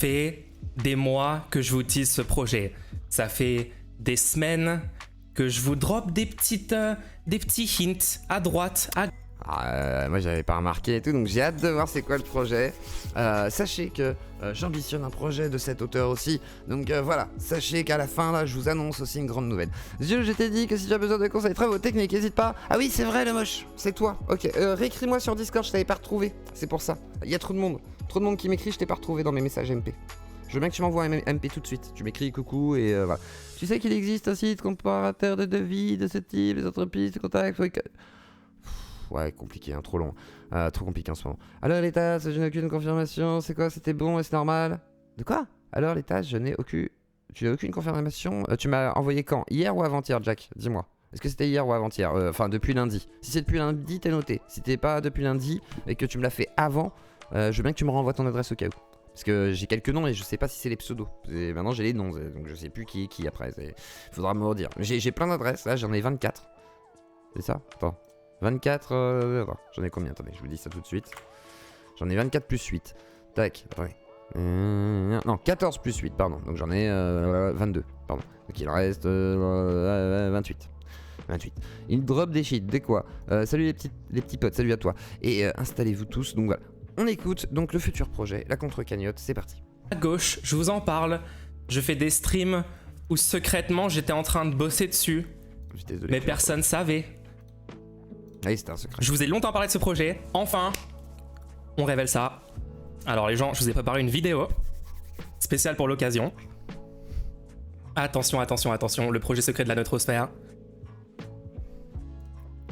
fait des mois que je vous tease ce projet. Ça fait des semaines que je vous drop des petits hints à droite, à moi j'avais pas remarqué et tout, donc j'ai hâte de voir c'est quoi le projet. Sachez que j'ambitionne un projet de cette hauteur aussi, donc voilà, sachez qu'à la fin là je vous annonce aussi une grande nouvelle. Je t'ai dit que si tu as besoin de conseils travaux techniques, n'hésite pas. Ah oui c'est vrai le moche, c'est toi. Ok, réécris-moi sur Discord, je t'avais pas retrouvé, c'est pour ça. Il y a trop de monde qui m'écrit, je t'ai pas retrouvé dans mes messages MP. Je veux bien que tu m'envoies un MP tout de suite. Tu m'écris coucou et voilà. Tu sais qu'il existe un site comparateur de devis de ce type, les entreprises, les contacts. Ouais, compliqué, hein, trop long. Trop compliqué en ce moment. Alors les tâches, je n'ai aucune confirmation. C'est quoi? C'était bon et c'est normal? De quoi? Alors les tâches, je n'ai aucune... Tu n'as aucune confirmation? Tu m'as envoyé quand? Hier ou avant-hier, Jack? Dis-moi. Est-ce que c'était hier ou avant-hier? Enfin, depuis lundi. Si c'est depuis lundi, t'es noté. Si t'es pas depuis lundi et que tu me l'as fait avant, je veux bien que tu me renvoies ton adresse au cas où. Parce que j'ai quelques noms et je sais pas si c'est les pseudos. Et maintenant j'ai les noms, donc je sais plus qui est qui après. Faudra me redire. J'ai plein d'adresses, là j'en ai 24. C'est ça? Attends. 24... attends, j'en ai combien? Attendez, je vous dis ça tout de suite. J'en ai 24 plus 8. Tac, attendez. Non, 14 plus 8, pardon. Donc j'en ai 22, pardon. Donc il reste 28. 28. Il drop des shit, des quoi. Salut les petits potes, salut à toi. Et installez-vous tous, donc voilà. On écoute donc le futur projet, la contre-cagnotte, c'est parti. À gauche, je vous en parle. Je fais des streams où secrètement j'étais en train de bosser dessus. Désolé, Mais personne savait. Ah oui, c'était un secret. Je vous ai longtemps parlé de ce projet. Enfin, on révèle ça. Alors les gens, je vous ai préparé une vidéo spéciale pour l'occasion. Attention, attention, attention, le projet secret de la neutrosphère.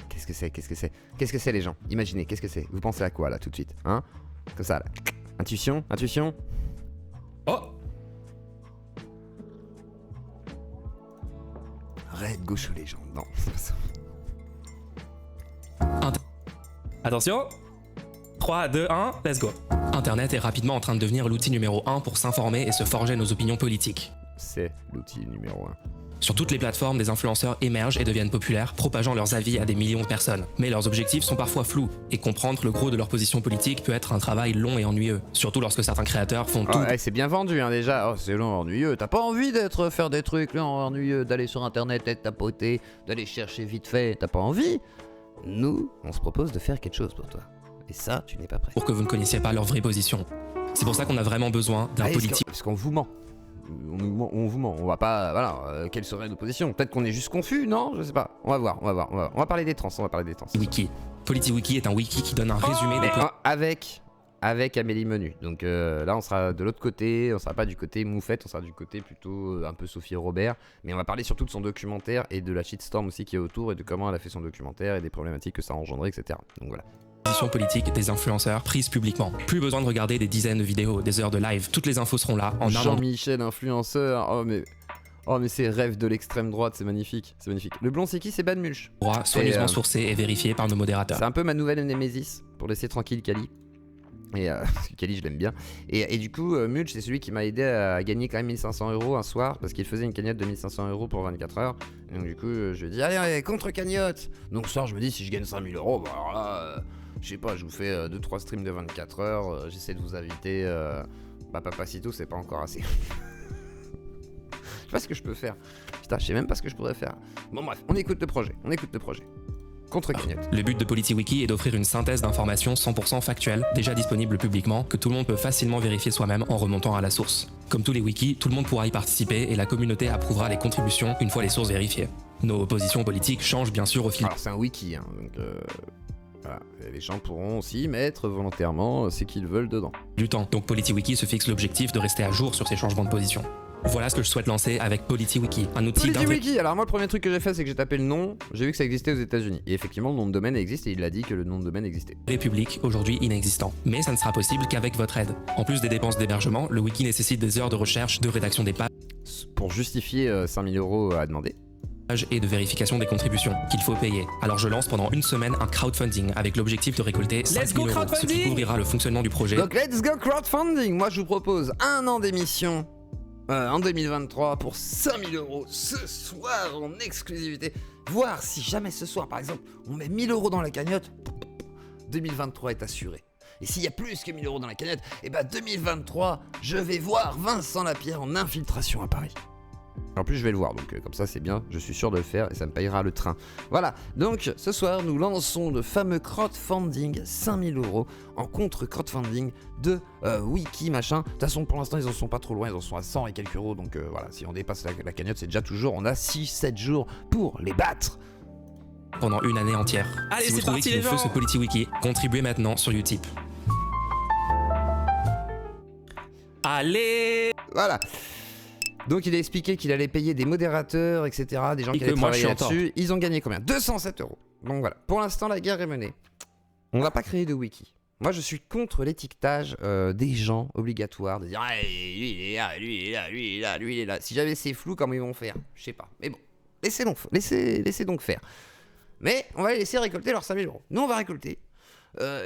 Qu'est-ce que c'est? Qu'est-ce que c'est les gens? Imaginez, qu'est-ce que c'est? Vous pensez à quoi là tout de suite? Hein? Comme ça là. Intuition? Oh! Arrête, gauche les gens. Non, c'est pas ça. Attention. 3, 2, 1, let's go. Internet est rapidement en train de devenir l'outil numéro 1 pour s'informer et se forger nos opinions politiques. C'est l'outil numéro 1. Sur toutes les plateformes, des influenceurs émergent et deviennent populaires, propageant leurs avis à des millions de personnes. Mais leurs objectifs sont parfois flous, et comprendre le gros de leur position politique peut être un travail long et ennuyeux. Surtout lorsque certains créateurs font tout... c'est bien vendu hein, déjà. Oh, c'est long, ennuyeux. T'as pas envie faire des trucs là, ennuyeux, d'aller sur internet, être tapoté, d'aller chercher vite fait. T'as pas envie? Nous, on se propose de faire quelque chose pour toi. Et ça, tu n'es pas prêt. Pour que vous ne connaissiez pas leur vraie position. C'est pour ça qu'on a vraiment besoin d'un politique... Parce qu'on vous ment. On vous ment, on va pas, voilà, quelle serait nos positions? Peut-être qu'on est juste confus, non? Je sais pas, on va voir. On va parler des trans, Wiki. PolitiWiki est un wiki qui donne un résumé des... Avec Amélie Menu, donc là on sera de l'autre côté, on sera pas du côté moufette, on sera du côté plutôt un peu Sophie Robert, mais on va parler surtout de son documentaire et de la shitstorm aussi qui est autour et de comment elle a fait son documentaire et des problématiques que ça a engendré, etc. Donc voilà. Position politique des influenceurs prises publiquement. Plus besoin de regarder des dizaines de vidéos, des heures de live. Toutes les infos seront là en Jean-Michel influenceur. Oh mais ces rêves de l'extrême droite, c'est magnifique. Le blond c'est qui? C'est Bad Mulch. Soigneusement sourcé et vérifié par nos modérateurs. C'est un peu ma nouvelle némésis pour laisser tranquille Kali. Et parce que Kali je l'aime bien. Et du coup Mulch c'est celui qui m'a aidé à gagner quand même 1500 € un soir parce qu'il faisait une cagnotte de 1500 € pour 24 heures. Et donc du coup je lui ai dit allez contre cagnotte. Donc ce soir je me dis si je gagne 5000 €, bah alors là je sais pas, je vous fais 2-3 streams de 24 heures, j'essaie de vous inviter. Papacito c'est pas encore assez. Je sais pas ce que je peux faire. Putain, je sais même pas ce que je pourrais faire. Bon bref, on écoute le projet. Contre cagnotte. Le but de PolitiWiki est d'offrir une synthèse d'informations 100% factuelles, déjà disponibles publiquement, que tout le monde peut facilement vérifier soi-même en remontant à la source. Comme tous les wikis, tout le monde pourra y participer et la communauté approuvera les contributions une fois les sources vérifiées. Nos positions politiques changent bien sûr au fil... Alors c'est un wiki, hein, donc voilà. Et les gens pourront aussi mettre volontairement ce qu'ils veulent dedans. Du temps, donc PolitiWiki se fixe l'objectif de rester à jour sur ces changements de position. Voilà ce que je souhaite lancer avec PolitiWiki, un outil PolitiWiki, alors moi le premier truc que j'ai fait c'est que j'ai tapé le nom, j'ai vu que ça existait aux États-Unis. Et effectivement le nom de domaine existe et il a dit que le nom de domaine existait. République, aujourd'hui inexistant. Mais ça ne sera possible qu'avec votre aide. En plus des dépenses d'hébergement, le wiki nécessite des heures de recherche, de rédaction des pages. Pour justifier 5000 € à demander. Et de vérification des contributions qu'il faut payer. Alors je lance pendant une semaine un crowdfunding avec l'objectif de récolter 5 000 €, ce qui couvrira le fonctionnement du projet. Donc let's go crowdfunding. Moi je vous propose un an d'émission en 2023 pour 5000 € ce soir en exclusivité. Voir si jamais ce soir par exemple on met 1000 € dans la cagnotte, 2023 est assuré. Et s'il y a plus que 1000 euros dans la cagnotte, et bah 2023, je vais voir Vincent Lapierre en infiltration à Paris. En plus je vais le voir, donc comme ça c'est bien, je suis sûr de le faire et ça me payera le train. Voilà, donc ce soir nous lançons le fameux crowdfunding 5000 euros en contre-crowdfunding de Wiki machin. De toute façon pour l'instant ils en sont pas trop loin, ils en sont à 100 et quelques euros, donc voilà, si on dépasse la cagnotte c'est déjà toujours, on a 6-7 jours pour les battre. Pendant une année entière. Allez, Si vous c'est trouvez parti, qu'il les nous faut gens. ce PolitiWiki, contribuez maintenant sur Utip. Allez. Voilà. Donc il a expliqué qu'il allait payer des modérateurs, etc., des gens Et qui que allaient moi, je travailler suis en tort. là-dessus. Ils ont gagné combien ? 207 euros. Donc voilà, pour l'instant la guerre est menée. On va pas créer de wiki. Moi je suis contre l'étiquetage des gens obligatoire, de dire ah, lui il est là, lui il est là, lui il est là, lui il est là. Si jamais c'est flou, comment ils vont faire ? Je sais pas. Mais bon, laissez donc faire. Mais on va les laisser récolter leurs 5000 euros. Nous on va récolter.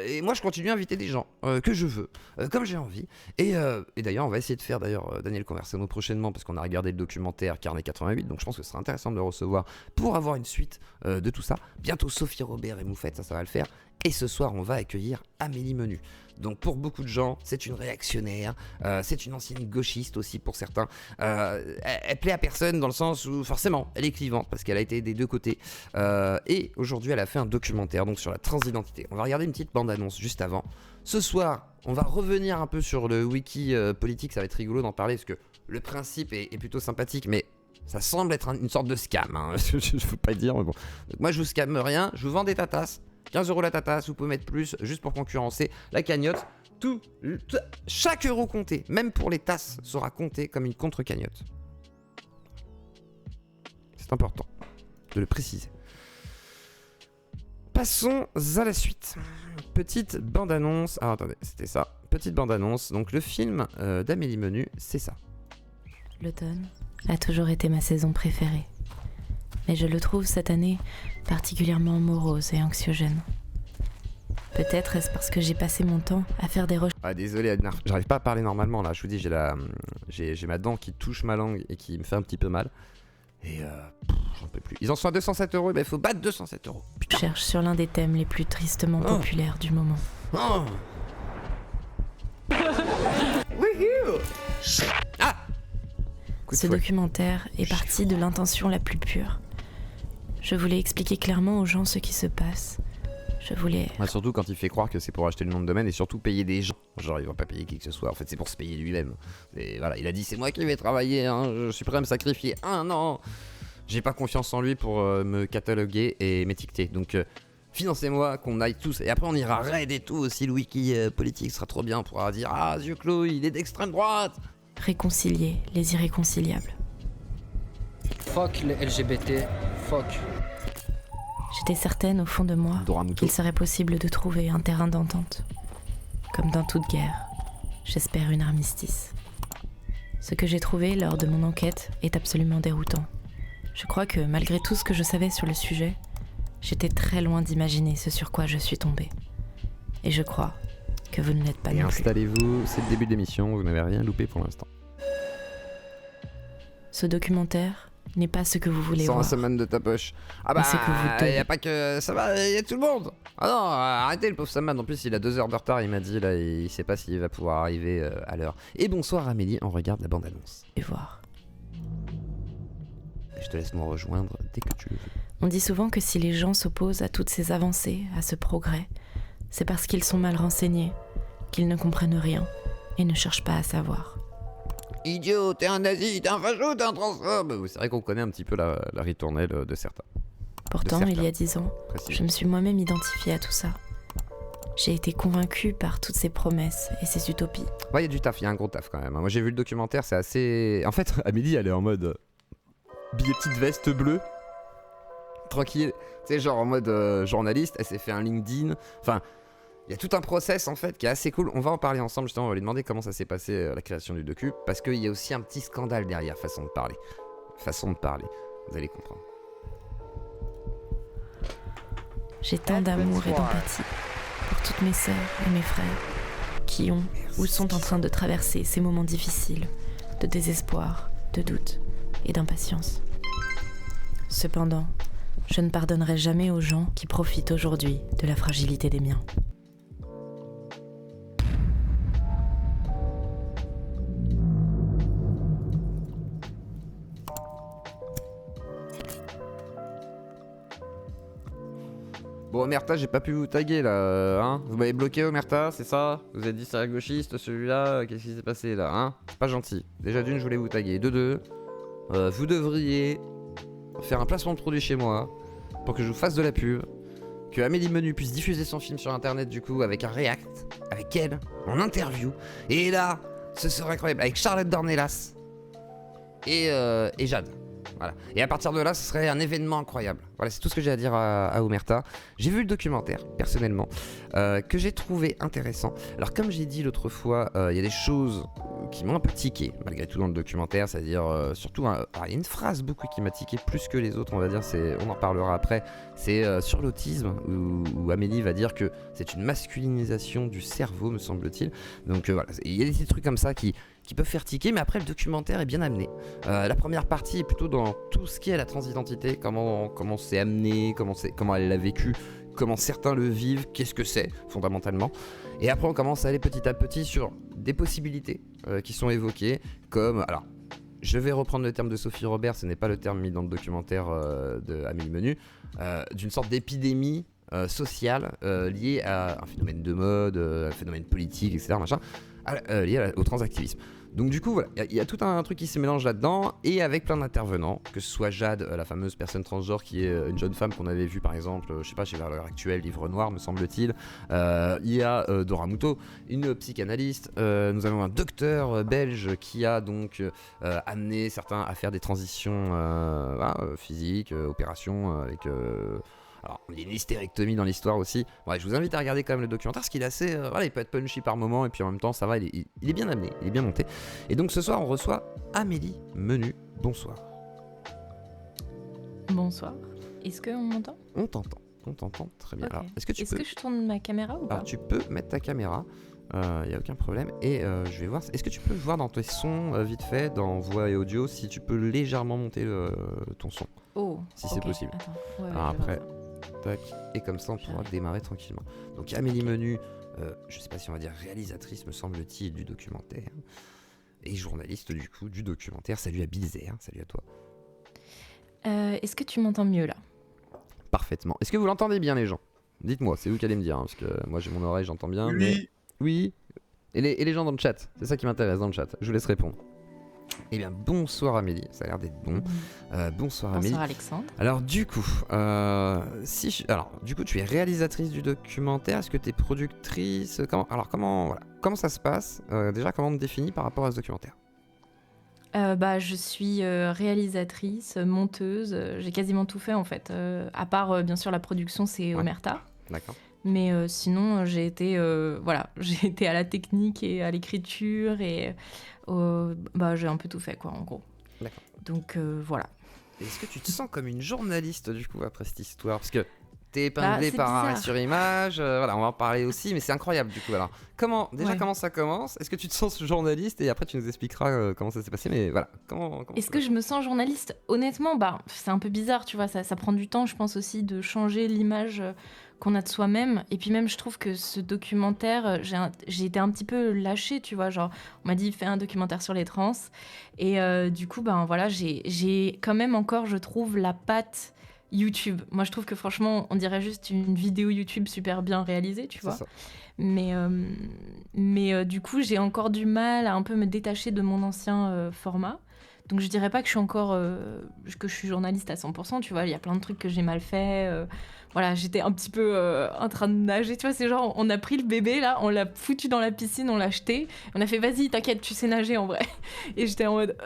Et moi je continue à inviter des gens que je veux, comme j'ai envie. Et d'ailleurs on va essayer de faire Daniel Conversano prochainement, parce qu'on a regardé le documentaire Carnet 88, donc je pense que ce sera intéressant de le recevoir pour avoir une suite de tout ça. Bientôt Sophie Robert et Moufette, ça va le faire. Et ce soir on va accueillir Amélie Menu. Donc pour beaucoup de gens c'est une réactionnaire, c'est une ancienne gauchiste aussi pour certains. Elle plaît à personne dans le sens où forcément elle est clivante parce qu'elle a été des deux côtés. Et aujourd'hui elle a fait un documentaire donc sur la transidentité. On va regarder une petite bande-annonce juste avant. Ce soir on va revenir un peu sur le wiki politique, ça va être rigolo d'en parler parce que le principe est plutôt sympathique, mais ça semble être une sorte de scam, hein. Je ne veux pas dire, mais bon. Donc moi je vous scamme rien, je vous vends des tatasses. 15 euros la tatasse, vous pouvez mettre plus, juste pour concurrencer la cagnotte. Chaque euro compté, même pour les tasses, sera compté comme une contre-cagnotte. C'est important de le préciser. Passons à la suite. Petite bande-annonce. Ah, attendez, c'était ça. Petite bande-annonce. Donc, le film d'Amélie Menu, c'est ça. L'automne a toujours été ma saison préférée. Mais je le trouve cette année particulièrement morose et anxiogène. Peut-être est-ce parce que j'ai passé mon temps à faire des recherches. Ah, désolé, Adnar, j'arrive pas à parler normalement là. Je vous dis, j'ai ma dent qui touche ma langue et qui me fait un petit peu mal. Et j'en peux plus. Ils en sont à 207 euros, et ben il faut battre 207 euros. Putain. Sur l'un des thèmes les plus tristement populaires du moment. Oh. Wouhou. Ah. Ce documentaire est parti de l'intention la plus pure. Je voulais expliquer clairement aux gens ce qui se passe. Je voulais... Ouais, surtout quand il fait croire que c'est pour acheter le nom de domaine et surtout payer des gens. Genre il va pas payer qui que ce soit, en fait c'est pour se payer lui-même. Et voilà, il a dit c'est moi qui vais travailler, hein. Je suis prêt à me sacrifier un an. J'ai pas confiance en lui pour me cataloguer et m'étiqueter. Donc financez-moi, qu'on aille tous. Et après on ira raid et tout aussi, le wiki politique sera trop bien. On pourra dire ah Yeux clos, il est d'extrême droite. Réconcilier les irréconciliables. Fuck les LGBT, fuck. J'étais certaine au fond de moi qu'il serait possible de trouver un terrain d'entente. Comme dans toute guerre, j'espère une armistice. Ce que j'ai trouvé lors de mon enquête est absolument déroutant. Je crois que malgré tout ce que je savais sur le sujet, j'étais très loin d'imaginer ce sur quoi je suis tombée. Et je crois que vous ne l'êtes pas non plus. Installez-vous, c'est le début de l'émission, vous n'avez rien loupé pour l'instant. Ce documentaire n'est pas ce que vous voulez Sans voir. un semaine de ta poche. Ah bah, c'est que vous devez. y a pas que ça va, y a tout le monde. Ah non, arrêtez le pauvre Saman. En plus, il a 2 heures de retard. Il m'a dit là, il sait pas s'il va pouvoir arriver à l'heure. Et bonsoir Amélie, on regarde la bande-annonce. Et voir. Je te laisse me rejoindre dès que tu le veux. On dit souvent que si les gens s'opposent à toutes ces avancées, à ce progrès, c'est parce qu'ils sont mal renseignés, qu'ils ne comprennent rien et ne cherchent pas à savoir. Idiot, t'es un nazi, t'es un facho, t'es un transphobe. C'est vrai qu'on connaît un petit peu la ritournelle de certains. Pourtant, certains, il y a 10 ans, précisément. je me suis moi-même identifiée à tout ça. J'ai été convaincue par toutes ces promesses et ces utopies. Ouais, il y a du taf, il y a un gros taf quand même. Moi j'ai vu le documentaire, c'est assez... En fait, Amélie, elle est en mode... billet petite veste bleue. Tranquille. Tu sais, genre en mode journaliste, elle s'est fait un LinkedIn. Enfin... Il y a tout un process en fait qui est assez cool. On va en parler ensemble justement, on va lui demander comment ça s'est passé la création du docu. Parce qu'il y a aussi un petit scandale derrière, façon de parler. Vous allez comprendre. J'ai tant d'amour et d'empathie pour toutes mes sœurs et mes frères qui ont ou sont en train de traverser ces moments difficiles de désespoir, de doute et d'impatience. Cependant, je ne pardonnerai jamais aux gens qui profitent aujourd'hui de la fragilité des miens. Bon, Omerta, j'ai pas pu vous taguer là, hein. Vous m'avez bloqué, Omerta, c'est ça? Vous avez dit c'est un gauchiste, celui-là, qu'est-ce qui s'est passé là, hein? C'est pas gentil. Déjà d'une, je voulais vous taguer. De deux, vous devriez faire un placement de produit chez moi pour que je vous fasse de la pub, que Amélie Menu puisse diffuser son film sur internet du coup avec un react, avec elle, en interview. Et là, ce serait incroyable, avec Charlotte Dornelas et Jade. Voilà. Et à partir de là, ce serait un événement incroyable. Voilà, c'est tout ce que j'ai à dire à Omerta. J'ai vu le documentaire, personnellement, que j'ai trouvé intéressant. Alors, comme j'ai dit l'autre fois, il y a des choses qui m'ont un peu tiqué, malgré tout, dans le documentaire. C'est-à-dire, surtout, il y a une phrase beaucoup qui m'a tiqué plus que les autres, on va dire. On en parlera après. C'est sur l'autisme, où Amélie va dire que c'est une masculinisation du cerveau, me semble-t-il. Donc, voilà. Il y a des petits trucs comme ça qui peuvent faire tiquer, mais après le documentaire est bien amené. La première partie est plutôt dans tout ce qui est la transidentité, comment c'est amené, comment elle l'a vécu, comment certains le vivent, qu'est-ce que c'est fondamentalement. Et après on commence à aller petit à petit sur des possibilités qui sont évoquées, comme, alors je vais reprendre le terme de Sophie Robert, ce n'est pas le terme mis dans le documentaire de Amélie Menu, d'une sorte d'épidémie sociale liée à un phénomène de mode, un phénomène politique, etc. Lié au transactivisme. Donc du coup, voilà, il y a tout un truc qui se mélange là-dedans, et avec plein d'intervenants, que ce soit Jade, la fameuse personne transgenre qui est une jeune femme qu'on avait vue par exemple, je sais pas, chez Valeurs Actuelles, Livre Noir me semble-t-il. Il y a Dora Muto, une psychanalyste. Nous avons un docteur belge qui a donc amené certains à faire des transitions physiques, opérations avec... Alors, il y a une hystérectomie dans l'histoire aussi. Ouais, je vous invite à regarder quand même le documentaire, parce qu'il est assez... il peut être punchy par moment, et puis en même temps, ça va, il est bien amené, il est bien monté. Et donc ce soir, on reçoit Amélie Menu. Bonsoir. Bonsoir. Est-ce qu'on m'entend? On t'entend très bien. Okay. Alors, est-ce que je tourne ma caméra ou pas? Alors, tu peux mettre ta caméra, il n'y a aucun problème. Et je vais voir, est-ce que tu peux voir dans tes sons, vite fait, dans voix et audio, si tu peux légèrement monter ton son? Oh, si c'est possible. Attends. Ouais, alors après... Tac, et comme ça on pourra démarrer tranquillement. Donc Amélie Menu, je sais pas si on va dire réalisatrice me semble-t-il du documentaire, et journaliste du coup du documentaire. Salut à Bilzer, salut à toi. Est-ce que tu m'entends mieux là? Parfaitement. Est-ce que vous l'entendez bien les gens? Dites-moi, c'est vous qui allez me dire, parce que moi j'ai mon oreille, j'entends bien. Oui. Mais... Oui. Et les gens dans le chat, c'est ça qui m'intéresse dans le chat, je vous laisse répondre. Eh bien, bonsoir Amélie, ça a l'air d'être bon. Bonsoir Amélie. Bonsoir Alexandre. Alors du coup, tu es réalisatrice du documentaire, est-ce que tu es productrice? Comment ça se passe? Déjà, comment on te définit par rapport à ce documentaire? Je suis réalisatrice, monteuse, j'ai quasiment tout fait en fait. À part, bien sûr, la production, c'est Omerta. D'accord. Mais sinon, j'ai été à la technique et à l'écriture et j'ai un peu tout fait, quoi, en gros. D'accord. Donc, voilà. Est-ce que tu te sens comme une journaliste, du coup, après cette histoire? Parce que t'es épinglée par bizarre. Arrêt sur Image, on va en parler aussi, mais c'est incroyable, du coup. Alors, comment ça commence? Est-ce que tu te sens journaliste? Et après, tu nous expliqueras comment ça s'est passé, mais voilà. Comment Est-ce que je me sens journaliste? Honnêtement, c'est un peu bizarre, tu vois, ça prend du temps, je pense aussi, de changer l'image qu'on a de soi-même. Et puis même, je trouve que ce documentaire, j'ai été un petit peu lâchée, tu vois, genre, on m'a dit, fais un documentaire sur les trans. Et du coup, j'ai quand même encore, je trouve, la patte YouTube. Moi, je trouve que franchement, on dirait juste une vidéo YouTube super bien réalisée, tu vois. Ça. Mais du coup, j'ai encore du mal à un peu me détacher de mon ancien format. Donc, je dirais pas que je suis journaliste à 100%, tu vois. Il y a plein de trucs que j'ai mal fait. J'étais un petit peu en train de nager, tu vois. C'est genre, on a pris le bébé, là, on l'a foutu dans la piscine, on l'a jeté. On a fait, vas-y, t'inquiète, tu sais nager, en vrai. Et j'étais en mode,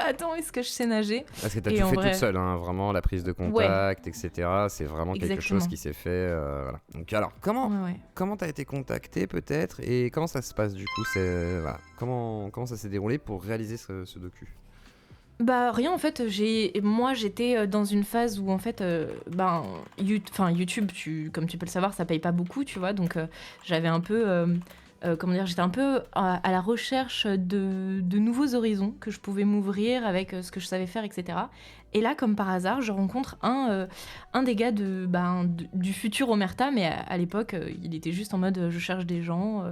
attends, est-ce que je sais nager? Parce que t'as tout fait toute seule, hein, vraiment, la prise de contact, etc. C'est vraiment quelque chose qui s'est fait, voilà. Donc, alors, comment t'as été contactée, peut-être, et comment ça se passe, du coup? Comment ça s'est déroulé pour réaliser ce docu? Rien en fait, j'étais dans une phase où en fait YouTube, comme tu peux le savoir, ça paye pas beaucoup, tu vois, donc j'avais un peu j'étais un peu à la recherche de nouveaux horizons que je pouvais m'ouvrir avec ce que je savais faire, etc. Et là, comme par hasard, je rencontre un des gars du futur Omerta, mais à l'époque, il était juste en mode je cherche des gens.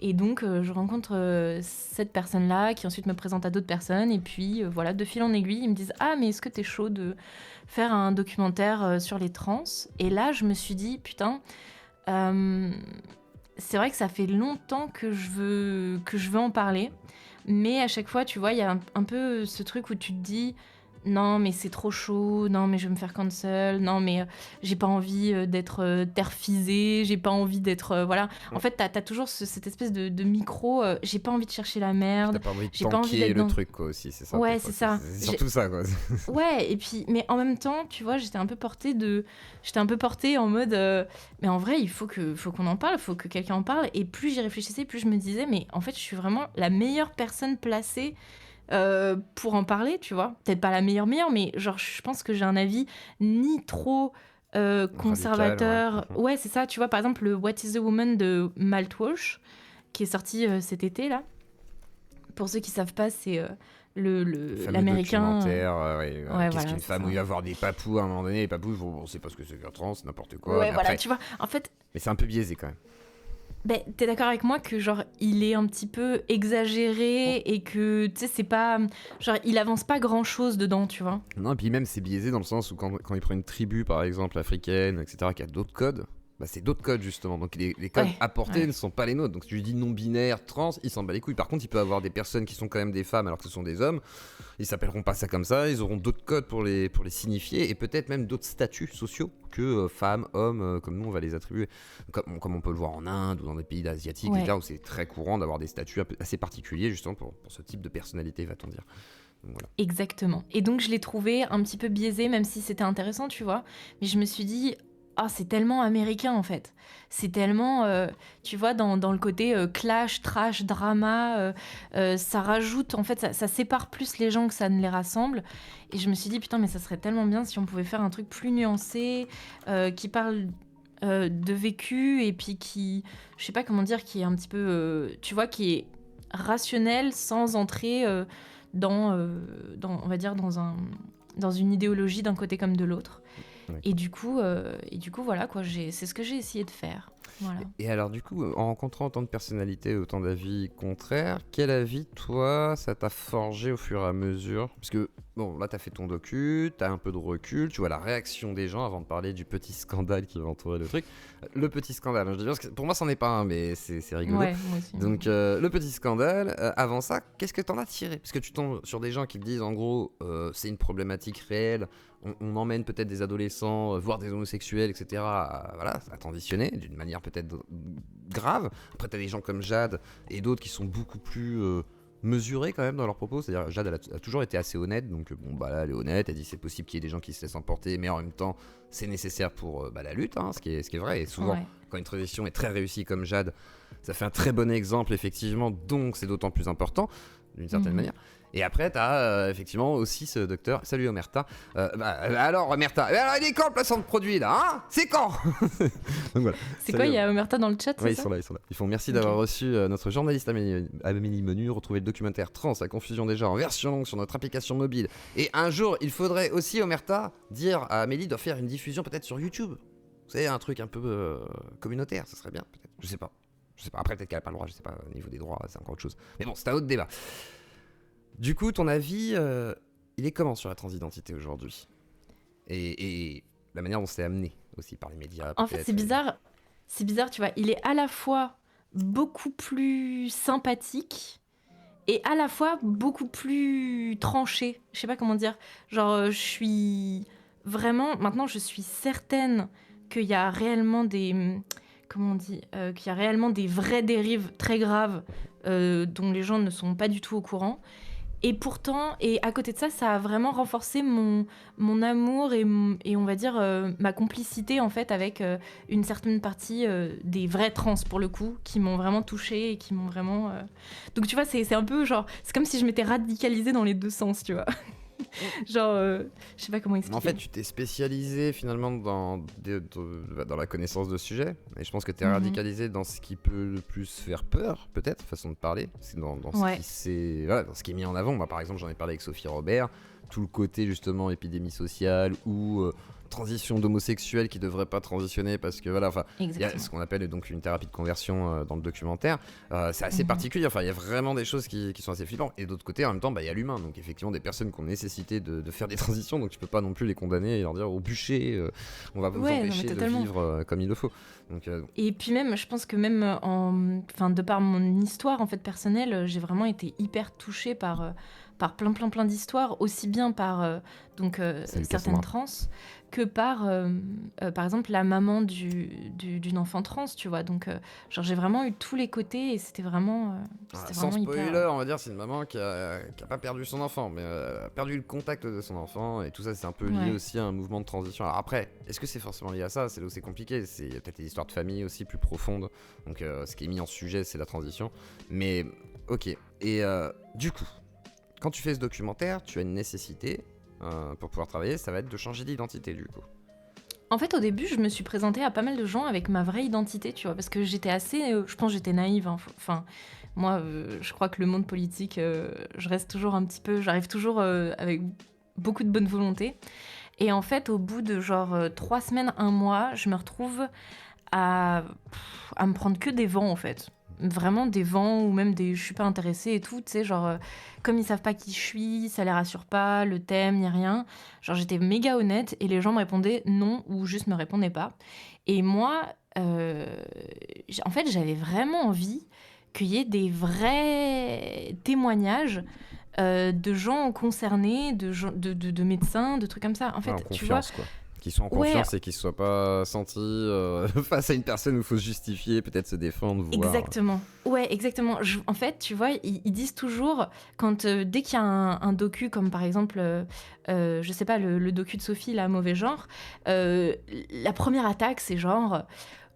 Et donc, je rencontre cette personne-là qui ensuite me présente à d'autres personnes. Et puis, voilà, de fil en aiguille, ils me disent « Ah, mais est-ce que t'es chaud de faire un documentaire sur les trans ?» Et là, je me suis dit « Putain, c'est vrai que ça fait longtemps que je veux en parler. » Mais à chaque fois, tu vois, il y a un peu ce truc où tu te dis... Non, mais c'est trop chaud. Non, mais je vais me faire cancel. Non, mais j'ai pas envie d'être terfisée. J'ai pas envie d'être... voilà. En fait, t'as toujours cette espèce de micro... j'ai pas envie de chercher la merde. T'as pas envie de j'ai pas envie tanker d'être le dans... truc, quoi, aussi, c'est ça. Ouais, c'est ça. C'est surtout ça, quoi. Ouais, et puis... Mais en même temps, tu vois, j'étais un peu portée en mode... mais en vrai, faut qu'on en parle. Faut que quelqu'un en parle. Et plus j'y réfléchissais, plus je me disais... Mais en fait, je suis vraiment la meilleure personne placée... pour en parler, tu vois. Peut-être pas la meilleure, mais genre, je pense que j'ai un avis ni trop conservateur. Radical, ouais, c'est ça. Tu vois, par exemple, le What is a Woman de Matt Walsh, qui est sorti cet été, là. Pour ceux qui savent pas, c'est l'américain... documentaire, qu'est-ce voilà, qu'une femme ça. où il va voir des papous à un moment donné, les papous, on sait pas ce que c'est qu'un trans, n'importe quoi. Ouais, mais voilà, après... tu vois. En fait... Mais c'est un peu biaisé, quand même. Ben, t'es d'accord avec moi que genre il est un petit peu exagéré et que tu sais c'est pas genre il avance pas grand chose dedans, tu vois. Non, et puis même c'est biaisé dans le sens où quand il prend une tribu par exemple africaine, etc., qui a d'autres codes, bah c'est d'autres codes justement. Donc les codes apportés ne sont pas les nôtres. Donc si tu lui dis non-binaire, trans, il s'en bat les couilles. Par contre, il peut avoir des personnes qui sont quand même des femmes alors que ce sont des hommes. Ils s'appelleront pas ça comme ça, ils auront d'autres codes pour les signifier et peut-être même d'autres statuts sociaux que femmes, hommes, comme nous on va les attribuer. Comme on peut le voir en Inde ou dans des pays asiatiques, etc., où c'est très courant d'avoir des statuts assez particuliers justement pour ce type de personnalité, va-t-on dire. Donc, voilà. Exactement. Et donc je l'ai trouvé un petit peu biaisé, même si c'était intéressant, tu vois. Mais je me suis dit, c'est tellement américain en fait. C'est tellement, tu vois, dans le côté clash, trash, drama, ça rajoute, en fait, ça sépare plus les gens que ça ne les rassemble. Et je me suis dit, putain, mais ça serait tellement bien si on pouvait faire un truc plus nuancé, qui parle de vécu et puis qui, je sais pas comment dire, qui est un petit peu, tu vois, qui est rationnel sans entrer dans, on va dire, dans une idéologie d'un côté comme de l'autre. Ouais. Et du coup, voilà, quoi, c'est ce que j'ai essayé de faire. Voilà. Et alors, du coup, en rencontrant autant de personnalités, autant d'avis contraires, quel avis, toi, ça t'a forgé au fur et à mesure ? Parce que, bon, là, t'as fait ton docu, t'as un peu de recul, tu vois la réaction des gens avant de parler du petit scandale qui va entourer le truc. Le petit scandale, je dis bien, parce que pour moi, c'en est pas un, mais c'est rigolo. Ouais, moi aussi. Donc, le petit scandale, avant ça, qu'est-ce que t'en as tiré ? Parce que tu tombes sur des gens qui te disent, en gros, c'est une problématique réelle, on emmène peut-être des adolescents, voire des homosexuels, etc., à transitionner d'une manière peut-être grave. Après, t'as des gens comme Jade et d'autres qui sont beaucoup plus mesurés quand même dans leurs propos. C'est-à-dire, Jade, elle a toujours été assez honnête, donc bon, bah là, elle est honnête, elle dit c'est possible qu'il y ait des gens qui se laissent emporter, mais en même temps, c'est nécessaire pour la lutte, ce qui est vrai. Et souvent, quand une transition est très réussie comme Jade, ça fait un très bon exemple, effectivement, donc c'est d'autant plus important, d'une certaine manière. Et après, t'as effectivement aussi ce docteur. Salut Omerta. Alors Omerta, alors il est quand le placement de produit là, hein ? C'est quand ? Donc voilà. C'est quoi, il y a Omerta dans le chat, c'est Oui, ça ? ils sont là. Ils font merci d'avoir reçu notre journaliste Amélie Menu, retrouver le documentaire Trans, la confusion des genres en version longue sur notre application mobile. Et un jour, il faudrait aussi, Omerta, dire à Amélie de faire une diffusion peut-être sur YouTube. C'est un truc un peu communautaire, ça serait bien peut-être. Je sais pas. Après, peut-être qu'elle n'a pas le droit, je sais pas, au niveau des droits, c'est encore autre chose. Mais bon, c'est un autre débat. Du coup, ton avis, il est comment sur la transidentité aujourd'hui ? Et la manière dont c'est amené aussi par les médias. En fait, c'est bizarre, tu vois. Il est à la fois beaucoup plus sympathique et à la fois beaucoup plus tranché. Je sais pas comment dire. Genre, je suis vraiment... Maintenant, je suis certaine qu'il y a réellement des... Comment on dit qu'il y a réellement des vraies dérives très graves dont les gens ne sont pas du tout au courant. Et pourtant, et à côté de ça, ça a vraiment renforcé mon amour et on va dire ma complicité en fait avec une certaine partie des vrais trans pour le coup, qui m'ont vraiment touchée et qui m'ont vraiment... Donc tu vois, c'est un peu genre... C'est comme si je m'étais radicalisée dans les deux sens, tu vois. Genre, je sais pas comment expliquer. En fait, tu t'es spécialisé finalement dans la connaissance de sujet, et je pense que t'es radicalisé dans ce qui peut le plus faire peur, peut-être, façon de parler. C'est dans ce qui est mis en avant. Moi, par exemple, j'en ai parlé avec Sophie Robert, tout le côté justement épidémie sociale ou transition d'homosexuels qui devraient pas transitionner parce que voilà, enfin, il y a ce qu'on appelle donc une thérapie de conversion dans le documentaire. C'est assez particulier. Enfin, il y a vraiment des choses qui sont assez flippantes. Et d'autre côté, en même temps, il y a l'humain. Donc effectivement, des personnes qui ont nécessité de faire des transitions. Donc tu peux pas non plus les condamner et leur dire au bûcher, on va vous empêcher de vivre comme il le faut. Donc, et puis même, je pense que même de par mon histoire en fait personnelle, j'ai vraiment été hyper touchée par plein d'histoires, aussi bien par certaines trans que par exemple la maman d'une enfant trans, tu vois. Donc j'ai vraiment eu tous les côtés et c'était vraiment sans vraiment spoiler, hyper... on va dire c'est une maman qui a pas perdu son enfant, mais a perdu le contact de son enfant, et tout ça c'est un peu lié aussi à un mouvement de transition. Alors après, est-ce que c'est forcément lié à ça? C'est là où c'est compliqué, il y a peut-être des histoires de famille aussi plus profondes, donc ce qui est mis en sujet c'est la transition, mais ok. Et du coup, quand tu fais ce documentaire, tu as une nécessité pour pouvoir travailler, ça va être de changer d'identité du coup. En fait, au début, je me suis présentée à pas mal de gens avec ma vraie identité, tu vois, parce que j'étais assez... je pense que j'étais naïve. Enfin, moi, je crois que le monde politique, je reste toujours un petit peu... J'arrive toujours avec beaucoup de bonne volonté. Et en fait, au bout de 3 semaines, 1 mois, je me retrouve à me prendre que des vents, en fait. Vraiment des vents ou même des... Je suis pas intéressée et tout, tu sais, comme ils savent pas qui je suis, ça les rassure pas, le thème, ni rien. J'étais méga honnête et les gens me répondaient non ou juste me répondaient pas. Et moi, en fait, j'avais vraiment envie qu'il y ait des vrais témoignages de gens concernés, de médecins, de trucs comme ça. En fait, tu vois... Quoi. Qu'ils soient en confiance et qu'ils ne soient pas sentis face à une personne où il faut se justifier, peut-être se défendre, voir. Exactement. Ouais, exactement. En fait, tu vois, ils disent toujours, dès qu'il y a un docu, comme par exemple, je sais pas, le docu de Sophie, là, Mauvais genre, la première attaque, c'est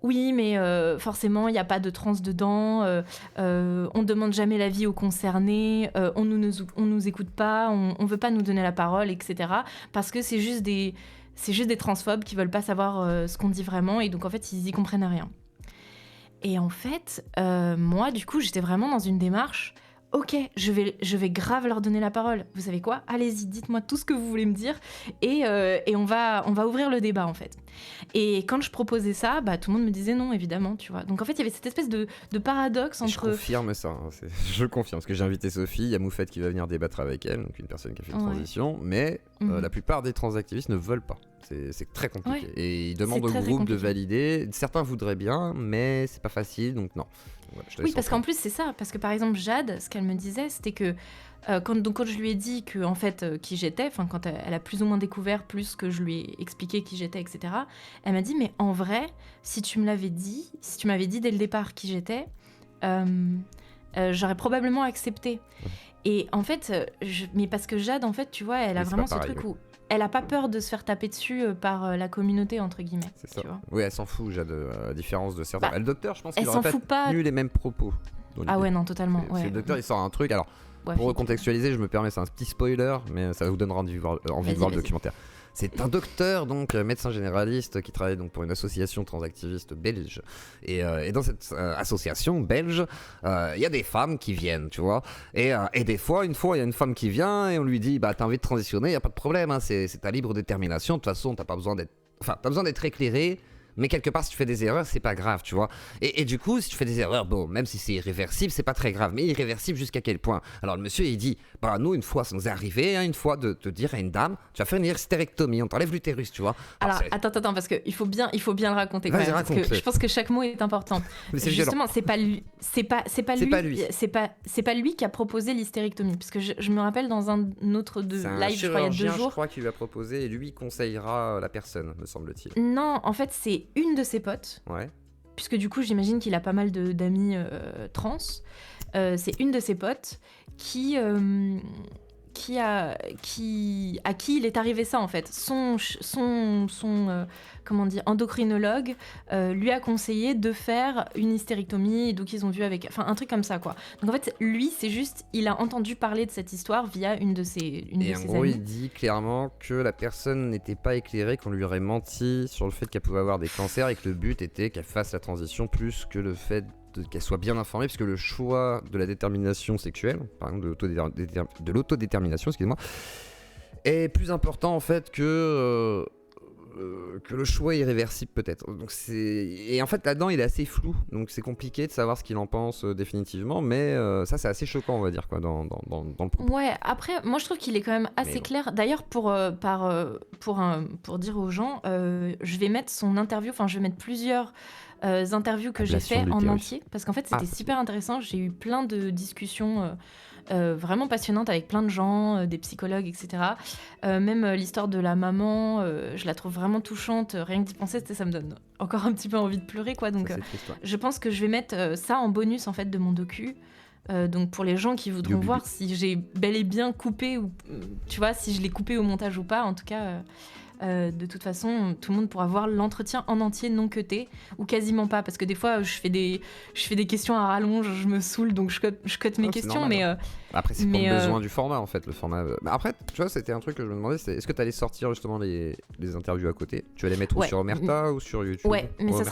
oui, mais forcément, il n'y a pas de trans dedans, on ne demande jamais l'avis aux concernés, on nous écoute pas, on ne veut pas nous donner la parole, etc. Parce que c'est juste des transphobes qui veulent pas savoir ce qu'on dit vraiment, et donc en fait ils y comprennent rien. Et en fait, moi du coup j'étais vraiment dans une démarche, ok, je vais grave leur donner la parole. Vous savez quoi ? Allez-y, dites-moi tout ce que vous voulez me dire, et on va ouvrir le débat en fait. Et quand je proposais ça, tout le monde me disait non, évidemment, tu vois. Donc en fait il y avait cette espèce de paradoxe entre... Je confirme ça, je le confirme, parce que j'ai invité Sophie, il y a Moufette qui va venir débattre avec elle, donc une personne qui a fait une transition, mais la plupart des transactivistes ne veulent pas. C'est très compliqué. Ouais. Et ils demandent au groupe de valider. Certains voudraient bien, mais c'est pas facile, donc non. Voilà, oui, parce qu'en plus, c'est ça. Parce que par exemple, Jade, ce qu'elle me disait, c'était que quand je lui ai dit que, en fait, qui j'étais, quand elle a plus ou moins découvert, plus que je lui ai expliqué qui j'étais, etc., elle m'a dit, mais en vrai, si tu m'avais dit dès le départ qui j'étais, j'aurais probablement accepté. Et en fait, mais parce que Jade, en fait, tu vois, elle a vraiment ce truc où elle a pas peur de se faire taper dessus par la communauté, entre guillemets. C'est ça. Tu vois. Oui, elle s'en fout, Jade, à différence de certains. Le docteur, je pense qu'il aurait pas tenu les mêmes propos. Ah ouais, non, totalement. Ouais. Le docteur, il sort un truc. Alors, pour recontextualiser, je me permets, c'est un petit spoiler, mais ça vous donnera envie de voir le documentaire. C'est un docteur, donc médecin généraliste, qui travaille donc pour une association transactiviste belge. Et dans cette association belge, il y a des femmes qui viennent, tu vois. Et des fois, il y a une femme qui vient et on lui dit, t'as envie de transitionner, il n'y a pas de problème, hein, c'est ta libre détermination. De toute façon, t'as besoin d'être éclairé. Mais quelque part, si tu fais des erreurs, c'est pas grave, tu vois. Et du coup, si tu fais des erreurs, bon, même si c'est irréversible, c'est pas très grave. Mais irréversible jusqu'à quel point ? Alors le monsieur, il dit, nous, une fois, ça nous est arrivé, une fois de te dire à une dame, tu vas faire une hystérectomie, on t'enlève l'utérus, tu vois. Alors attends, parce qu'il faut bien le raconter. Vas-y, parce que je pense que chaque mot est important. Mais c'est justement, violent. c'est pas lui qui a proposé l'hystérectomie, parce que je me rappelle dans un autre live, je crois, il y a 2 jours. Je crois qu'il lui a proposé et lui conseillera la personne, me semble-t-il. Non, en fait, c'est une de ses potes. Ouais. Puisque du coup, j'imagine qu'il a pas mal d'amis trans. C'est une de ses potes à qui il est arrivé ça, en fait. Son endocrinologue lui a conseillé de faire une hystérectomie, et donc ils ont vu avec... Enfin, un truc comme ça, quoi. Donc en fait, lui, c'est juste... Il a entendu parler de cette histoire via une de ses amies. En gros, il dit clairement que la personne n'était pas éclairée, qu'on lui aurait menti sur le fait qu'elle pouvait avoir des cancers, et que le but était qu'elle fasse la transition plus que le fait qu'elle soit bien informée, puisque le choix de la détermination sexuelle, par exemple de l'autodétermination, excusez-moi, est plus important en fait que que le choix est irréversible peut-être. Donc et en fait là-dedans il est assez flou, donc c'est compliqué de savoir ce qu'il en pense définitivement, mais ça c'est assez choquant on va dire quoi dans le propos. Ouais, après moi je trouve qu'il est quand même assez clair. D'ailleurs pour dire aux gens, je vais mettre son interview, enfin je vais mettre plusieurs interviews que j'ai fait en entier, parce qu'en fait c'était super intéressant. J'ai eu plein de discussions vraiment passionnantes avec plein de gens, des psychologues, etc. Même l'histoire de la maman, je la trouve vraiment touchante. Rien que d'y penser, ça me donne encore un petit peu envie de pleurer, quoi. Donc je pense que je vais mettre ça en bonus en fait de mon docu. Donc pour les gens qui voudront voir si j'ai bel et bien coupé ou tu vois si je l'ai coupé au montage ou pas, en tout cas de toute façon tout le monde pourra voir l'entretien en entier non cuté ou quasiment pas, parce que des fois je fais des questions à rallonge, je me saoule donc je cote mes questions, normal, mais après c'est pour le besoin du format en fait, le format. Après tu vois c'était un truc que je me demandais, c'est est-ce que tu allais sortir justement les interviews à côté, tu vas les mettre sur Omerta ou sur YouTube? Ouais, mais ça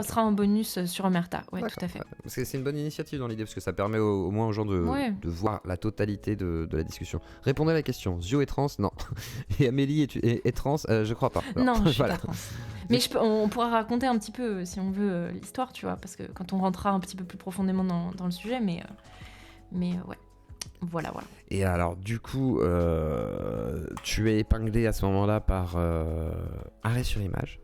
sera en bonus sur Omerta, ouais. Tout à fait. Parce que c'est une bonne initiative dans l'idée, parce que ça permet au moins aux gens de voir la totalité de la discussion. Répondez à la question, Zio est trans? Non. Et Amélie est trans? Je crois pas. Alors, non, je suis pas trans. Mais on pourra raconter un petit peu, si on veut, l'histoire, tu vois, parce que quand on rentrera un petit peu plus profondément dans le sujet, mais ouais. Voilà. Et alors, du coup, tu es épinglé à ce moment-là par Arrêt sur Image,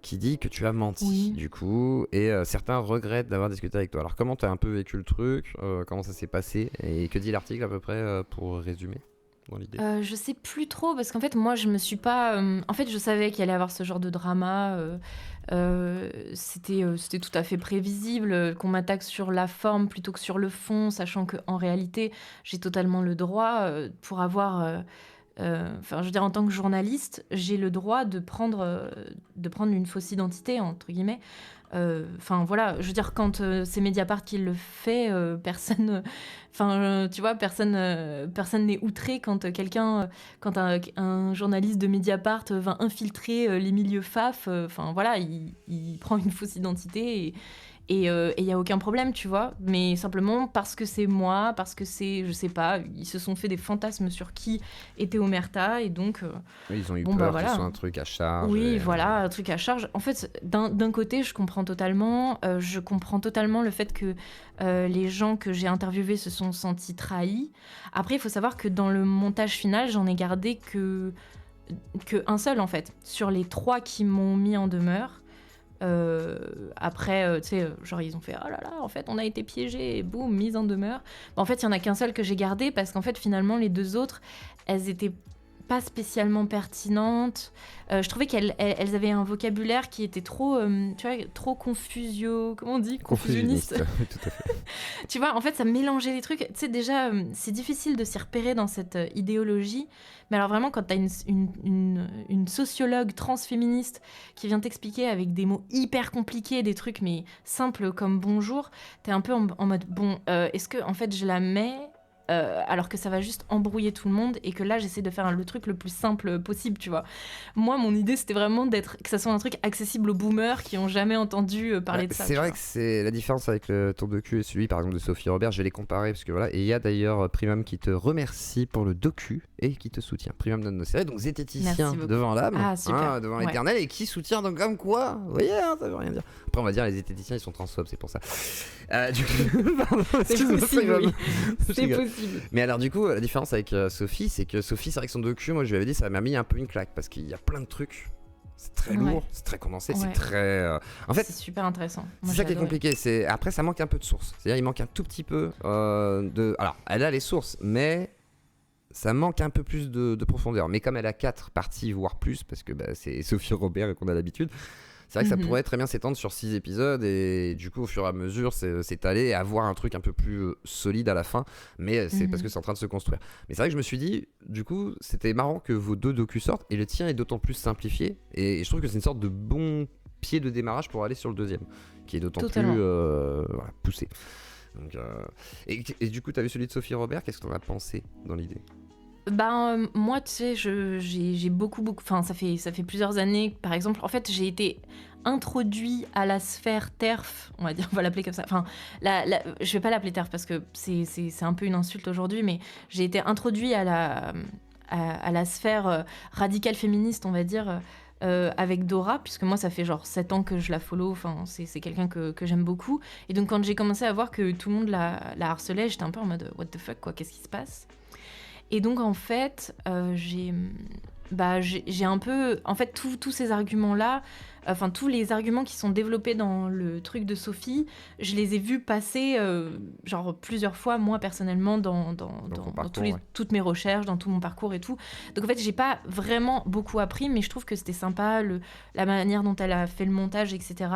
qui dit que tu as menti, du coup, et certains regrettent d'avoir discuté avec toi. Alors, comment tu as un peu vécu le truc? Comment ça s'est passé? Et que dit l'article à peu près pour résumer dans l'idée? Je sais plus trop, parce qu'en fait, moi, je me suis pas... en fait, je savais qu'il allait y avoir ce genre de drama. C'était tout à fait prévisible qu'on m'attaque sur la forme plutôt que sur le fond, sachant qu'en réalité, j'ai totalement le droit pour avoir... Enfin, je veux dire, en tant que journaliste, j'ai le droit de prendre une fausse identité, entre guillemets. Enfin, voilà, je veux dire, quand c'est Mediapart qui le fait, personne... Enfin, tu vois, personne n'est outré quand quand un journaliste de Mediapart va infiltrer les milieux FAF. Enfin, voilà, il prend une fausse identité et il n'y a aucun problème, tu vois. Mais simplement parce que c'est moi, parce que c'est, je sais pas, ils se sont fait des fantasmes sur qui était Omerta, et donc... ils ont eu peur que ce soit un truc à charge. Oui, voilà, un truc à charge. En fait, d'un côté, je comprends totalement. Je comprends totalement le fait que les gens que j'ai interviewés se sont sentis trahis. Après, il faut savoir que dans le montage final, j'en ai gardé que un seul, en fait. Sur les 3 qui m'ont mis en demeure. Après, tu sais, genre ils ont fait oh là là, en fait on a été piégés, et boum, mise en demeure. En fait, il y en a qu'un seul que j'ai gardé, parce qu'en fait, finalement, les 2 autres, elles étaient pas spécialement pertinentes. Je trouvais qu'elles avaient un vocabulaire qui était trop, tu vois, trop comment on dit, confusionniste. Tout à fait. Tu vois, en fait, ça mélangeait les trucs. Tu sais, déjà, c'est difficile de s'y repérer dans cette idéologie. Mais alors vraiment, quand t'as une sociologue transféministe qui vient t'expliquer avec des mots hyper compliqués, des trucs mais simples comme bonjour, t'es un peu en mode bon, est-ce que en fait je la mets alors que ça va juste embrouiller tout le monde, et que là j'essaie de faire le truc le plus simple possible, tu vois. Moi, mon idée c'était vraiment que ça soit un truc accessible aux boomers qui ont jamais entendu parler de ça. C'est vrai que c'est la différence avec ton docu et celui par exemple de Sophie Robert. Je vais les comparer parce que voilà, et il y a d'ailleurs Primum qui te remercie pour le docu et qui te soutient. Primum donne nos séries, donc zététicien devant l'âme, devant l'éternel, et qui soutient, donc comme quoi, vous voyez, ça veut rien dire. Après on va dire les zététiciens ils sont transphobes, c'est pour ça. Du coup, pardon, c'est possible, oui. C'est possible. Mais alors du coup la différence avec Sophie, c'est que Sophie, c'est vrai que son docu, moi je lui avais dit, ça m'a mis un peu une claque parce qu'il y a plein de trucs, c'est très lourd, c'est très condensé, c'est très en fait c'est super intéressant. C'est ça qui est compliqué, c'est après ça manque un peu de sources, c'est-à-dire il manque un tout petit peu alors elle a les sources, mais ça manque un peu plus de profondeur. Mais comme elle a 4 parties voire plus, parce que c'est Sophie Robert et qu'on a l'habitude, c'est vrai que ça pourrait très bien s'étendre sur 6 épisodes, et du coup au fur et à mesure s'étaler et avoir un truc un peu plus solide à la fin, mais c'est parce que c'est en train de se construire. Mais c'est vrai que je me suis dit, du coup c'était marrant que vos 2 docus sortent, et le tien est d'autant plus simplifié, et je trouve que c'est une sorte de bon pied de démarrage pour aller sur le deuxième, qui est d'autant plus poussé. Donc, et du coup t'as vu celui de Sophie Robert, qu'est-ce que t'en as pensé dans l'idée? Moi, tu sais, j'ai beaucoup, enfin, ça fait plusieurs années, par exemple, en fait, j'ai été introduit à la sphère TERF, on va dire, on va l'appeler comme ça. Enfin, je vais pas l'appeler TERF parce que c'est un peu une insulte aujourd'hui, mais j'ai été introduit à la sphère radicale féministe, on va dire, avec Dora, puisque moi ça fait genre 7 ans que je la follow, enfin c'est quelqu'un que j'aime beaucoup, et donc quand j'ai commencé à voir que tout le monde la harcelait, j'étais un peu en mode what the fuck quoi, qu'est-ce qui se passe? Et donc en fait j'ai un peu, en fait tous ces arguments là, enfin tous les arguments qui sont développés dans le truc de Sophie, je les ai vus passer genre plusieurs fois moi personnellement dans parcours, toutes mes recherches, dans tout mon parcours et tout. Donc en fait j'ai pas vraiment beaucoup appris, mais je trouve que c'était sympa la manière dont elle a fait le montage, etc.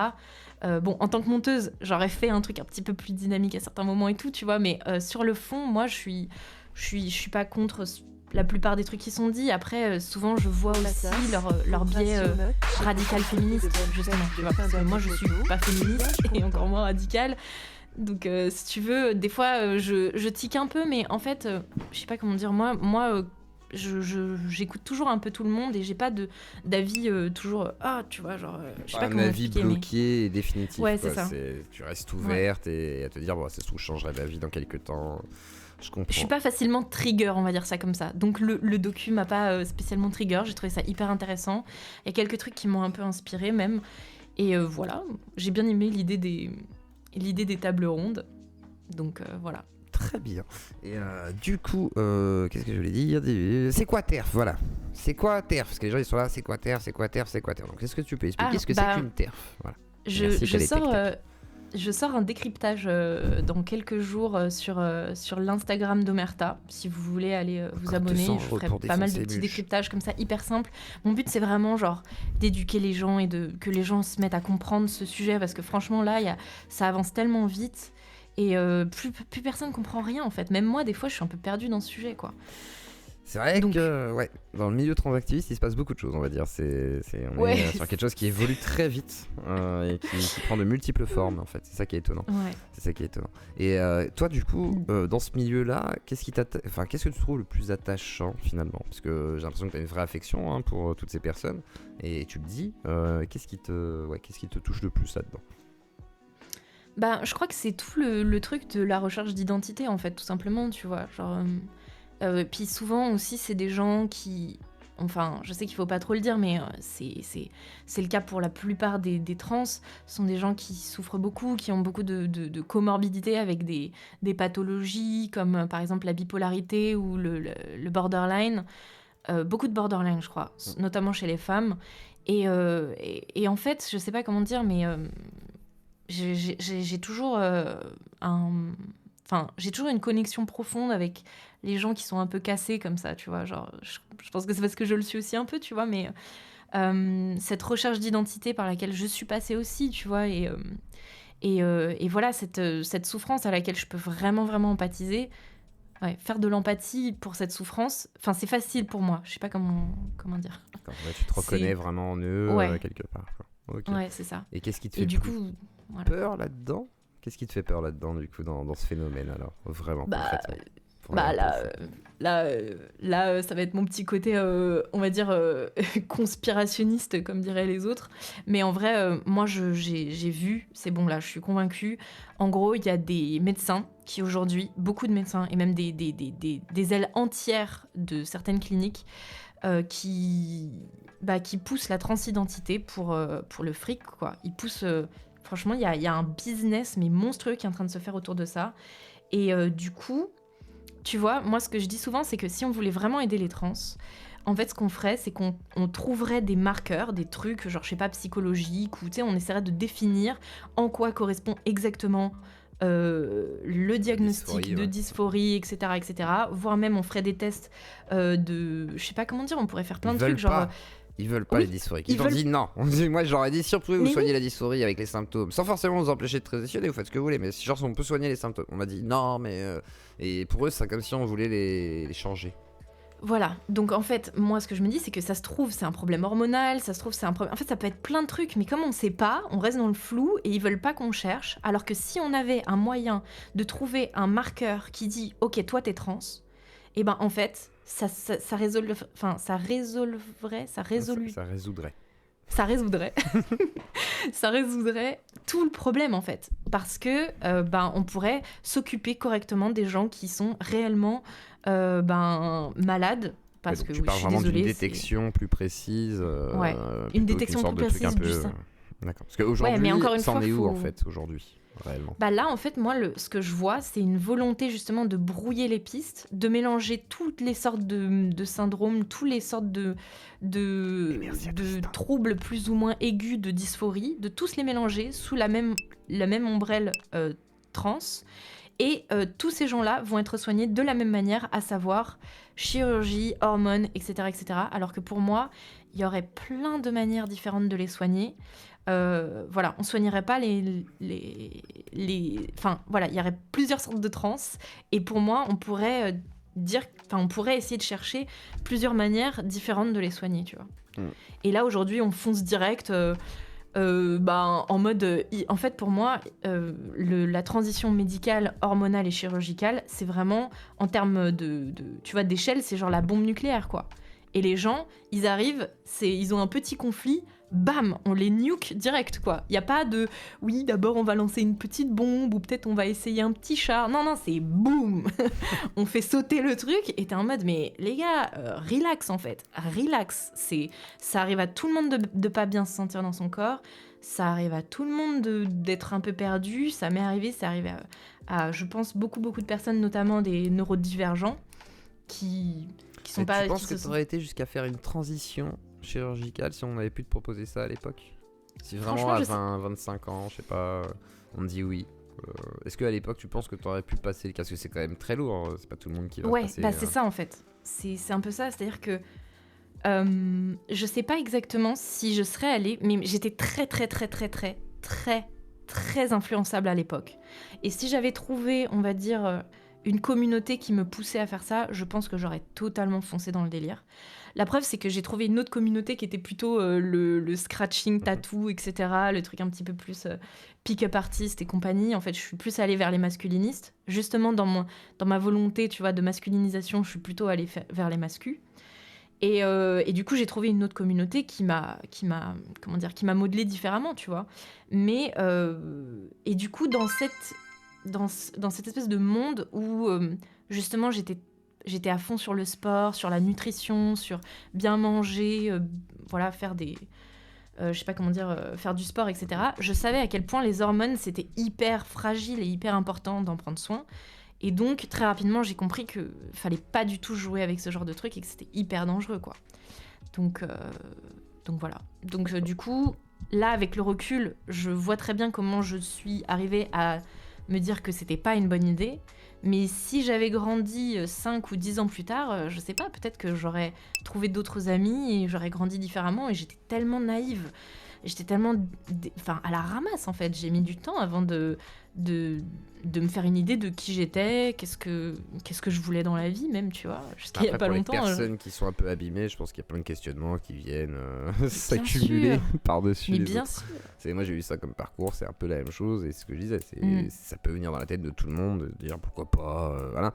Bon, en tant que monteuse, j'aurais fait un truc un petit peu plus dynamique à certains moments et tout, tu vois, mais sur le fond, moi je suis pas contre la plupart des trucs qui sont dits. Après, souvent, je vois aussi leur biais radical féministe, justement. Tu vois, parce que moi, je suis pas féministe et encore moins radicale. Donc, si tu veux, des fois, je tique un peu, mais en fait, je sais pas comment dire. Moi, j'écoute toujours un peu tout le monde et j'ai pas d'avis toujours. Tu vois, genre. Je sais pas comment avis bloqué et définitif. Ouais, c'est ça. Tu restes ouverte et à te dire, bon, ça se trouve, je changerai d'avis dans quelques temps. Je comprends. Je suis pas facilement trigger, on va dire ça comme ça. Donc le docu m'a pas spécialement trigger. J'ai trouvé ça hyper intéressant. Il y a quelques trucs qui m'ont un peu inspiré même. Et voilà, j'ai bien aimé l'idée des tables rondes. Donc voilà. Très bien. Et du coup, qu'est-ce que je voulais dire? C'est quoi TERF? Voilà. C'est quoi TERF? Parce que les gens ils sont là, c'est quoi TERF? C'est quoi TERF? C'est quoi TERF? Donc est-ce que tu peux expliquer ce que c'est qu'une TERF? Voilà. Je sors un décryptage dans quelques jours sur l'Instagram d'Omerta. Si vous voulez aller vous abonner, je ferai pas mal de petits décryptages comme ça, hyper simples. Mon but, c'est vraiment genre d'éduquer les gens et que les gens se mettent à comprendre ce sujet, parce que franchement, là, ça avance tellement vite et plus personne comprend rien, en fait. Même moi, des fois, je suis un peu perdue dans ce sujet, quoi. C'est vrai que dans le milieu transactiviste, il se passe beaucoup de choses, on va dire. On est sur quelque chose qui évolue très vite et qui prend de multiples formes, en fait. C'est ça qui est étonnant. Ouais. C'est ça qui est étonnant. Et toi, du coup, dans ce milieu-là, qu'est-ce que tu trouves le plus attachant, finalement? Parce que j'ai l'impression que tu as une vraie affection pour toutes ces personnes. Et tu le dis, qu'est-ce qui te touche le plus là-dedans? Je crois que c'est tout le truc de la recherche d'identité, en fait, tout simplement, tu vois. Genre... puis souvent aussi c'est des gens qui, enfin je sais qu'il faut pas trop le dire, mais c'est le cas pour la plupart des trans, ce sont des gens qui souffrent beaucoup, qui ont beaucoup de comorbidités avec des pathologies comme par exemple la bipolarité ou le borderline, beaucoup de borderline je crois, notamment chez les femmes, et en fait je sais pas comment dire, mais j'ai toujours j'ai toujours une connexion profonde avec les gens qui sont un peu cassés comme ça, tu vois. Genre, je pense que c'est parce que je le suis aussi un peu, tu vois, mais cette recherche d'identité par laquelle je suis passée aussi, tu vois, et voilà, cette souffrance à laquelle je peux vraiment, vraiment empathiser. Ouais, faire de l'empathie pour cette souffrance, enfin, c'est facile pour moi. Je sais pas comment dire. D'accord, tu te reconnais vraiment en eux, quelque part, quoi. Okay. Ouais, c'est ça. Et qu'est-ce qui te fait peur là-dedans? Qu'est-ce qui te fait peur là-dedans, du coup, dans ce phénomène, alors? Vraiment, concrètement. Là, ça va être mon petit côté, on va dire, conspirationniste, comme diraient les autres. Mais en vrai, moi, j'ai vu, c'est bon, là, je suis convaincue. En gros, il y a des médecins qui, aujourd'hui, beaucoup de médecins, et même des ailes entières de certaines cliniques, qui poussent la transidentité pour le fric, quoi. Ils poussent... franchement, il y a un business, mais monstrueux, qui est en train de se faire autour de ça. Et du coup... Tu vois, moi, ce que je dis souvent, c'est que si on voulait vraiment aider les trans, en fait, ce qu'on ferait, c'est qu'on trouverait des marqueurs, des trucs, genre, je sais pas, psychologiques, ou tu sais, on essaierait de définir en quoi correspond exactement le diagnostic de dysphorie, etc., etc. Voire même, on ferait des tests je sais pas comment dire, on pourrait faire plein de trucs, genre... Ils veulent pas les dysphoriques. Ils ont dit non. Moi, j'aurais dit, si vous pouvez vous soigner la dysphorie avec les symptômes, sans forcément vous empêcher de transitionner, vous faites ce que vous voulez, mais genre, on peut soigner les symptômes. On m'a dit non, mais. Et pour eux, c'est comme si on voulait les changer. Voilà. Donc, en fait, moi, ce que je me dis, c'est que ça se trouve, c'est un problème hormonal, ça se trouve, c'est un problème. En fait, ça peut être plein de trucs, mais comme on sait pas, on reste dans le flou et ils veulent pas qu'on cherche. Alors que si on avait un moyen de trouver un marqueur qui dit, ok, toi, t'es trans, et ben, en fait. Ça résoudrait tout le problème, en fait, parce que on pourrait s'occuper correctement des gens qui sont réellement malades, Parce donc que tu parles je suis vraiment désolée. d'une détection plus précise. Ouais, plutôt une qu'une détection sorte plus de truc un précise peu, du sein. D'accord. Parce qu'aujourd'hui, mais encore une c'en fois, est où faut- en fait aujourd'hui, réellement? Bah là, en fait, moi, ce que je vois, c'est une volonté justement de brouiller les pistes, de mélanger toutes les sortes de syndromes, toutes les sortes Et merci à de Tristan. troubles plus ou moins aigus de dysphorie, de tous les mélanger sous la même ombrelle trans. Et tous ces gens-là vont être soignés de la même manière, à savoir chirurgie, hormones, etc., etc. Alors que pour moi, il y aurait plein de manières différentes de les soigner. Voilà, on soignerait pas Enfin, voilà, il y aurait plusieurs sortes de trans. Et pour moi, on pourrait on pourrait essayer de chercher plusieurs manières différentes de les soigner, tu vois. Et là, aujourd'hui, on fonce direct... en mode... en fait, pour moi, la transition médicale, hormonale et chirurgicale, c'est vraiment, en termes tu vois, d'échelle, c'est genre la bombe nucléaire, quoi. Et les gens, ils arrivent, ils ont un petit conflit, bam, on les nuke direct, quoi. Il n'y a pas de, oui, d'abord on va lancer une petite bombe, ou peut-être on va essayer un petit char. Non, c'est boum. On fait sauter le truc, et t'es en mode, mais les gars, relax, en fait. Relax. Ça arrive à tout le monde de pas bien se sentir dans son corps. Ça arrive à tout le monde d'être un peu perdu. Ça m'est arrivé, c'est arrivé à, je pense, beaucoup de personnes, notamment des neurodivergents, qui sont pas... Tu penses que tu aurais été jusqu'à faire une transition chirurgicale si on avait pu te proposer ça à l'époque? Si vraiment à 25 ans, je sais pas, on te dit oui. Est-ce qu'à l'époque tu penses que tu aurais pu passer le cas? Parce que c'est quand même très lourd, c'est pas tout le monde qui va passer... Ouais, c'est ça en fait. C'est un peu ça, c'est-à-dire que je sais pas exactement si je serais allée, mais j'étais très influençable à l'époque. Et si j'avais trouvé, on va dire, une communauté qui me poussait à faire ça, je pense que j'aurais totalement foncé dans le délire. La preuve, c'est que j'ai trouvé une autre communauté qui était plutôt le scratching, tattoo, etc. Le truc un petit peu plus pick-up artist et compagnie. En fait, je suis plus allée vers les masculinistes. Justement, dans ma volonté, tu vois, de masculinisation, je suis plutôt allée vers les mascus. Et du coup, j'ai trouvé une autre communauté qui m'a modelé différemment, tu vois. Mais et du coup, dans cette espèce de monde où justement j'étais à fond sur le sport, sur la nutrition, sur bien manger, voilà, faire je sais pas comment dire, faire du sport, etc. Je savais à quel point les hormones, c'était hyper fragile et hyper important d'en prendre soin. Et donc, très rapidement, j'ai compris qu'il fallait pas du tout jouer avec ce genre de truc et que c'était hyper dangereux, quoi. Donc voilà. Donc, du coup, là, avec le recul, je vois très bien comment je suis arrivée à me dire que c'était pas une bonne idée. Mais si j'avais grandi 5 ou 10 ans plus tard, je sais pas, peut-être que j'aurais trouvé d'autres amis et j'aurais grandi différemment. Et j'étais tellement naïve. J'étais tellement à la ramasse, en fait. J'ai mis du temps avant de me faire une idée de qui j'étais, qu'est-ce que je voulais dans la vie, même, tu vois, jusqu'à il y a pas longtemps. Pour les personnes qui sont un peu abîmées, je pense qu'il y a plein de questionnements qui viennent s'accumuler par-dessus. Mais les bien autres. sûr. Moi, j'ai eu ça comme parcours, c'est un peu la même chose, et ce que je disais, ça peut venir dans la tête de tout le monde, de dire pourquoi pas, voilà.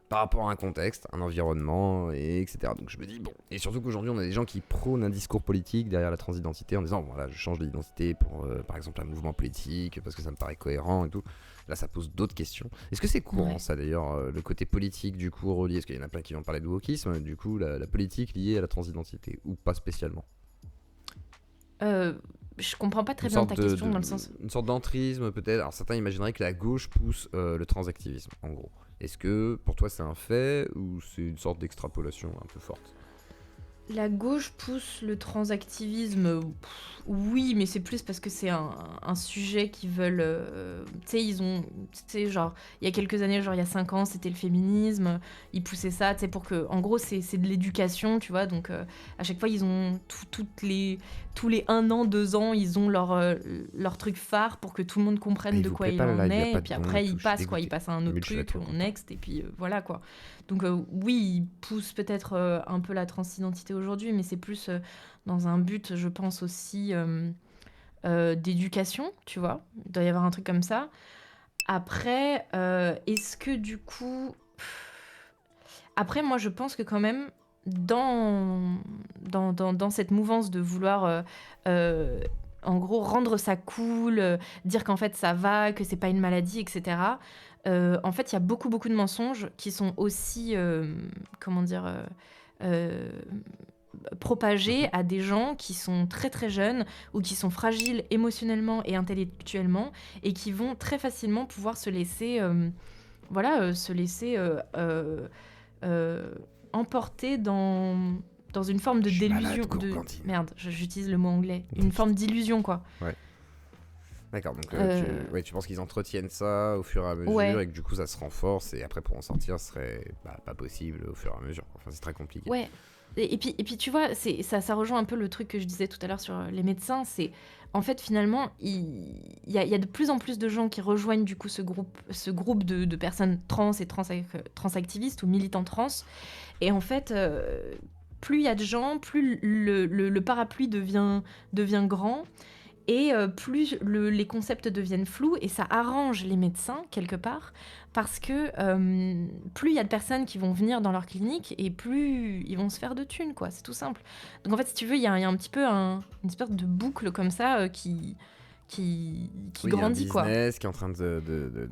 Par rapport à un contexte, un environnement, etc. Donc je me dis, bon, et surtout qu'aujourd'hui on a des gens qui prônent un discours politique derrière la transidentité en disant, voilà, je change d'identité pour, par exemple, un mouvement politique, parce que ça me paraît cohérent et tout. Là, ça pose d'autres questions. Est-ce que c'est courant, ça d'ailleurs, le côté politique du coup relié, parce qu'il y en a plein qui vont parler de wokisme, du coup, la politique liée à la transidentité, ou pas spécialement? Je comprends pas très bien ta question dans le sens... Une sorte d'entrisme peut-être. Alors certains imagineraient que la gauche pousse le transactivisme, en gros. Est-ce que pour toi c'est un fait ou c'est une sorte d'extrapolation un peu forte? La gauche pousse le transactivisme, oui, mais c'est plus parce que c'est un sujet qu'ils veulent... tu sais, genre, il y a quelques années, genre il y a 5 ans, c'était le féminisme, ils poussaient ça, tu sais, pour que... En gros, c'est de l'éducation, tu vois, donc à chaque fois, ils ont tous les 1 an, 2 ans, ils ont leur truc phare pour que tout le monde comprenne de quoi il en est, et puis après, ils passent à un autre truc, on next, et puis voilà, quoi. Donc oui, ils poussent peut-être un peu la transidentité aujourd'hui, mais c'est plus dans un but, je pense aussi, d'éducation, tu vois. Il doit y avoir un truc comme ça. Après, est-ce que du coup... Après, moi, je pense que quand même, dans cette mouvance de vouloir... en gros, rendre ça cool, dire qu'en fait ça va, que c'est pas une maladie, etc. en fait, il y a beaucoup de mensonges qui sont aussi, propagés à des gens qui sont très très jeunes ou qui sont fragiles émotionnellement et intellectuellement et qui vont très facilement pouvoir se laisser emporter dans une forme de délusion. Merde, j'utilise le mot anglais. Une forme d'illusion, quoi. Ouais. D'accord, donc tu penses qu'ils entretiennent ça au fur et à mesure et que du coup ça se renforce et après pour en sortir ce serait pas possible au fur et à mesure. Enfin, c'est très compliqué. Ouais. Et puis tu vois, ça rejoint un peu le truc que je disais tout à l'heure sur les médecins. C'est en fait finalement il y a de plus en plus de gens qui rejoignent du coup ce groupe de personnes trans et transactivistes ou militants trans. Et en fait, plus il y a de gens, plus le parapluie devient grand. Et plus les concepts deviennent flous, et ça arrange les médecins, quelque part, parce que plus il y a de personnes qui vont venir dans leur clinique, et plus ils vont se faire de thunes, quoi. C'est tout simple. Donc en fait, si tu veux, il y a un petit peu une espèce de boucle comme ça qui grandit, quoi. Il y a un business qui est en train de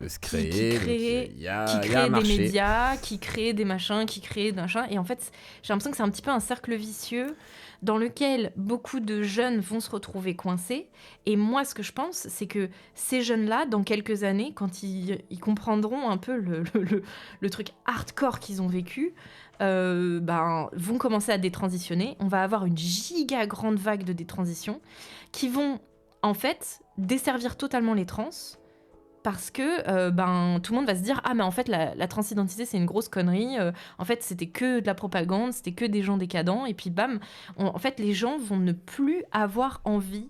se créer. Qui crée des médias, qui crée des machins, qui crée des machins. Et en fait, j'ai l'impression que c'est un petit peu un cercle vicieux dans lequel beaucoup de jeunes vont se retrouver coincés. Et moi, ce que je pense, c'est que ces jeunes-là, dans quelques années, quand ils comprendront un peu le truc hardcore qu'ils ont vécu, vont commencer à détransitionner. On va avoir une giga grande vague de détransition qui vont, en fait, desservir totalement les trans. Parce que tout le monde va se dire « Ah, mais en fait, la transidentité, c'est une grosse connerie. En fait, c'était que de la propagande, c'était que des gens décadents. » Et puis, bam, en fait, les gens vont ne plus avoir envie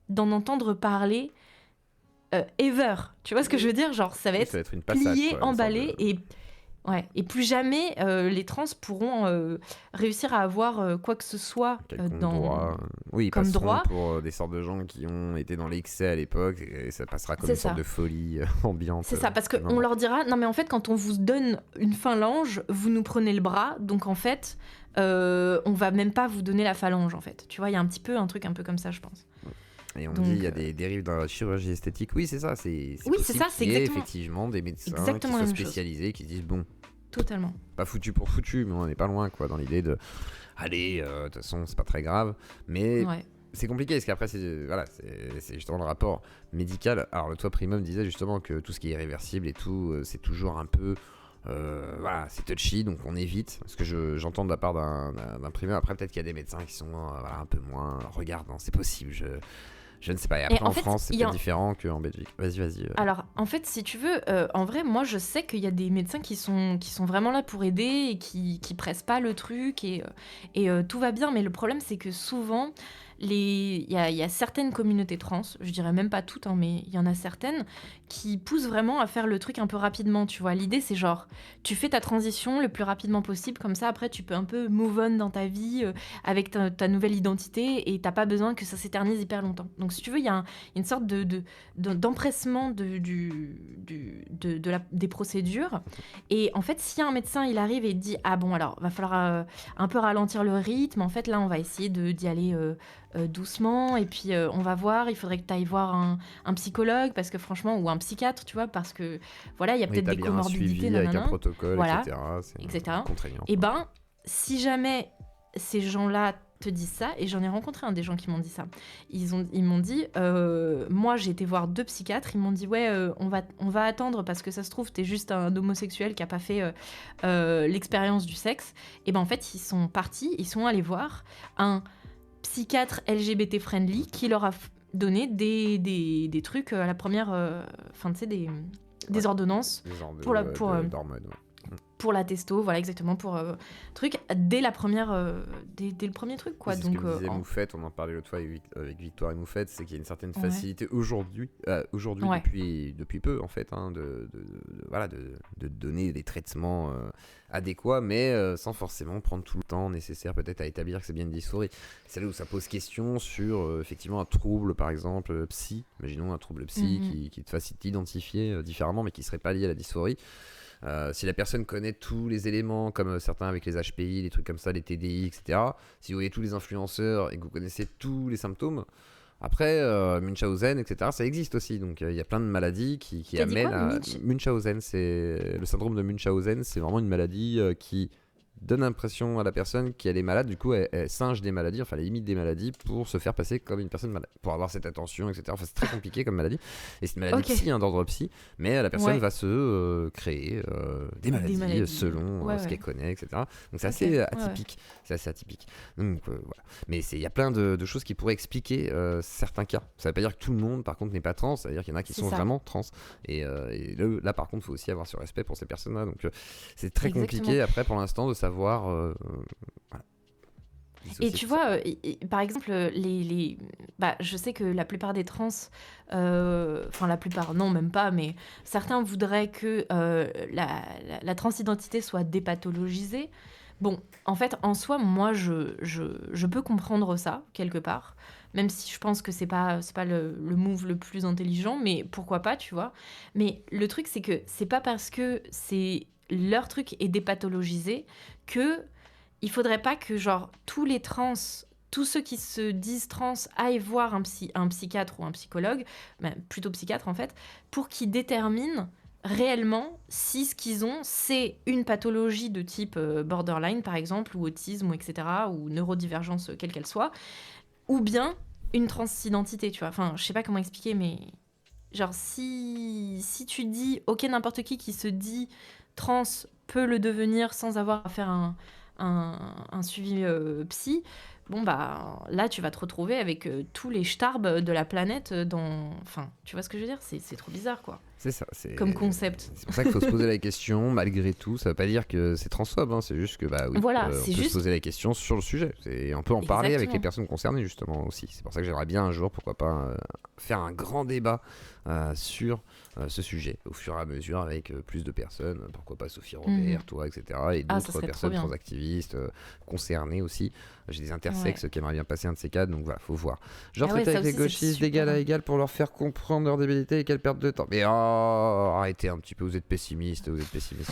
d'en entendre parler ever. Tu vois ce que je veux dire ? Genre, ça va être une passade, plié, emballé et plus jamais les trans pourront réussir à avoir quoi que ce soit comme droit pour des sortes de gens qui ont été dans l'excès à l'époque et ça passera comme une sorte de folie ambiante. C'est ça, parce qu'on leur dira non mais en fait quand on vous donne une phalange, vous nous prenez le bras, donc en fait on va même pas vous donner la phalange en fait. Tu vois, il y a un petit peu un truc un peu comme ça, je pense. Et on dit il y a des dérives dans la chirurgie esthétique. Oui, c'est ça. C'est effectivement des médecins qui sont spécialisés qui disent bon. Totalement. Pas foutu pour foutu, mais on n'est pas loin, quoi, dans l'idée de allez, de toute façon, c'est pas très grave. Mais c'est compliqué parce qu'après, c'est justement le rapport médical. Alors, toi, Primum disait justement que tout ce qui est irréversible et tout, c'est toujours un peu. C'est touchy, donc on évite. Parce que j'entends de la part d'un Primum. Après, peut-être qu'il y a des médecins qui sont un peu moins. Regarde, non, c'est possible. Je ne sais pas. Et après, en France, c'est peut-être différent qu'en Belgique. Vas-y. Alors, en fait, si tu veux, en vrai, moi, je sais qu'il y a des médecins qui sont vraiment là pour aider et qui pressent pas le truc et tout va bien. Mais le problème, c'est que souvent, il y a certaines communautés trans, je dirais même pas toutes, hein, mais il y en a certaines qui poussent vraiment à faire le truc un peu rapidement, tu vois. L'idée, c'est genre, tu fais ta transition le plus rapidement possible, comme ça, après, tu peux un peu move on dans ta vie avec ta nouvelle identité et t'as pas besoin que ça s'éternise hyper longtemps. Donc, si tu veux, il y a une sorte d'empressement des procédures. Et en fait, si un médecin, il arrive et dit « Ah bon, alors, va falloir un peu ralentir le rythme. En fait, là, on va essayer d'y aller... doucement et puis on va voir, il faudrait que tu ailles voir un psychologue parce que franchement ou un psychiatre, tu vois, parce que voilà, il y a peut-être des comorbidités avec un protocole, voilà, etc. Contraignant. Et si jamais ces gens-là te disent ça, et j'en ai rencontré des gens qui m'ont dit ça, ils m'ont dit moi j'ai été voir 2 psychiatres, ils m'ont dit on va attendre parce que ça se trouve t'es juste un homosexuel qui a pas fait l'expérience du sexe. Et en fait ils sont partis, ils sont allés voir un psychiatre LGBT friendly qui leur a donné des trucs à la première des ordonnances d'hormones, pour la testo, voilà exactement, pour truc dès le premier truc, quoi. C'est donc ce que disait Moufette, on en parlait l'autre fois avec Victoire et Moufette, c'est qu'il y a une certaine facilité aujourd'hui depuis peu en fait, hein, de donner des traitements adéquats, mais sans forcément prendre tout le temps nécessaire peut-être à établir que c'est bien une dysphorie. C'est là où ça pose question sur effectivement un trouble, par exemple imaginons un trouble psy qui te fasse t'identifier différemment, mais qui serait pas lié à la dysphorie. Si la personne connaît tous les éléments, comme certains avec les HPI, les trucs comme ça, les TDI, etc. Si vous voyez tous les influenceurs et que vous connaissez tous les symptômes, Après, Munchausen, etc., ça existe aussi. Donc, il y a plein de maladies qui T'as dit amènent quoi, à... Munchausen, le syndrome de Munchausen, c'est vraiment une maladie qui donne l'impression à la personne qu'elle est malade. Du coup, elle singe des maladies, enfin, elle imite des maladies pour se faire passer comme une personne malade, pour avoir cette attention, etc. Enfin, c'est très compliqué comme maladie. Et c'est une maladie psy, d'ordre psy, mais la personne va se créer des maladies selon ce qu'elle connaît, etc. Donc, c'est assez atypique. C'est assez atypique. Donc, voilà. Mais il y a plein de choses qui pourraient expliquer certains cas. Ça veut pas dire que tout le monde, par contre, n'est pas trans. Ça veut dire qu'il y en a qui sont vraiment trans. Et là, par contre, il faut aussi avoir ce respect pour ces personnes-là. Donc, c'est très compliqué, après, pour l'instant, de savoir. Voilà. Et tu vois, par exemple, je sais que la plupart des trans, enfin la plupart, non, même pas, mais certains voudraient que la transidentité soit dépathologisée. Bon, en fait, en soi, moi, je peux comprendre ça, quelque part, même si je pense que c'est pas le move le plus intelligent, mais pourquoi pas, tu vois. Mais le truc, c'est que c'est pas parce que leur truc est dépathologisé que il faudrait pas que, genre, tous les trans, tous ceux qui se disent trans aillent voir un psychiatre ou un psychologue, plutôt psychiatre en fait, pour qu'ils déterminent réellement si ce qu'ils ont, c'est une pathologie de type borderline par exemple, ou autisme, ou etc., ou neurodivergence quelle qu'elle soit, ou bien une transidentité, tu vois. Enfin, je sais pas comment expliquer, mais genre si tu dis, ok, n'importe qui se dit trans peut le devenir sans avoir à faire un suivi psy, bon bah là tu vas te retrouver avec tous les starbs de la planète enfin tu vois ce que je veux dire, c'est trop bizarre quoi. C'est ça, comme concept. C'est pour ça qu'il faut se poser la question malgré tout. Ça veut pas dire que c'est transphobe, c'est juste que voilà, on peut se poser la question sur le sujet. On peut en parler avec les personnes concernées justement aussi. C'est pour ça que j'aimerais bien un jour, pourquoi pas, faire un grand débat sur ce sujet au fur et à mesure avec plus de personnes. Pourquoi pas Sophie Robert, toi, etc. Et d'autres personnes transactivistes concernées aussi. J'ai des intersexes qui aimeraient bien passer un de ces cadres, donc voilà, faut voir. Genre traiter avec les gauchistes d'égal à égal pour leur faire comprendre leur débilité et quelle perte de temps. Mais arrêtez un petit peu, vous êtes pessimistes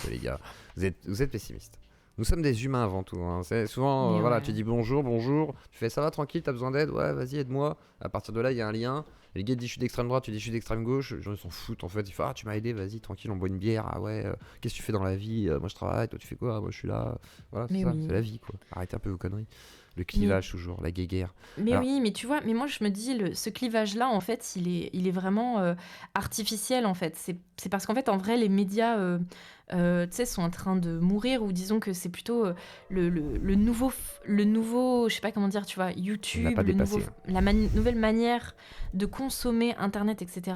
les gars. Vous êtes pessimistes. Nous sommes des humains avant tout. C'est souvent, tu dis bonjour, tu fais ça va tranquille, t'as besoin d'aide, ouais, vas-y, aide-moi. À partir de là, il y a un lien. Et les gars disent je suis d'extrême droite, tu dis je suis d'extrême gauche. Les gens ils s'en foutent en fait. Ils font tu m'as aidé, vas-y, tranquille, on boit une bière. Ah ouais, qu'est-ce que tu fais dans la vie? Moi je travaille, toi tu fais quoi? Moi je suis là. Voilà, c'est ça, c'est la vie quoi. Arrêtez un peu vos conneries. Le clivage toujours, la guéguerre. Mais mais tu vois, mais moi je me dis, ce clivage-là, en fait, il est vraiment artificiel, en fait. C'est parce qu'en fait, en vrai, les médias, tu sais, sont en train de mourir, ou disons que c'est plutôt le nouveau, je sais pas comment dire, tu vois, YouTube, la nouvelle manière de consommer Internet, etc.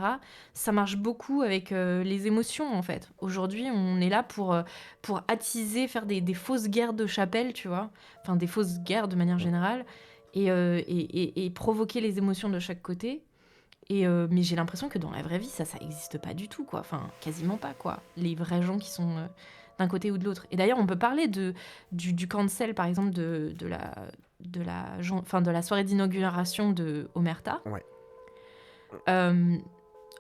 Ça marche beaucoup avec les émotions, en fait. Aujourd'hui, on est là pour attiser, faire des fausses guerres de chapelle, tu vois. Enfin, des fausses guerres de manière générale, et provoquer les émotions de chaque côté. Mais j'ai l'impression que dans la vraie vie, ça existe pas du tout, quoi. Enfin, quasiment pas, quoi. Les vrais gens qui sont d'un côté ou de l'autre. Et d'ailleurs, on peut parler du cancel, par exemple, de la soirée d'inauguration de Omerta. Ouais.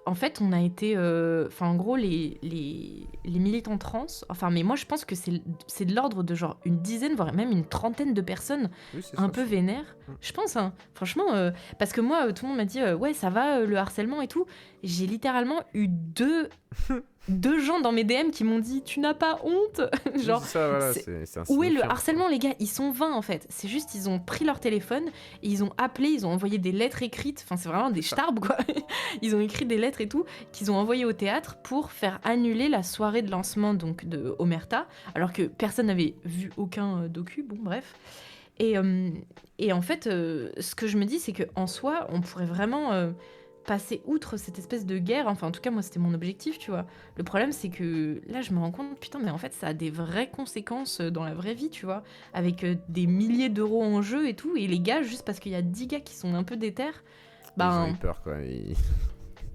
En fait, on a été... en gros, les militants trans... Enfin, mais moi, je pense que c'est de l'ordre de genre une dizaine, voire même une trentaine de personnes un peu vénères. Je pense, hein. Franchement, parce que moi, tout le monde m'a dit ouais, ça va, le harcèlement et tout. J'ai littéralement eu deux gens dans mes DM qui m'ont dit tu n'as pas honte. Genre, ça, voilà, où est le harcèlement, les gars? Ils sont 20 en fait. C'est juste, ils ont pris leur téléphone et ils ont appelé, ils ont envoyé des lettres écrites. Enfin, c'est vraiment des starbs quoi. Ils ont écrit des lettres et tout qu'ils ont envoyées au théâtre pour faire annuler la soirée de lancement donc de Omerta, alors que personne n'avait vu aucun docu. Bon, bref. Et en fait, ce que je me dis, c'est que en soi, on pourrait vraiment passer outre cette espèce de guerre. Enfin, en tout cas, moi, c'était mon objectif, tu vois. Le problème, c'est que là, je me rends compte, putain, mais en fait, ça a des vraies conséquences dans la vraie vie, tu vois, avec des milliers d'euros en jeu et tout. Et les gars, juste parce qu'il y a 10 gars qui sont un peu déter, ils ont eu peur, quoi.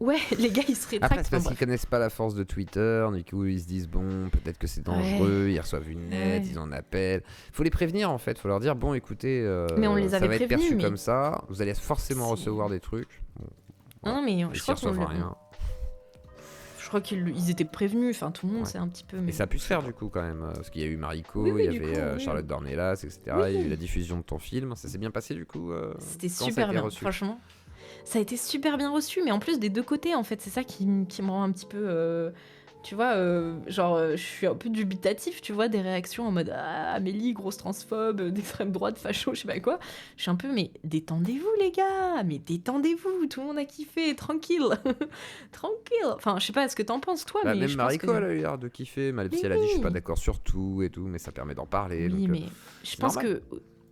Ouais, les gars, ils se rétractent. Après, c'est parce qu'ils connaissent pas la force de Twitter, du coup, ils se disent, bon, peut-être que c'est dangereux, ils reçoivent une lettre, ils en appellent. Faut les prévenir, en fait, faut leur dire, bon, écoutez, mais on les avait ça va être perçu mais... comme ça, vous allez forcément recevoir des trucs. Bon, voilà. Non, mais je crois qu'on rien. Je crois qu'ils étaient prévenus, enfin, tout le monde, c'est un petit peu... Mais... Et ça a pu se faire, du coup, quand même, parce qu'il y a eu Mariko, il y avait Charlotte Dornelas, etc., il y a eu la diffusion de ton film, ça s'est bien passé, du coup C'était super bien, franchement. ça a été super bien reçu, mais en plus des deux côtés, en fait, c'est ça qui me rend un petit peu... tu vois, je suis un peu dubitatif, tu vois, des réactions en mode « Ah, Amélie, grosse transphobe, d'extrême droite, facho, je sais pas quoi ». Je suis un peu « Mais détendez-vous, les gars, mais détendez-vous, tout le monde a kiffé, tranquille, tranquille ». Enfin, je sais pas ce que t'en penses, toi, mais même je pense Mariko, que... elle a eu l'air de kiffer, même si elle a dit « Je suis pas d'accord sur tout et tout », mais ça permet d'en parler. Oui, donc, mais je pense normal.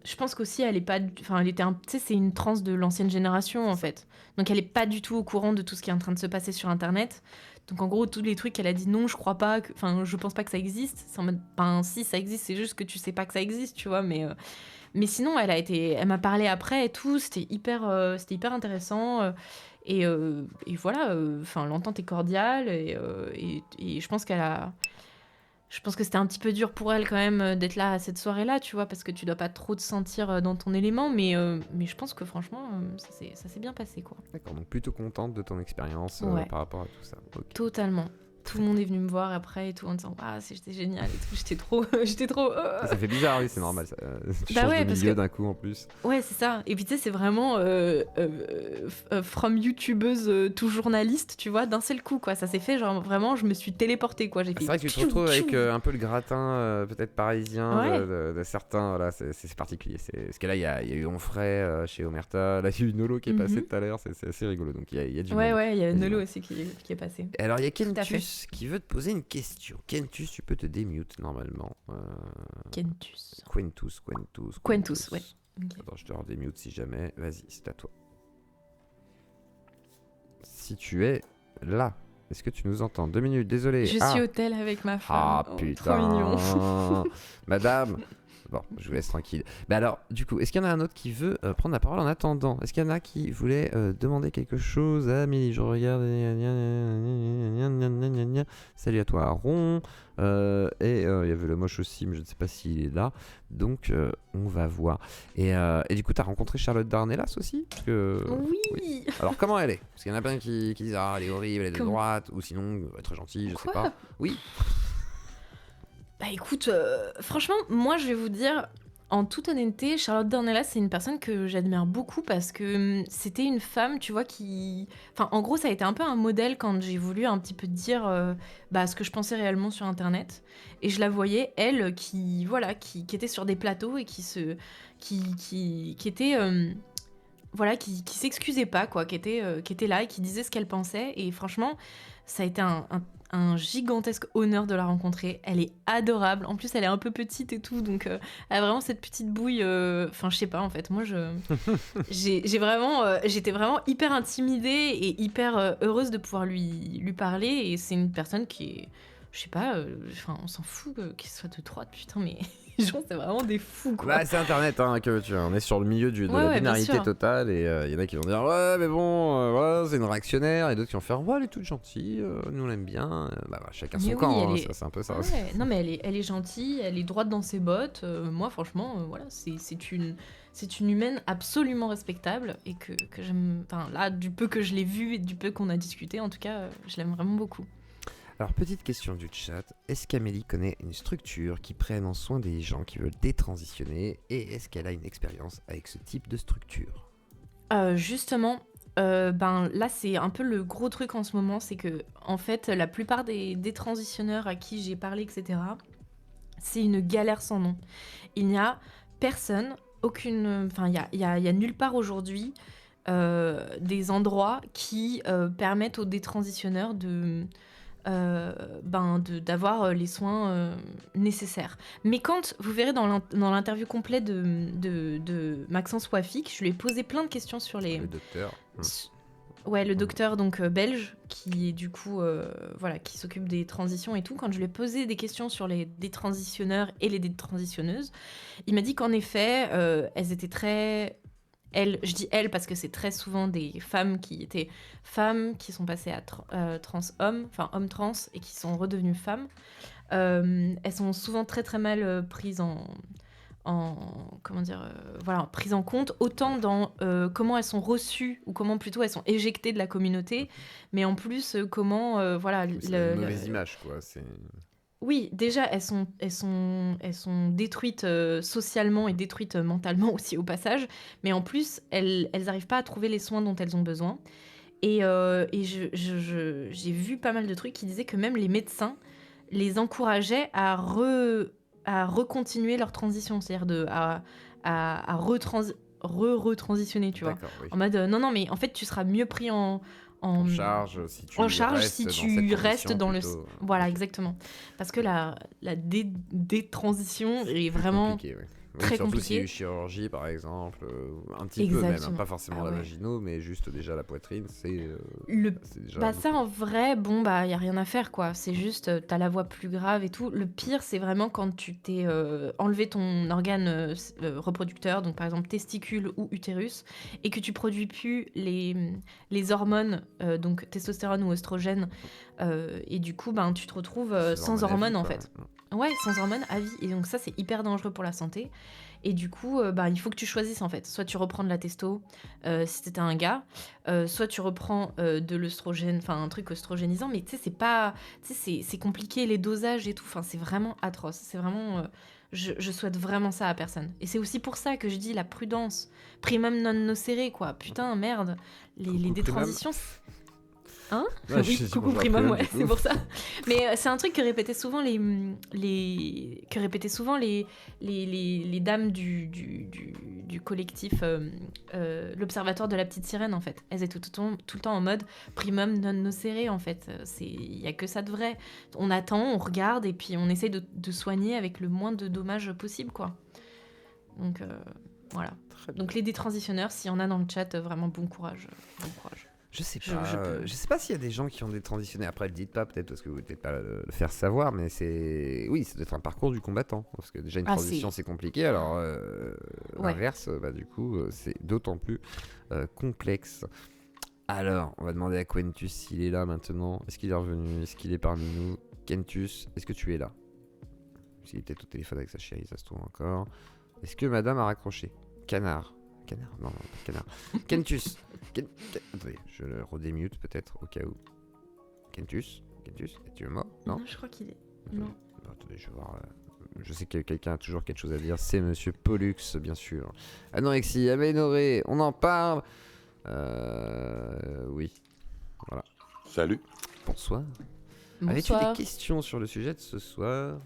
je pense qu'aussi elle est pas, enfin elle était, tu sais, c'est une trans de l'ancienne génération en fait. Donc elle est pas du tout au courant de tout ce qui est en train de se passer sur Internet. Donc en gros tous les trucs qu'elle a dit non, je crois pas, enfin je pense pas que ça existe. C'est en mode, ben si ça existe, c'est juste que tu sais pas que ça existe, tu vois. Mais sinon elle m'a parlé après et tout, c'était hyper intéressant. Et voilà, enfin l'entente est cordiale et je pense qu'elle a. Je pense que c'était un petit peu dur pour elle quand même d'être là à cette soirée-là, tu vois, parce que tu dois pas trop te sentir dans ton élément, mais je pense que franchement, ça s'est bien passé, quoi. D'accord, donc plutôt contente de ton expérience Ouais. par rapport à tout ça. Ok. Totalement. Tout le monde est venu me voir après et tout en disant « Ah, c'était génial et tout, j'étais trop... Ça fait bizarre, oui, c'est normal. Ça. Tu Bah changes ouais, de parce milieu que- d'un coup en plus. Ouais, c'est ça. Et puis tu sais, c'est vraiment from youtubeuse to journaliste, tu vois, d'un seul coup, quoi. Ça s'est fait, genre, vraiment, je me suis téléportée, quoi. J'ai fait... C'est vrai que tu te tchou, retrouves avec tchou. un peu le gratin peut-être parisien Ouais. de certains. Voilà, c'est particulier. Parce que là, il y a eu Onfray chez Omerta. Là, il y a eu Nolo qui est passé tout à l'heure. C'est assez rigolo. Donc il y a du monde. Ouais, il y a du Nolo monde. aussi qui est passé. Et alors, il y a Tout à Kentus qui veut te poser une question. Kentus, tu peux te démute normalement. Kentus. Quentus. Ouais. Ok. Attends, je te redémute si jamais. Vas-y, c'est à toi. Si tu es là, est-ce que tu nous entends? 2 minutes, désolé. Je suis au tel avec ma femme. Ah Oh, putain. trop mignon. Madame. Bon, je vous laisse tranquille. Mais alors, du coup, est-ce qu'il y en a un autre qui veut prendre la parole en attendant? Est-ce qu'il y en a qui voulait demander quelque chose à Amélie? Je regarde. Salut à toi, Aaron. Et il y avait le moche aussi, mais je ne sais pas s'il est là. Donc, on va voir. Et du coup, tu as rencontré Charlotte Darnelas aussi? Parce que... Oui. Alors, comment elle est? Parce qu'il y en a plein qui disent « Ah, elle est horrible, elle est de Comment droite. » Ou sinon, très gentille, je sais Quoi pas. Oui. Bah écoute, franchement, moi je vais vous dire, en toute honnêteté, Charlotte Dornelas, c'est une personne que j'admire beaucoup parce que c'était une femme, tu vois, qui... Enfin, en gros, ça a été un peu un modèle quand j'ai voulu un petit peu dire ce que je pensais réellement sur Internet. Et je la voyais, elle, qui était sur des plateaux et qui était... qui s'excusait pas, quoi, qui était là et qui disait ce qu'elle pensait. Et franchement, ça a été un gigantesque honneur de la rencontrer. Elle est adorable. En plus, elle est un peu petite et tout, donc elle a vraiment cette petite bouille. Enfin, je sais pas, en fait. Moi, j'étais vraiment hyper intimidée et hyper heureuse de pouvoir lui parler. Et c'est une personne qui est... Je sais pas, on s'en fout qu'il soit de droite, putain, mais les gens, c'est vraiment des fous, quoi. Bah, c'est Internet, hein, que tu vois, on est sur le milieu de la bien binarité sûr. totale, et il y en a qui vont dire ouais, mais bon, voilà, c'est une réactionnaire, et d'autres qui vont faire ouais, elle est toute gentille, nous on l'aime bien, chacun son Mais oui, camp, elle ça, c'est un peu ça Ouais, aussi. non, mais elle est gentille, elle est droite dans ses bottes. Moi, franchement, voilà, c'est une humaine absolument respectable et que j'aime. Enfin, là, du peu que je l'ai vue et du peu qu'on a discuté, en tout cas, je l'aime vraiment beaucoup. Alors, petite question du chat, est-ce qu'Amélie connaît une structure qui prenne en soin des gens qui veulent détransitionner, et est-ce qu'elle a une expérience avec ce type de structure? Justement, là, c'est un peu le gros truc en ce moment, c'est que, en fait, la plupart des transitionneurs à qui j'ai parlé, etc., c'est une galère sans nom. Il n'y a personne, aucune... Enfin, il y a nulle part aujourd'hui des endroits qui permettent aux détransitionneurs d'avoir les soins nécessaires. Mais quand vous verrez dans l'interview complète de Maxence Wafik, je lui ai posé plein de questions sur les... Le docteur. Ouais, le docteur donc belge qui est du coup qui s'occupe des transitions et tout. Quand je lui ai posé des questions sur les détransitionneurs et les détransitionneuses, il m'a dit qu'en effet, elles étaient très... je dis elles parce que c'est très souvent des femmes qui sont passées à trans-hommes, enfin hommes trans, et qui sont redevenues femmes. Elles sont souvent très très mal prises prises en compte, autant dans comment elles sont reçues, ou comment plutôt elles sont éjectées de la communauté, mais en plus comment C'est une mauvaise image, quoi. Oui, déjà, elles sont détruites socialement et détruites mentalement aussi au passage. Mais en plus, elles n'arrivent pas à trouver les soins dont elles ont besoin. Et j'ai vu pas mal de trucs qui disaient que même les médecins les encourageaient à recontinuer leur transition. C'est-à-dire à retransitionner, tu vois. D'accord, oui. En mode, non, mais en fait, tu seras mieux pris en charge si tu restes dans le... plutôt. Voilà, exactement. Parce que la détransition est vraiment Compliqué, oui. très surtout compliquée. s'il y a eu chirurgie, par exemple, un petit peu même, Exactement. pas forcément la ouais. vaginaux, mais juste déjà la poitrine, c'est déjà... Bah ça, en vrai, bon, bah, y a rien à faire, quoi. C'est juste, t'as la voix plus grave et tout. Le pire, c'est vraiment quand tu t'es enlevé ton organe reproducteur, donc par exemple testicule ou utérus, et que tu produis plus les hormones, donc testostérone ou oestrogène, et du coup, ben, tu te retrouves sans hormones, en fait. Ouais, sans hormones à vie. Et donc ça, c'est hyper dangereux pour la santé. Et du coup, il faut que tu choisisses, en fait. Soit tu reprends de la testo, si t'étais un gars, soit tu reprends de l'œstrogène, enfin un truc oestrogénisant, mais tu sais, c'est pas... Tu sais, c'est compliqué, les dosages et tout. Enfin, c'est vraiment atroce. C'est vraiment... je souhaite vraiment ça à personne. Et c'est aussi pour ça que je dis la prudence. Primum non nocere, quoi. Putain, merde. Les détransitions... Hein? Ouais, Oui, coucou Primum, ouais, c'est pour ça. Mais c'est un truc que répétaient souvent les dames du collectif l'Observatoire de la Petite Sirène, en fait. Elles étaient tout le temps en mode Primum non nocere, en fait. Il y a que ça de vrai. On attend, on regarde, et puis on essaie de soigner avec le moins de dommages possible, quoi. Donc, voilà. Donc les détransitionneurs, s'il y en a dans le chat, vraiment bon courage. Bon courage. Je sais pas. Je sais pas s'il y a des gens qui ont détransitionné. Après, le dites pas, peut-être parce que vous ne pouvez pas le faire savoir, mais c'est. Oui, ça doit être un parcours du combattant. Parce que déjà, une transition, c'est compliqué. Alors, l'inverse, bah, du coup, c'est d'autant plus complexe. Alors, on va demander à Quentus s'il est là maintenant. Est-ce qu'il est revenu? Est-ce qu'il est parmi nous? Quentus, est-ce que tu es là? S'il est peut-être au téléphone avec sa chérie, ça se trouve encore. Est-ce que madame a raccroché? Canard. Non, pas canard. Quentus. Attendez, je le redémute peut-être au cas où. Quentus, es-tu mort? Non, je crois qu'il est... Attendez. Non. Attendez, je vais voir. Je sais que quelqu'un a toujours quelque chose à dire. C'est monsieur Pollux, bien sûr. Anorexie, aménorrhée, on en parle. Oui. Voilà. Salut. Bonsoir. Avais-tu des questions sur le sujet de ce soir?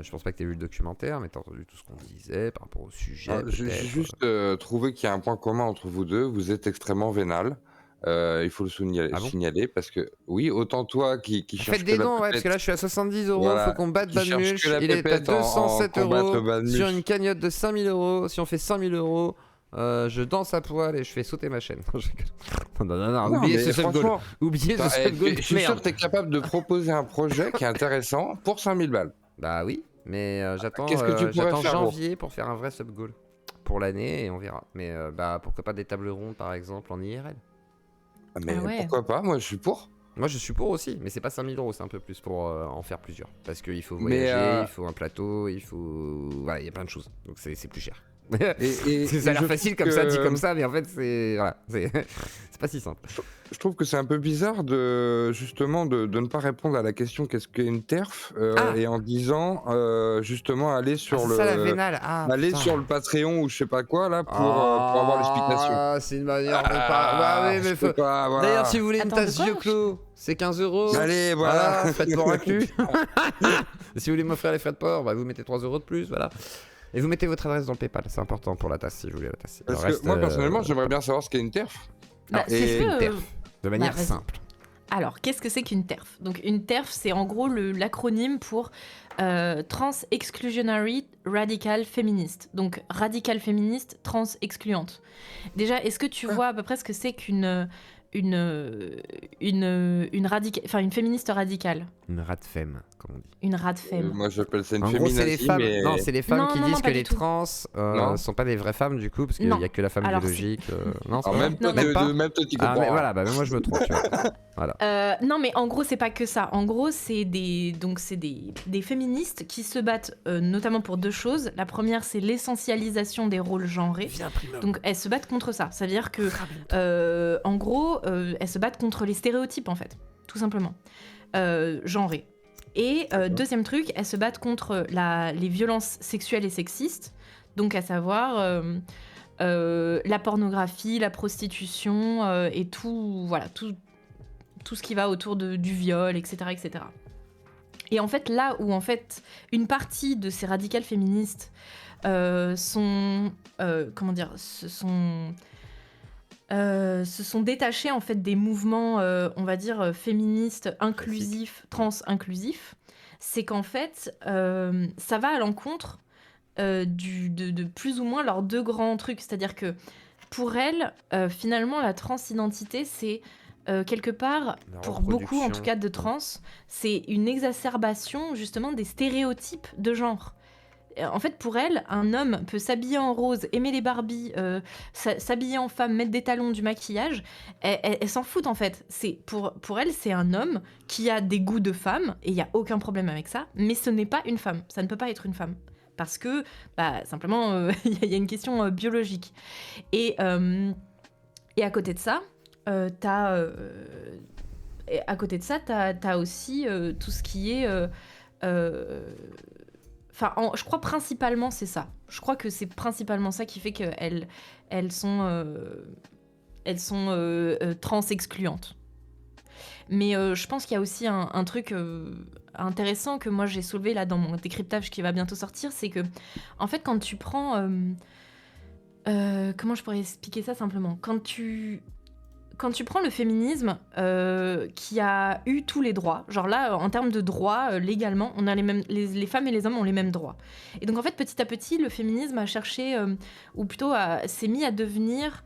Je pense pas que tu aies vu le documentaire, mais tu as entendu tout ce qu'on disait par rapport au sujet. J'ai juste trouvé qu'il y a un point commun entre vous deux. Vous êtes extrêmement vénal. Il faut le signaler parce que, oui, autant toi qui cherche. Faites des dons, ouais, parce que là je suis à 70 €. Voilà, faut qu'on batte Badmulch. Il est à 207 € sur une cagnotte de 5000 €. Si on fait 100 000 €, je danse à poil et je fais sauter ma chaîne. Non, oubliez ce seul goal. Oubliez ce seul goal. Je suis sûr que tu es capable de proposer un projet qui est intéressant pour 5000 balles. Bah oui, mais j'attends faire, janvier pour faire un vrai sub goal pour l'année et on verra. Mais bah pourquoi pas des tables rondes par exemple en IRL. Mais pourquoi pas, moi je suis pour. Moi je suis pour aussi, mais c'est pas 5000 €, c'est un peu plus pour en faire plusieurs. Parce qu'il faut voyager, il faut un plateau, il faut... Voilà, il y a plein de choses, donc c'est plus cher. Ça a l'air facile comme ça, dit comme ça, mais en fait c'est voilà, c'est pas si simple. Je trouve que c'est un peu bizarre de justement de ne pas répondre à la question qu'est-ce qu'est une TERF et en disant justement aller sur sur le Patreon ou je sais pas quoi là pour avoir l'explication. Ah, c'est une manière de pas. Ouais, mais faut... voilà. D'ailleurs, si vous voulez une tasse yeux clos, c'est 15 €. Allez, voilà, frais de port inclus. Si vous voulez m'offrir les frais de port, bah, vous mettez 3 € de plus, voilà. Et vous mettez votre adresse dans le PayPal, c'est important pour la tasse si vous voulez la tasse. Parce que moi personnellement, j'aimerais bien savoir ce qu'est une TERF. Une TERF, de manière simple. Alors, qu'est-ce que c'est qu'une TERF? Donc, une TERF, c'est en gros l'acronyme pour Trans Exclusionary Radical Feminist. Donc, radical féministe, trans excluante. Déjà, est-ce que tu vois à peu près ce que c'est qu'une féministe radicale? Une radfemme, comme on dit. Une radfemme. Moi, j'appelle ça une féminazie. C'est les femmes. Mais... Non, c'est les femmes qui disent que les trans sont pas des vraies femmes du coup, parce qu'il y a que la femme biologique. Non, c'est même toi, tu comprends. Mais voilà, bah moi je me trompe. Tu vois. Voilà. Non, mais en gros, c'est pas que ça. En gros, c'est des féministes qui se battent notamment pour deux choses. La première, c'est l'essentialisation des rôles genrés. Donc, elles se battent contre ça. Ça veut dire que, en gros, elles se battent contre les stéréotypes, en fait, tout simplement. Genrés. Et deuxième truc, elles se battent contre les violences sexuelles et sexistes, donc à savoir la pornographie, la prostitution et tout ce qui va autour du viol, etc., etc. Et en fait, là où en fait une partie de ces radicales féministes se sont détachés en fait des mouvements, on va dire, féministes inclusifs, trans-inclusifs, c'est qu'en fait, ça va à l'encontre de plus ou moins leurs deux grands trucs. C'est-à-dire que pour elles, finalement, la transidentité, c'est quelque part, pour beaucoup en tout cas de trans, c'est une exacerbation justement des stéréotypes de genre. En fait, pour elle, un homme peut s'habiller en rose, aimer les Barbies, s'habiller en femme, mettre des talons, du maquillage. Elle s'en fout en fait. Pour elle, c'est un homme qui a des goûts de femme, et il n'y a aucun problème avec ça, mais ce n'est pas une femme. Ça ne peut pas être une femme. Parce que, simplement, il y a une question biologique. Et à côté de ça, t'as aussi tout ce qui est... je crois principalement c'est ça. Je crois que c'est principalement ça qui fait qu'elles sont trans-excluantes. Mais je pense qu'il y a aussi un truc intéressant que moi j'ai soulevé là dans mon décryptage qui va bientôt sortir, c'est que en fait quand tu prends... comment je pourrais expliquer ça simplement ? Quand tu prends le féminisme qui a eu tous les droits, genre là, en termes de droits, légalement, on a les femmes et les hommes ont les mêmes droits. Et donc en fait, petit à petit, le féminisme a cherché, ou plutôt s'est mis à devenir,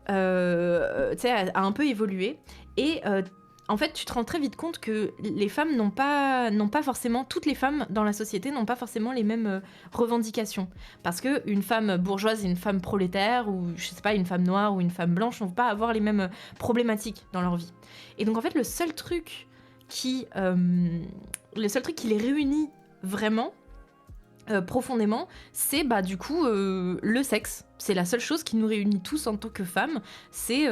a un peu évolué. Et en fait, tu te rends très vite compte que les femmes n'ont pas forcément, toutes les femmes dans la société n'ont pas forcément les mêmes revendications. Parce qu'une femme bourgeoise et une femme prolétaire, ou je sais pas, une femme noire ou une femme blanche, ne vont pas avoir les mêmes problématiques dans leur vie. Et donc en fait, le seul truc qui les réunit vraiment, profondément, c'est du coup le sexe. C'est la seule chose qui nous réunit tous en tant que femmes. C'est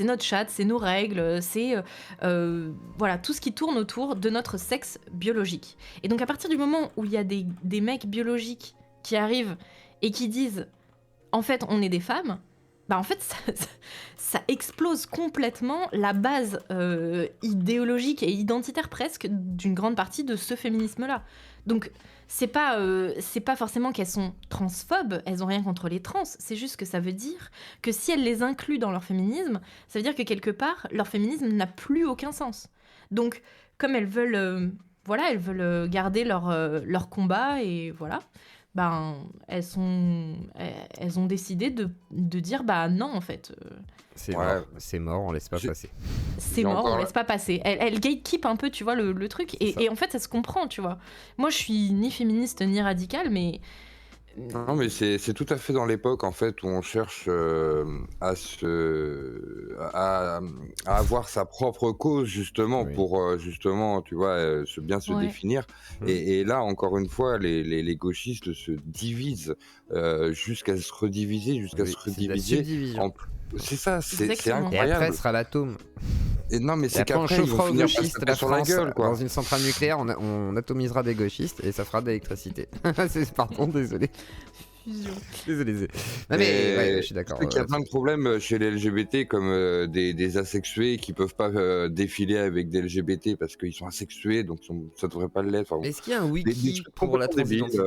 notre chatte, c'est nos règles, c'est tout ce qui tourne autour de notre sexe biologique. Et donc à partir du moment où il y a des mecs biologiques qui arrivent et qui disent en fait on est des femmes, en fait ça explose complètement la base idéologique et identitaire presque d'une grande partie de ce féminisme-là. Donc c'est pas forcément qu'elles sont transphobes, elles ont rien contre les trans, c'est juste que ça veut dire que si elles les incluent dans leur féminisme, ça veut dire que quelque part, leur féminisme n'a plus aucun sens. Donc, comme elles veulent garder leur combat, et voilà, elles ont décidé de dire non en fait. C'est mort, on laisse pas passer. C'est mort, on laisse pas passer. Elle gatekeep un peu, tu vois, le truc. Et en fait, ça se comprend, tu vois. Moi, je suis ni féministe ni radicale, mais... Non, mais c'est tout à fait dans l'époque, en fait, où on cherche à avoir sa propre cause, justement, pour, justement, tu vois, bien se définir. Et là, encore une fois, les gauchistes se divisent jusqu'à se rediviser, C'est ça, c'est incroyable. Et après, ce sera l'atome. Et non, mais c'est qu'après, on chauffera aux gauchistes la sur la gueule, quoi. Dans une centrale nucléaire, on atomisera des gauchistes et ça fera de l'électricité. Pardon, désolé. Désolé. Non, mais je suis d'accord. Il y a plein de problèmes chez les LGBT, comme des asexués qui peuvent pas défiler avec des LGBT parce qu'ils sont asexués, donc ça devrait pas l'être. Enfin, est-ce qu'il y a un wiki pour la transidentité ?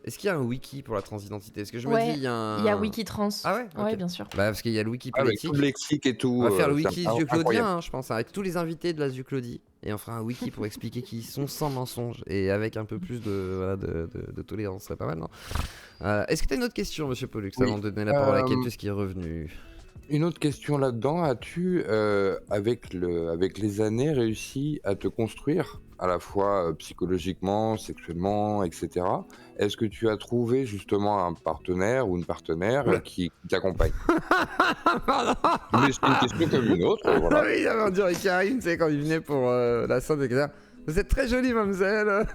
Est-ce qu'il y a un wiki pour la transidentité ? Parce que je me dis, il y a Wikitrans. Ah ouais, ouais, bien sûr. Parce qu'il y a le wiki politique. Avec tout le lexique et tout. On va faire le wiki zuclodien, je pense, avec tous les invités de la Zuclodie. Et on fera un wiki pour expliquer qui sont sans mensonge et avec un peu plus de tolérance, ce serait pas mal, non ? Est-ce que tu as une autre question, monsieur Pollux, avant de donner la parole à quelqu'un qui est revenu ? Une autre question là-dedans, as-tu, avec les années, réussi à te construire, à la fois psychologiquement, sexuellement, etc. Est-ce que tu as trouvé justement un partenaire ou une partenaire qui t'accompagne ? Mais c'est une question comme une autre, voilà. Oui, on dirait Karine, tu sais, quand il venait pour la scène, etc. Vous êtes très jolie, mademoiselle.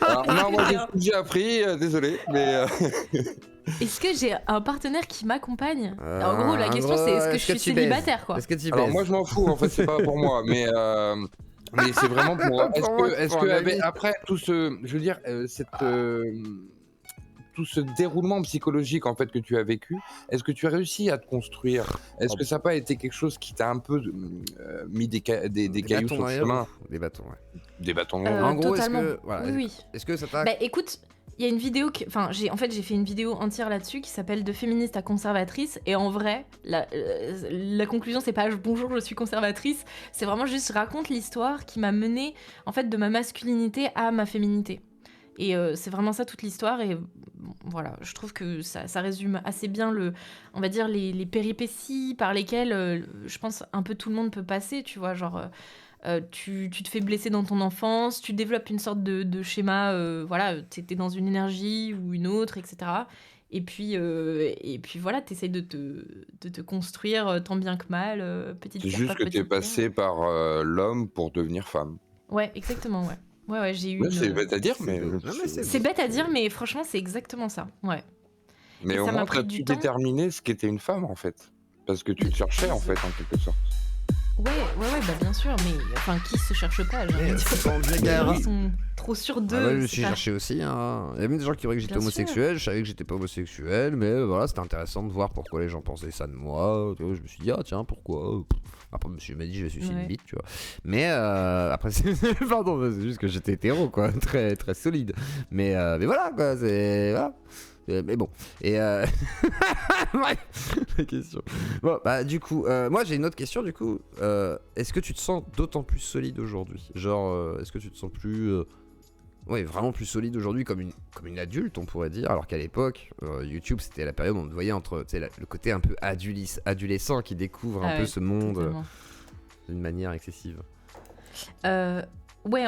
Alors, non, moi j'ai appris, désolé, mais... Est-ce que j'ai un partenaire qui m'accompagne ? En gros, la question c'est est-ce que je suis célibataire, quoi ? Est-ce que tu Alors moi je m'en fous, en fait, c'est pas pour moi, mais Mais c'est vraiment pour. Est-ce que après tout ce, je veux dire, tout ce déroulement psychologique en fait que tu as vécu, est-ce que tu as réussi à te construire? Est-ce que ça n'a pas été quelque chose qui t'a un peu mis des cailloux sur le chemin? Des bâtons, ouais. Des bâtons. En gros, totalement. oui. Est-ce que ça t'a... Bah écoute, il y a une vidéo, j'ai fait une vidéo entière là-dessus qui s'appelle De féministe à conservatrice, et en vrai, la conclusion c'est pas bonjour je suis conservatrice, c'est vraiment juste je raconte l'histoire qui m'a menée en fait de ma masculinité à ma féminité. Et c'est vraiment ça toute l'histoire, et voilà, je trouve que ça résume assez bien on va dire les péripéties par lesquelles je pense un peu tout le monde peut passer, tu vois, genre tu te fais blesser dans ton enfance, tu développes une sorte de schéma, voilà, t'es dans une énergie ou une autre, etc. Et puis voilà, t'essayes de te construire tant bien que mal, petit C'est juste que t'es passé par l'homme pour devenir femme. Ouais, exactement, ouais. Ouais, j'ai eu. C'est bête à dire, mais. C'est bête à dire, mais franchement, c'est exactement ça. Ouais. Mais au moins, t'as pu déterminer ce qu'était une femme, en fait. Parce que tu te cherchais, en fait, en quelque sorte. Ouais, bah bien sûr, mais enfin, qui se cherche pas, j'ai envie de dire. Ils sont trop sûrs d'eux. Je me suis cherché aussi, hein. Il y a même des gens qui croyaient que j'étais homosexuel, je savais que j'étais pas homosexuel, mais voilà, c'était intéressant de voir pourquoi les gens pensaient ça de moi. Je me suis dit, ah tiens, pourquoi? Après, je me suis dit, je vais sucer une bite, tu vois. Mais après, pardon, c'est juste que j'étais hétéro, quoi, très, très solide. Mais voilà, quoi, c'est. Voilà. Mais bon, et la question. Bon, bah du coup, moi j'ai une autre question du coup. Est-ce que tu te sens d'autant plus solide aujourd'hui? Genre, est-ce que tu te sens plus, vraiment plus solide aujourd'hui comme une adulte, on pourrait dire, alors qu'à l'époque, YouTube c'était la période où on te voyait entre, tu sais, le côté un peu adolescent qui découvre un peu ce monde d'une manière excessive. Ouais,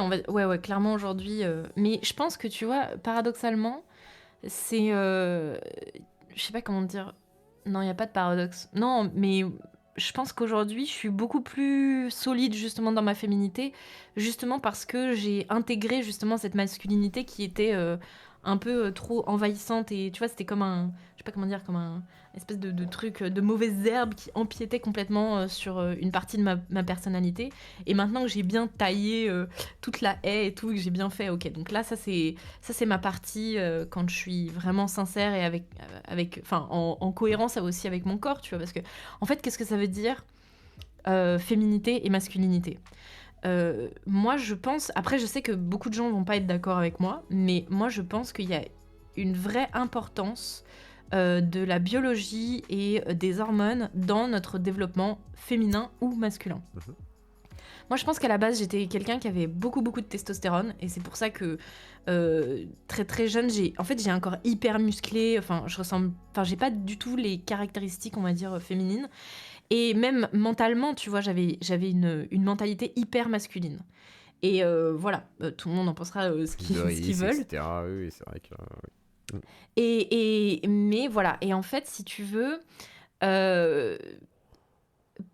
clairement aujourd'hui. Mais je pense que tu vois, paradoxalement. C'est... je sais pas comment dire... Non, il n'y a pas de paradoxe. Non, mais je pense qu'aujourd'hui, je suis beaucoup plus solide justement dans ma féminité, justement parce que j'ai intégré justement cette masculinité qui était un peu trop envahissante, et tu vois, c'était comme un... Je sais pas comment dire, comme un espèce de truc de mauvaises herbes qui empiétait complètement sur une partie de ma personnalité. Et maintenant que j'ai bien taillé toute la haie et tout, que j'ai bien fait, ok, donc là, ça c'est ma partie quand je suis vraiment sincère et avec en cohérence aussi avec mon corps, tu vois, parce que en fait, qu'est-ce que ça veut dire féminité et masculinité? Moi, je pense... Après, je sais que beaucoup de gens vont pas être d'accord avec moi, mais moi, je pense qu'il y a une vraie importance de la biologie et des hormones dans notre développement féminin ou masculin. Moi, je pense qu'à la base, j'étais quelqu'un qui avait beaucoup de testostérone, et c'est pour ça que très très jeune, j'ai un corps hyper musclé. J'ai pas du tout les caractéristiques, on va dire, féminines. Et même mentalement, tu vois, j'avais une mentalité hyper masculine. Et voilà, tout le monde en pensera ce qu'ils veulent. Etc. Oui, c'est vrai que... Mais voilà, et en fait, si tu veux,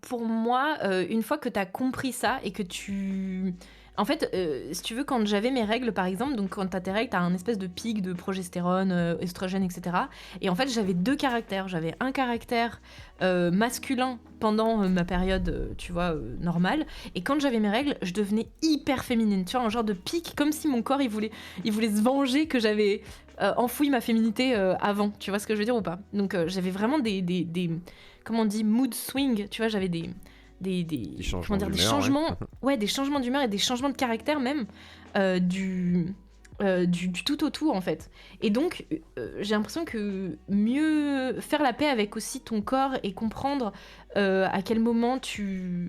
pour moi, une fois que tu as compris ça et que tu... En fait, si tu veux, quand j'avais mes règles, par exemple, donc quand tu as tes règles, tu as un espèce de pic de progestérone, œstrogène, etc. Et en fait, j'avais deux caractères. J'avais un caractère masculin pendant ma période, tu vois, normale. Et quand j'avais mes règles, je devenais hyper féminine. Tu vois, un genre de pic, comme si mon corps, il voulait se venger que j'avais enfoui ma féminité avant. Tu vois ce que je veux dire ou pas? Donc, j'avais vraiment des comment on dit, mood swing. Tu vois, j'avais des changements, ouais, des changements d'humeur et des changements de caractère même, du tout au tout en fait. Et donc j'ai l'impression que mieux faire la paix avec aussi ton corps et comprendre à quel moment je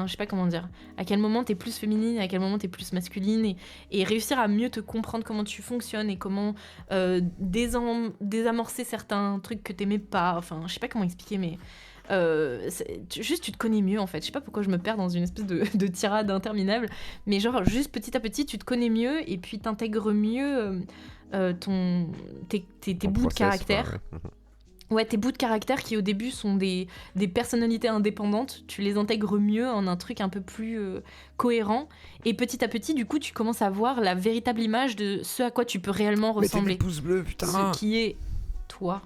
sais pas comment dire, à quel moment t'es plus féminine, à quel moment t'es plus masculine, et réussir à mieux te comprendre comment tu fonctionnes et comment désamorcer certains trucs que t'aimais pas. Enfin, je sais pas comment expliquer, mais juste tu te connais mieux en fait. Je sais pas pourquoi je me perds dans une espèce de tirade interminable, mais genre juste petit à petit tu te connais mieux et puis t'intègres mieux tes bouts de caractère. Ouais, tes bouts de caractère qui au début sont des personnalités indépendantes, tu les intègres mieux en un truc un peu plus cohérent, et petit à petit du coup tu commences à voir la véritable image de ce à quoi tu peux réellement ressembler. Mettez des pouces bleus, putain. Ce qui est toi.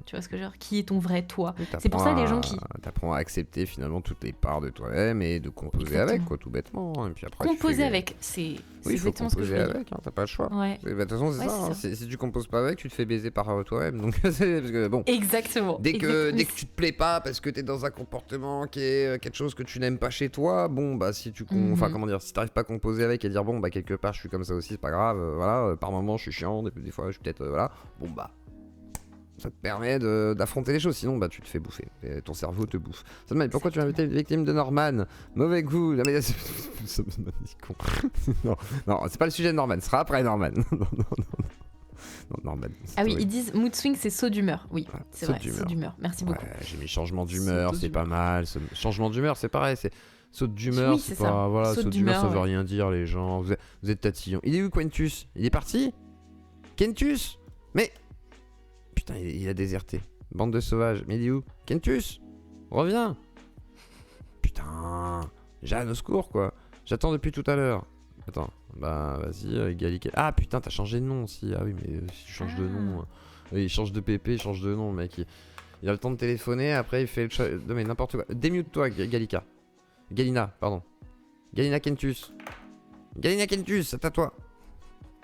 Tu vois ce que je veux dire ? Qui est ton vrai toi ? Oui, C'est pour ça les gens qui... T'apprends à accepter finalement toutes les parts de toi-même et de composer avec, quoi, tout bêtement. Et puis après, composer avec, c'est exactement ce que je veux dire. avec, hein, t'as pas le choix. Ouais. De toute façon, c'est ça, ça. Si tu composes pas avec, tu te fais baiser par toi-même. Donc, parce que, bon, Exactement. dès que tu te plais pas parce que t'es dans un comportement qui est quelque chose que tu n'aimes pas chez toi, bon, bah, si tu si t'arrives pas à composer avec et dire, bon, bah, quelque part, je suis comme ça aussi, c'est pas grave, voilà, par moment, je suis chiant, des fois, je suis peut-être, voilà, bon, bah, ça te permet d'affronter les choses, sinon bah tu te fais bouffer, et ton cerveau te bouffe. Ça te demande pourquoi tu as été victime de Norman. Mauvais goût. Non, mais non, c'est pas le sujet de Norman, ce sera après Norman. non, Norman. Ah oui, ils disent mood swing, c'est saut d'humeur. Oui, voilà, c'est vrai, saut d'humeur. Merci beaucoup. J'ai mis changement d'humeur, c'est pas mal. Changement d'humeur, c'est pareil, c'est saut d'humeur, c'est pas ça. Voilà, saut d'humeur, ça veut rien dire, les gens. Vous êtes tatillons. Il est où Quintus ? Il est parti ? Quintus ? Mais putain, il a déserté. Bande de sauvages. Mais il est où ? Quintus ? Reviens ! Putain. Jeanne, au secours, quoi. J'attends depuis tout à l'heure. Attends. Bah, vas-y, Gallica. Ah, putain, t'as changé de nom aussi. Ah oui, mais si tu changes de nom... il change de PP, il change de nom, mec. Il a le temps de téléphoner, après il fait le... Non, mais n'importe quoi. Démute-toi, Gallica. Galina, pardon. Galina Quintus. Galina Quintus, c'est à toi.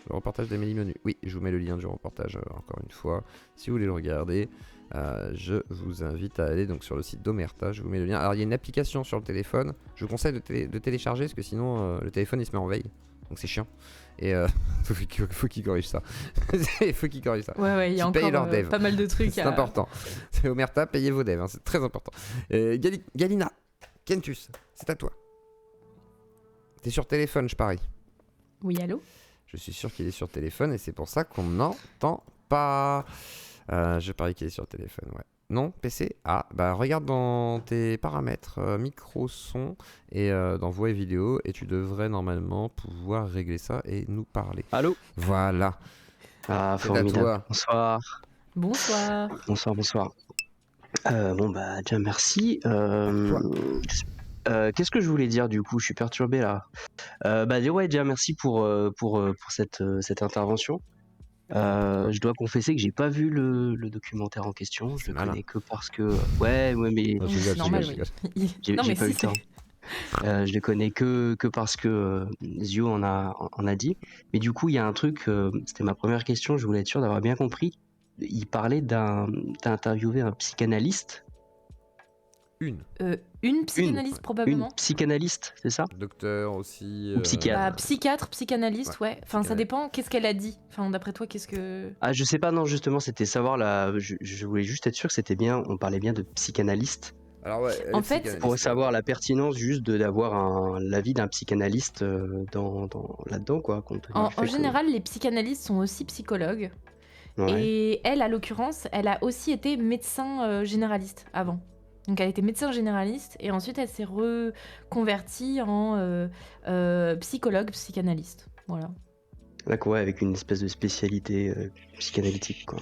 Le reportage d'Amélie Menu. Oui, je vous mets le lien du reportage encore une fois. Si vous voulez le regarder, je vous invite à aller donc sur le site d'Omerta. Je vous mets le lien. Alors, il y a une application sur le téléphone. Je vous conseille de télécharger parce que sinon, le téléphone il se met en veille. Donc, c'est chiant. Et faut qu'il corrige ça. Il faut qu'il corrige ça. Ouais, il y a encore pas mal de trucs. C'est important. C'est Omerta, payez vos devs. Hein, c'est très important. Galina, Quintus, c'est à toi. T'es sur téléphone, je parie. Oui, allô ? Je suis sûr qu'il est sur téléphone et c'est pour ça qu'on n'entend pas. Je parie qu'il est sur téléphone, ouais. Non, PC ? Ah, bah regarde dans tes paramètres, micro, son et dans voix et vidéo et tu devrais normalement pouvoir régler ça et nous parler. Allô ? Voilà. Ah, c'est formidable. À toi. Bonsoir. Bonsoir. Bon, bah, déjà merci. Qu'est-ce que je voulais dire du coup ? Je suis perturbé là. Déjà merci pour cette intervention. Je dois confesser que j'ai pas vu le documentaire en question. Je le connais que parce que mais c'est normal. J'ai pas eu le temps. Je les connais que parce que Zio en a dit. Mais du coup il y a un truc. C'était ma première question. Je voulais être sûr d'avoir bien compris. Il parlait t'as interviewé un psychanalyste. Une psychanalyste probablement. Une psychanalyste, c'est ça ? Docteur aussi. Ou psychiatre. Psychiatre, psychanalyste, ouais. Enfin, ça dépend. Qu'est-ce qu'elle a dit ? Enfin, d'après toi, qu'est-ce que... Ah, je sais pas, non, justement, c'était savoir je voulais juste être sûr que c'était bien, on parlait bien de psychanalyste. Alors ouais, en fait, pour savoir la pertinence juste d'avoir l'avis d'un psychanalyste là-dedans, quoi. En général, les psychanalystes sont aussi psychologues. Ouais. Et elle, à l'occurrence, elle a aussi été médecin généraliste avant. Donc elle était médecin généraliste et ensuite elle s'est reconvertie en psychologue, psychanalyste. Voilà. D'accord, ouais, avec une espèce de spécialité psychanalytique, quoi.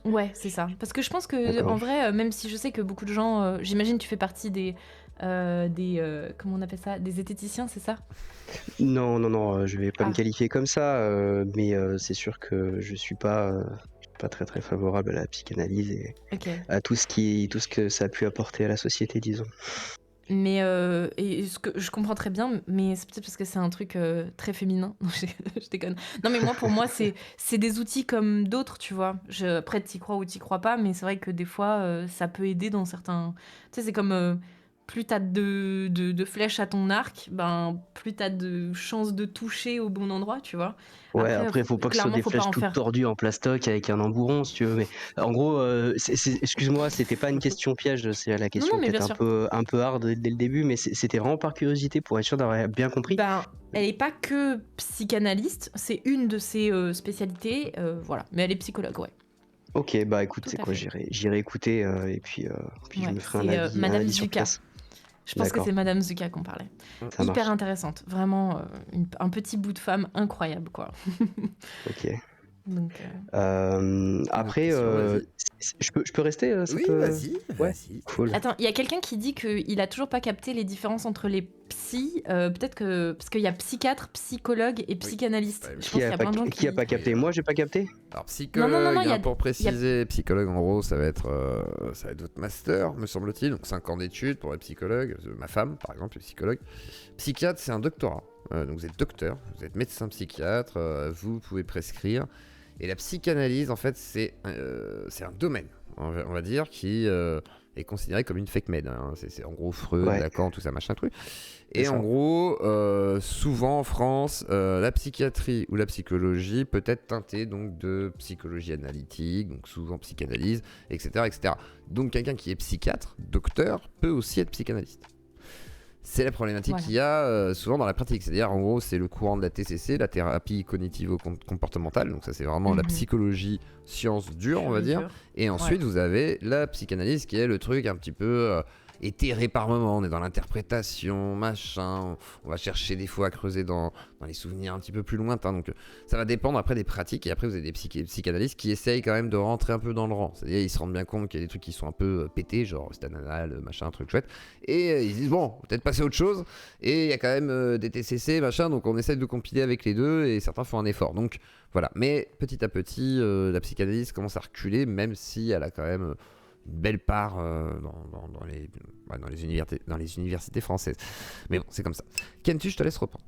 Ouais, c'est ça. Parce que je pense que en vrai, même si je sais que beaucoup de gens, j'imagine tu fais partie des comment on appelle ça, des zététiciens, c'est ça ? Non, je vais pas me qualifier comme ça, mais c'est sûr que je suis pas très très favorable à la psychanalyse et à tout ce que ça a pu apporter à la société, disons. Mais et ce que je comprends très bien, mais c'est peut-être parce que c'est un truc très féminin. Non, je déconne. Non, mais pour moi, c'est des outils comme d'autres, tu vois. Après, t'y crois ou t'y crois pas, mais c'est vrai que des fois, ça peut aider dans certains. Tu sais, c'est comme plus t'as de flèches à ton arc, plus t'as de chances de toucher au bon endroit, tu vois. Ouais, après, faut pas que ce soit des flèches toutes tordues en plastoc avec un embouron, si tu veux. Mais en gros, excuse-moi, c'était pas une question piège, c'est la question peut-être un peu hard dès le début, mais c'était vraiment par curiosité pour être sûr d'avoir bien compris. Elle est pas que psychanalyste, c'est une de ses spécialités, voilà. Mais elle est psychologue, ouais. Ok, bah écoute, c'est quoi, j'irai écouter et puis je me ferai un avis. Madame Zuka. Je pense que c'est Madame Zuka qu'on parlait. Hyper intéressante, vraiment un petit bout de femme incroyable, quoi. Ok. Donc, après, je peux rester Oui, vas-y. Ouais, cool. Attends, il y a quelqu'un qui dit qu'il a toujours pas capté les différences entre les psys. Peut-être que. Parce qu'il y a psychiatre, psychologue et psychanalyste. Oui. Je pense qu'il y a plein de gens Qui a pas capté? Moi, j'ai pas capté. Alors psychologue, Non, il y a- pour préciser, psychologue en gros ça va être votre master me semble-t-il, donc 5 ans d'études pour être psychologue, ma femme par exemple est psychologue. Psychiatre c'est un doctorat, donc vous êtes docteur, vous êtes médecin psychiatre, vous pouvez prescrire, et la psychanalyse en fait c'est un domaine, on va dire, qui est considéré comme une fake med, hein. C'est en gros Freud, Lacan, tout ça machin truc. Et en gros, souvent en France, la psychiatrie ou la psychologie peut être teintée donc de psychologie analytique, donc souvent psychanalyse, etc., etc. Donc quelqu'un qui est psychiatre, docteur, peut aussi être psychanalyste. C'est la problématique qu'il y a souvent dans la pratique. C'est-à-dire, en gros, c'est le courant de la TCC, la thérapie cognitivo-comportementale. Donc ça, c'est vraiment la psychologie, science dure, on va dire. Et ensuite, vous avez la psychanalyse qui est le truc un petit peu éthéré par moment. On est dans l'interprétation, machin. On va chercher des fois à creuser dans les souvenirs un petit peu plus lointains. Donc ça va dépendre après des pratiques. Et après, vous avez des psychanalystes qui essayent quand même de rentrer un peu dans le rang. C'est-à-dire, ils se rendent bien compte qu'il y a des trucs qui sont un peu pétés, genre stade anal, machin, un truc chouette. Et ils disent, bon, peut-être passer à autre chose. Et il y a quand même des TCC, machin. Donc on essaie de compiler avec les deux. Et certains font un effort. Donc voilà. Mais petit à petit, la psychanalyse commence à reculer, même si elle a quand même une belle part dans les universités françaises. Mais bon, c'est comme ça. Kentu, je te laisse reprendre.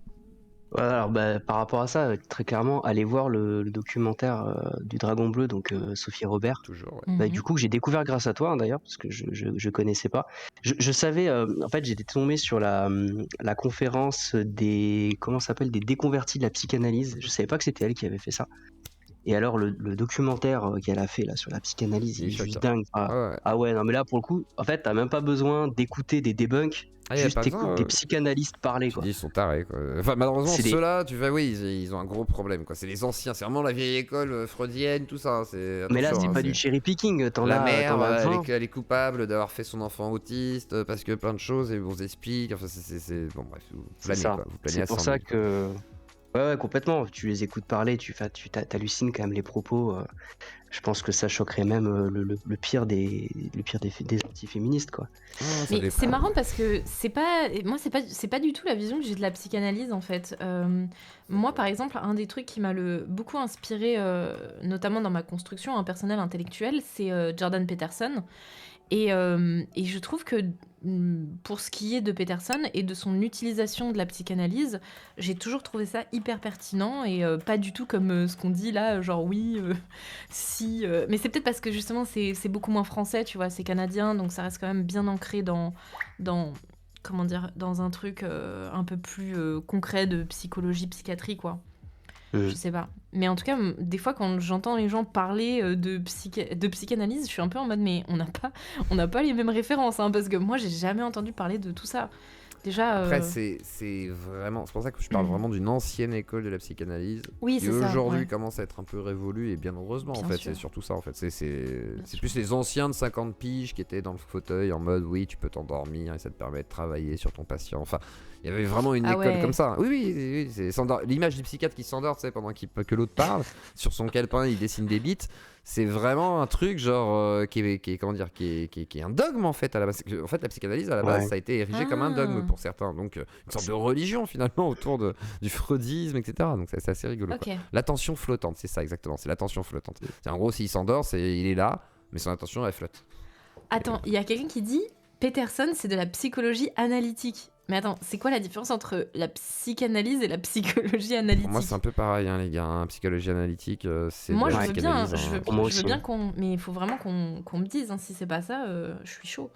Alors, par rapport à ça, très clairement, allez voir le documentaire du Dragon Bleu, donc Sophie Robert. Toujours, Du coup, que j'ai découvert grâce à toi, hein, d'ailleurs, parce que je connaissais pas. Je savais, en fait, j'étais tombé sur la conférence des déconvertis de la psychanalyse. Je savais pas que c'était elle qui avait fait ça. Et alors, le documentaire qu'elle a fait là sur la psychanalyse, il est juste dingue. Ah ouais, non, mais là, pour le coup, en fait, t'as même pas besoin d'écouter des debunks, juste t'écoutes des psychanalystes parler, quoi. Ils sont tarés, quoi. Enfin, malheureusement, ceux-là, tu fais, oui, ils ont un gros problème, quoi. C'est les anciens, c'est vraiment la vieille école freudienne, tout ça. Mais là, c'est pas du cherry picking. La mère, elle est coupable d'avoir fait son enfant autiste parce que plein de choses, et on vous explique. Enfin, c'est... Bon, bref, vous planez, quoi. Vous planez. C'est pour ça que... Ouais, complètement. Tu les écoutes parler, tu hallucines quand même les propos. Je pense que ça choquerait même le pire des anti-féministes, quoi. Mais c'est marrant parce que c'est pas du tout la vision que j'ai de la psychanalyse, en fait. Moi, par exemple, un des trucs qui m'a beaucoup inspiré, notamment dans ma construction personnelle intellectuelle, c'est Jordan Peterson. Et je trouve que pour ce qui est de Peterson et de son utilisation de la psychanalyse, j'ai toujours trouvé ça hyper pertinent et pas du tout comme ce qu'on dit là, genre oui, si... Mais c'est peut-être parce que justement c'est beaucoup moins français, tu vois, c'est canadien, donc ça reste quand même bien ancré dans comment dire, dans un truc un peu plus concret de psychologie, psychiatrie, quoi. Je sais pas. Mais en tout cas, des fois, quand j'entends les gens parler de psychanalyse, je suis un peu en mode, mais on n'a pas les mêmes références, hein, parce que moi, j'ai jamais entendu parler de tout ça. Déjà, après, c'est vraiment... C'est pour ça que je parle vraiment d'une ancienne école de la psychanalyse, qui aujourd'hui commence à être un peu révolue, et bien heureusement, en fait. C'est surtout ça, en fait. C'est plus les anciens de 50 piges qui étaient dans le fauteuil en mode, oui, tu peux t'endormir, et ça te permet de travailler sur ton patient. Enfin... Il y avait vraiment une école comme ça. Oui, c'est l'image du psychiatre qui s'endort, tu sais, pendant que l'autre parle, sur son calepin, il dessine des bits. C'est vraiment un truc genre qui est un dogme en fait à la base. En fait, la psychanalyse à la base, ça a été érigé comme un dogme pour certains, donc une sorte de religion finalement autour du freudisme, etc. Donc c'est assez rigolo. Okay. L'attention flottante, c'est ça exactement. C'est l'attention flottante. En gros, s'il s'endort, il est là, mais son attention elle flotte. Attends, il y a quelqu'un qui dit Peterson, c'est de la psychologie analytique. Mais attends, c'est quoi la différence entre la psychanalyse et la psychologie analytique ? Pour moi, c'est un peu pareil, hein, les gars. Psychologie analytique, c'est moi, de la psychanalyse. Moi, je veux bien mais il faut vraiment qu'on me dise. Hein, si c'est pas ça, je suis chaud.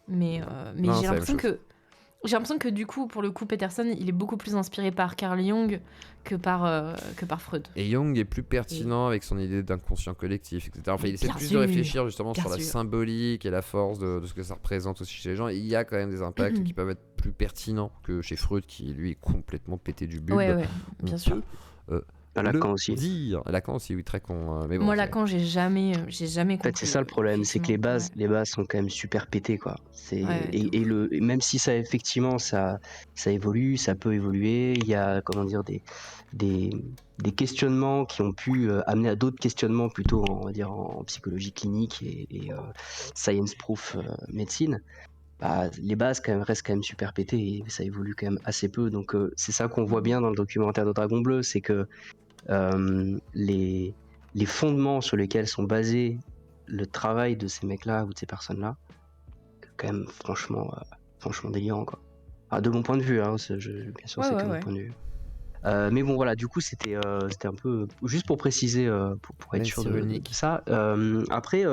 Mais non, j'ai l'impression que du coup, pour le coup, Peterson, il est beaucoup plus inspiré par Carl Jung que par Freud. Et Jung est plus pertinent avec son idée d'inconscient collectif, etc. Enfin, il essaie plus de réfléchir justement sur la symbolique et la force de ce que ça représente aussi chez les gens. Et il y a quand même des impacts qui peuvent être plus pertinents que chez Freud, qui lui est complètement pété du bulbe. Ouais, bien sûr. Lacan aussi. dire. Lacan aussi, oui, très con. Mais bon, Moi, Lacan, j'ai jamais compris. En fait, c'est ça le problème, c'est que les bases sont quand même super pétées, quoi. Et même si ça, effectivement, ça évolue, ça peut évoluer, il y a, comment dire, des questionnements qui ont pu amener à d'autres questionnements plutôt, on va dire, en psychologie clinique et science-proof médecine. Bah, les bases restent quand même super pétées et ça évolue quand même assez peu. Donc c'est ça qu'on voit bien dans le documentaire de Dragon Bleu, c'est que les fondements sur lesquels sont basés le travail de ces mecs-là ou de ces personnes-là, quand même franchement délirant, quoi. Ah, de mon point de vue, hein, bien sûr, c'est que mon point de vue. Mais bon, voilà, du coup, c'était un peu juste pour préciser, pour être sûr de ça. Après,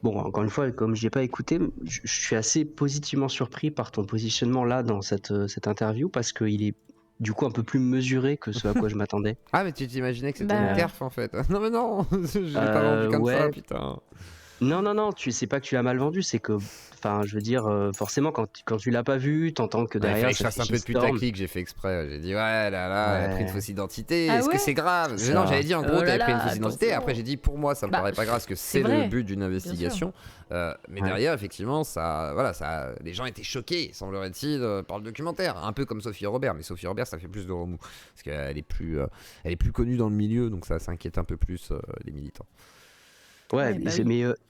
bon, encore une fois, comme je n'ai pas écouté, je suis assez positivement surpris par ton positionnement là dans cette interview parce qu'il est du coup un peu plus mesuré que ce à quoi je m'attendais. Ah, mais tu t'imaginais que c'était une TERF en fait. Non, mais non, je l'ai pas vendu comme ça, putain. Non, tu sais pas que tu l'as mal vendu, c'est que, enfin, je veux dire, forcément, quand tu l'as pas vu, t'entends que derrière. Il fallait que je fasse un peu de putaclic, j'ai fait exprès. J'ai dit, ouais, elle a pris une fausse identité, est-ce que c'est grave? Non, j'avais dit en gros, t'avais pris une fausse identité. Après, j'ai dit, pour moi, ça me paraît pas grave, parce que c'est le but d'une investigation. Mais derrière, effectivement, les gens étaient choqués, semblerait-il, par le documentaire. Un peu comme Sophie Robert, mais Sophie Robert, ça fait plus de remous. Parce qu'elle est plus connue dans le milieu, donc ça inquiète un peu plus les militants. Ouais,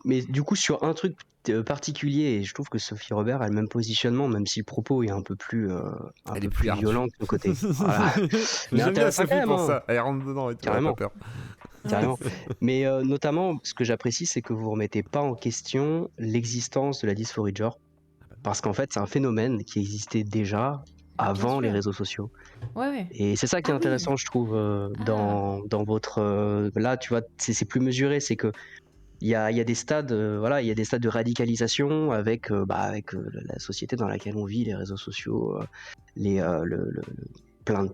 mais du coup, sur un truc particulier, et je trouve que Sophie Robert a le même positionnement, même si le propos est un peu plus, violent de son côté. Voilà. Mais j'aime bien Sophie pour ça, elle rentre dedans et tout, carrément. Pas peur. Carrément. Mais notamment, ce que j'apprécie, c'est que vous remettez pas en question l'existence de la dysphorie de genre, parce qu'en fait, c'est un phénomène qui existait déjà avant les réseaux sociaux. Ouais. Et c'est ça qui est intéressant, je trouve, dans votre... là, tu vois, c'est plus mesuré, c'est que il y a des stades, il y a des stades de radicalisation avec la société dans laquelle on vit, les réseaux sociaux, plein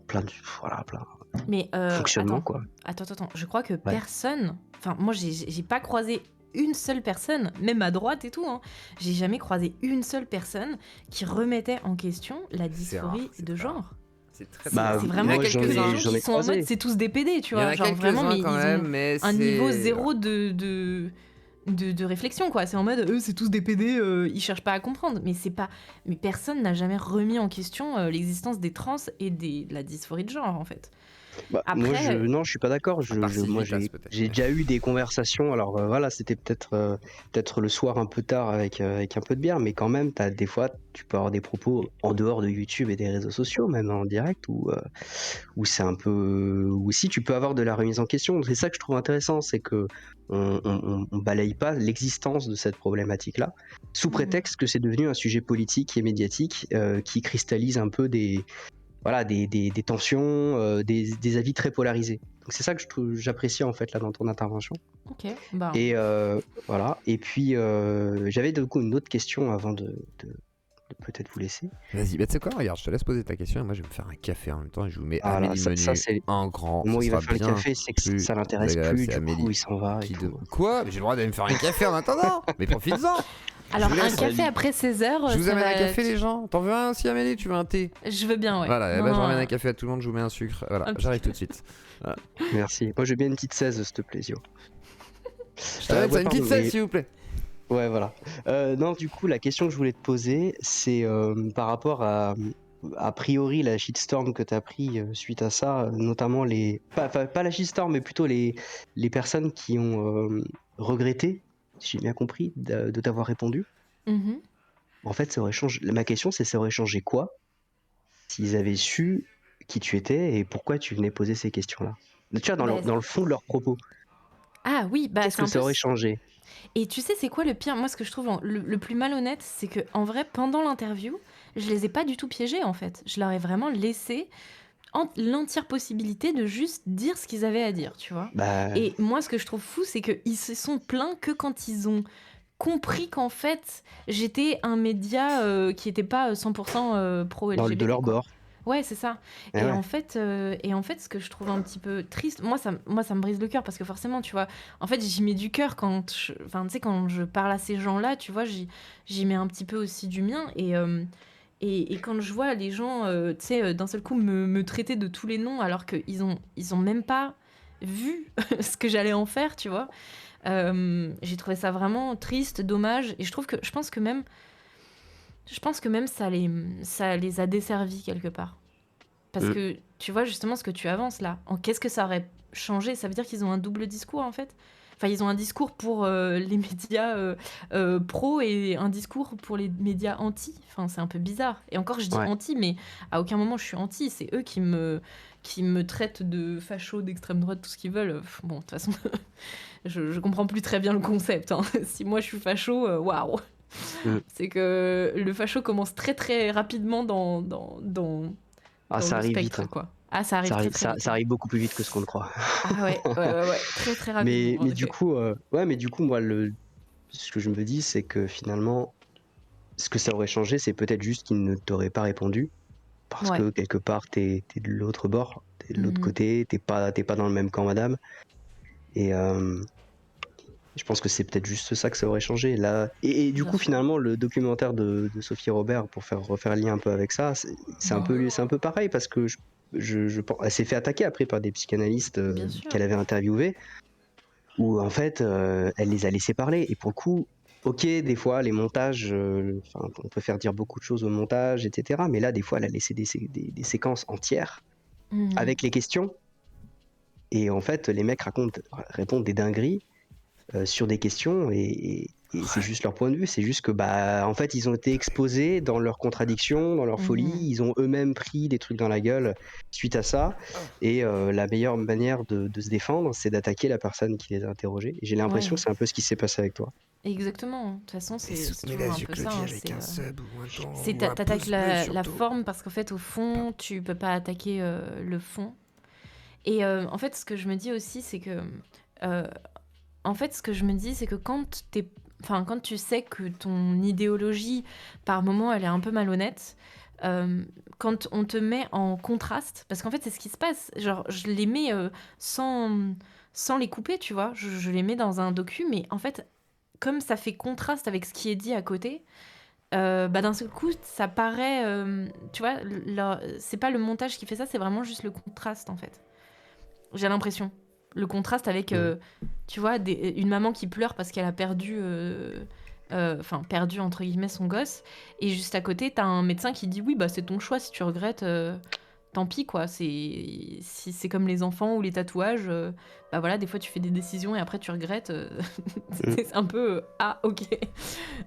mais fonctionnement, quoi. Attends, je crois que personne, enfin moi j'ai pas croisé une seule personne, même à droite et tout, hein, j'ai jamais croisé une seule personne qui remettait en question la dysphorie de genre. C'est vraiment quelques-uns qui sont en mode c'est tous des PD, tu vois, genre vraiment, mais ils ont un niveau zéro de réflexion, quoi. C'est en mode c'est tous des PD, ils cherchent pas à comprendre, mais personne n'a jamais remis en question l'existence des trans et de la dysphorie de genre, en fait. Après, moi, je suis pas d'accord. Moi, j'ai déjà eu des conversations. Alors voilà, c'était peut-être le soir un peu tard avec un peu de bière, mais quand même, des fois, tu peux avoir des propos en dehors de YouTube et des réseaux sociaux, même en direct, où c'est un peu, aussi tu peux avoir de la remise en question. C'est ça que je trouve intéressant, c'est que on balaye pas l'existence de cette problématique-là, sous prétexte que c'est devenu un sujet politique et médiatique qui cristallise un peu des tensions, des avis très polarisés. Donc c'est ça que j'apprécie en fait là dans ton intervention. Ok. Et voilà. Et puis j'avais du coup une autre question avant de peut-être vous laisser. Vas-y, tu sais quoi, regarde, je te laisse poser ta question et moi je vais me faire un café en même temps et je vous mets Amélie Menu en grand. Moi, il va faire le café, c'est que ça l'intéresse plus, du coup il s'en va. Quoi? Mais j'ai le droit d'aller me faire un café en attendant. Mais profites-en. Alors un café après 16h. Je vous amène un café, les gens. T'en veux un aussi, Amélie? Tu veux un thé? Je veux bien, ouais. Voilà, je ramène un café à tout le monde, je vous mets un sucre. Voilà, j'arrive tout de suite. Voilà. Merci. Moi, je veux bien une petite 16, s'il te plaît, Zio. Je t'amène une petite 16, s'il vous plaît. Ouais, voilà. Non, du coup, la question que je voulais te poser, c'est par rapport à priori la shitstorm que tu as pris suite à ça, notamment pas la shitstorm, mais plutôt les personnes qui ont regretté, si j'ai bien compris, de t'avoir répondu. En fait, ma question, c'est ça aurait changé quoi s'ils avaient su qui tu étais et pourquoi tu venais poser ces questions-là. Tu vois, dans le fond de leurs propos. Ah oui, qu'est-ce que ça aurait changé? Et tu sais, c'est quoi le pire? Moi, ce que je trouve le plus malhonnête, c'est que en vrai, pendant l'interview, je les ai pas du tout piégés, en fait. Je leur ai vraiment laissé l'entière possibilité de juste dire ce qu'ils avaient à dire, tu vois. Et moi, ce que je trouve fou, c'est qu'ils se sont plaints que quand ils ont compris qu'en fait, j'étais un média qui était pas 100% pro-LGBT. De leur bord. Ouais, c'est ça. Et en fait, ce que je trouve un petit peu triste, moi ça me brise le cœur parce que forcément, tu vois, en fait, j'y mets du cœur quand je parle à ces gens-là, tu vois, j'y mets un petit peu aussi du mien Et quand je vois les gens, tu sais, d'un seul coup me traiter de tous les noms alors qu'ils ont même pas vu ce que j'allais en faire, tu vois. J'ai trouvé ça vraiment triste, dommage. Et je pense que même ça les a desservis quelque part. Parce que tu vois justement ce que tu avances là. Qu'est-ce que ça aurait changé ? Ça veut dire qu'ils ont un double discours en fait. Enfin, ils ont un discours pour les médias pro et un discours pour les médias anti. Enfin, c'est un peu bizarre. Et encore, je dis anti, mais à aucun moment je suis anti. C'est eux qui me traitent de facho, d'extrême droite, tout ce qu'ils veulent. Bon, de toute façon, je comprends plus très bien le concept. Hein. Si moi je suis facho, waouh. C'est que le facho commence très très rapidement dans ça arrive spectre, vite. quoi. Ah, ça arrive très vite. Ça arrive beaucoup plus vite que ce qu'on ne croit. Ah ouais, très très rapidement. Mais du coup, moi, ce que je me dis, c'est que finalement, ce que ça aurait changé, c'est peut-être juste qu'il ne t'aurait pas répondu, parce que quelque part, t'es de l'autre bord, t'es de l'autre côté, t'es pas dans le même camp, madame. Et je pense que c'est peut-être juste ça que ça aurait changé. Là. Et du coup, finalement, le documentaire de Sophie Robert, pour refaire le lien un peu avec ça, c'est un peu pareil, parce que elle s'est fait attaquer après par des psychanalystes qu'elle avait interviewés, où en fait, elle les a laissés parler. Et pour le coup, ok, des fois, les montages, on peut faire dire beaucoup de choses au montage, etc. Mais là, des fois, elle a laissé des séquences entières avec les questions. Et en fait, les mecs répondent des dingueries sur des questions et c'est juste leur point de vue. C'est juste que, en fait, ils ont été exposés dans leurs contradictions, dans leur folie. Ils ont eux-mêmes pris des trucs dans la gueule suite à ça. Et la meilleure manière de se défendre, c'est d'attaquer la personne qui les a interrogés. Et j'ai l'impression que c'est un peu ce qui s'est passé avec toi. Exactement. De toute façon, c'est toujours un peu ça. C'est t'attaques la forme parce qu'en fait, au fond, tu peux pas attaquer le fond. Et en fait, ce que je me dis aussi, c'est que quand tu sais que ton idéologie, par moment, elle est un peu malhonnête, quand on te met en contraste, parce qu'en fait, c'est ce qui se passe. Genre, je les mets sans les couper, tu vois. Je les mets dans un docu, mais en fait, comme ça fait contraste avec ce qui est dit à côté, d'un seul coup, ça paraît... tu vois, c'est pas le montage qui fait ça, c'est vraiment juste le contraste, en fait. J'ai l'impression. Le contraste avec, tu vois, une maman qui pleure parce qu'elle a perdu, entre guillemets, son gosse. Et juste à côté, t'as un médecin qui dit, oui, c'est ton choix, si tu regrettes, tant pis, quoi. C'est comme les enfants ou les tatouages. Voilà, des fois, tu fais des décisions et après, tu regrettes. C'est un peu, ok.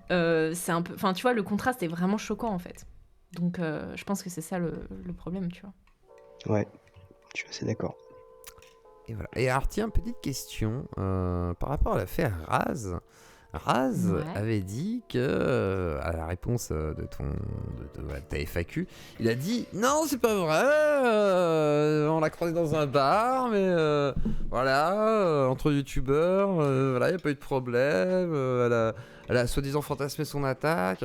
C'est un peu... Enfin, tu vois, le contraste est vraiment choquant, en fait. Donc, je pense que c'est ça le problème, tu vois. Ouais, je suis assez d'accord. Et voilà. Et alors, tiens, petite question par rapport à l'affaire Raz. Raz avait dit que, à la réponse de ta FAQ, il a dit non, c'est pas vrai, on l'a croisé dans un bar, mais entre youtubeurs, il n'y a pas eu de problème, elle a soi-disant fantasmé son attaque.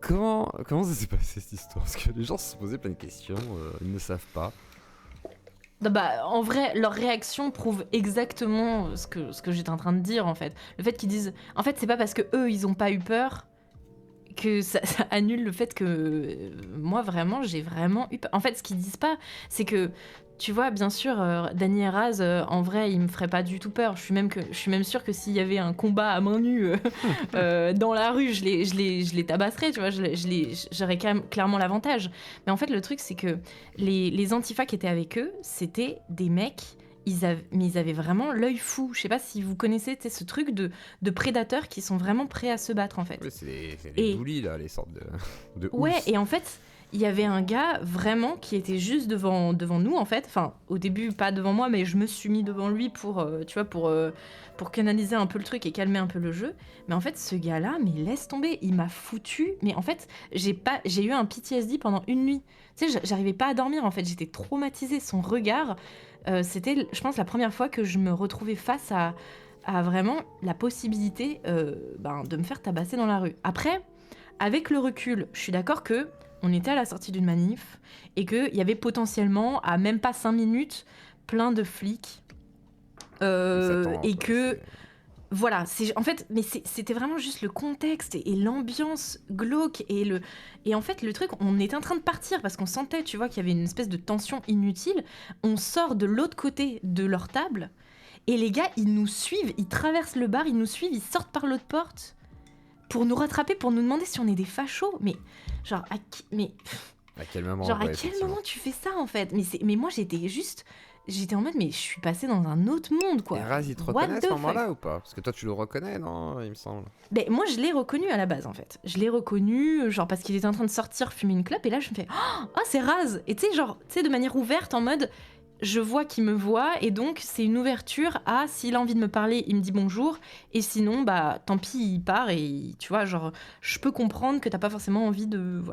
Comment ça s'est passé cette histoire ? Parce que les gens se posaient plein de questions, ils ne savent pas. En vrai, leur réaction prouve exactement ce que j'étais en train de dire, en fait. Le fait qu'ils disent... En fait, c'est pas parce que eux, ils ont pas eu peur que ça annule le fait que... moi, vraiment, j'ai vraiment eu peur. En fait, ce qu'ils disent pas, c'est que... Tu vois, bien sûr, Dany et Raz, en vrai, ils me feraient pas du tout peur. Je suis même sûre que s'il y avait un combat à main nue dans la rue, je les tabasserais, tu vois. J'aurais clairement l'avantage. Mais en fait, le truc, c'est que les antifas qui étaient avec eux, c'était des mecs... ils avaient vraiment l'œil fou. Je sais pas si vous connaissez ce truc de prédateurs qui sont vraiment prêts à se battre, en fait. Oui, c'est les bullies, là, les sortes de ouais, oufs. et en fait... il y avait un gars vraiment qui était juste devant nous, en fait. Enfin, au début, pas devant moi, mais je me suis mis devant lui pour canaliser un peu le truc et calmer un peu le jeu. Mais en fait, ce gars-là, mais laisse tomber, il m'a foutu. Mais en fait, j'ai eu un PTSD pendant une nuit. Tu sais, j'arrivais pas à dormir, en fait. J'étais traumatisée. Son regard, c'était, je pense, la première fois que je me retrouvais face à vraiment la possibilité de me faire tabasser dans la rue. Après, avec le recul, je suis d'accord que on était à la sortie d'une manif et qu'il y avait potentiellement, à même pas 5 minutes, plein de flics. Et que Voilà, en fait, mais c'était vraiment juste le contexte et l'ambiance glauque et en fait le truc, on était en train de partir parce qu'on sentait, tu vois, qu'il y avait une espèce de tension inutile. On sort de l'autre côté de leur table et les gars, ils nous suivent, ils traversent le bar, ils nous suivent, ils sortent par l'autre porte pour nous rattraper, pour nous demander si on est des fachos. Mais genre, à quel moment à quel moment tu fais ça en fait? Mais moi j'étais en mode, mais je suis passée dans un autre monde, quoi. Et Raz, il te reconnaît à ce moment-là ou pas? Parce que toi, tu le reconnais, non? Il me semble. Ben, moi, je l'ai reconnu à la base, en fait. Je l'ai reconnu, genre, parce qu'il était en train de sortir fumer une clope, et là, je me fais « Oh, c'est Raz !» Et tu sais, de manière ouverte, en mode, je vois qu'il me voit, et donc, c'est une ouverture à, s'il a envie de me parler, il me dit bonjour, et sinon, bah, tant pis, il part, et tu vois, genre, je peux comprendre que t'as pas forcément envie de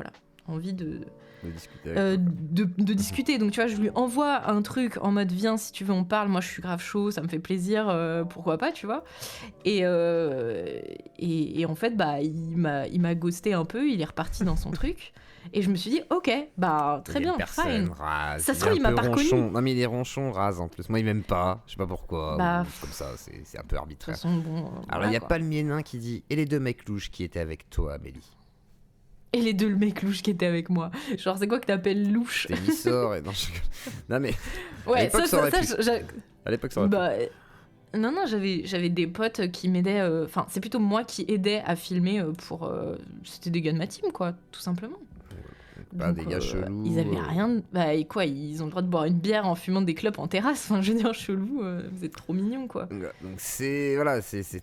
de discuter. Donc tu vois, je lui envoie un truc en mode viens si tu veux on parle, moi je suis grave chaud, ça me fait plaisir, pourquoi pas, tu vois. Et en fait bah il m'a ghosté un peu, il est reparti dans son truc. Et je me suis dit ok bah très bien, fine. Raz, ça se trouve il m'a pas reconnu. Non mais il est ronchon Raz en plus, moi il m'aime pas, je sais pas pourquoi. Bah, comme ça, c'est un peu arbitraire. De toute façon, bon, alors il y a pas le miénin qui dit et les 2 mecs louches qui étaient avec toi Amélie. Et les 2 mecs louches qui étaient avec moi. Genre, c'est quoi que t'appelles louche? T'es Missor et non, non mais. Ouais, à l'époque, ça aurait bah, non, j'avais des potes qui m'aidaient. Enfin, c'est plutôt moi qui aidais à filmer pour. C'était des gars de ma team, quoi, tout simplement. Pas des gars chelous. Ils avaient rien. Bah, et quoi, ils ont le droit de boire une bière en fumant des clopes en terrasse. Enfin, je veux dire, chelou, vous êtes trop mignons, quoi. Donc, c'est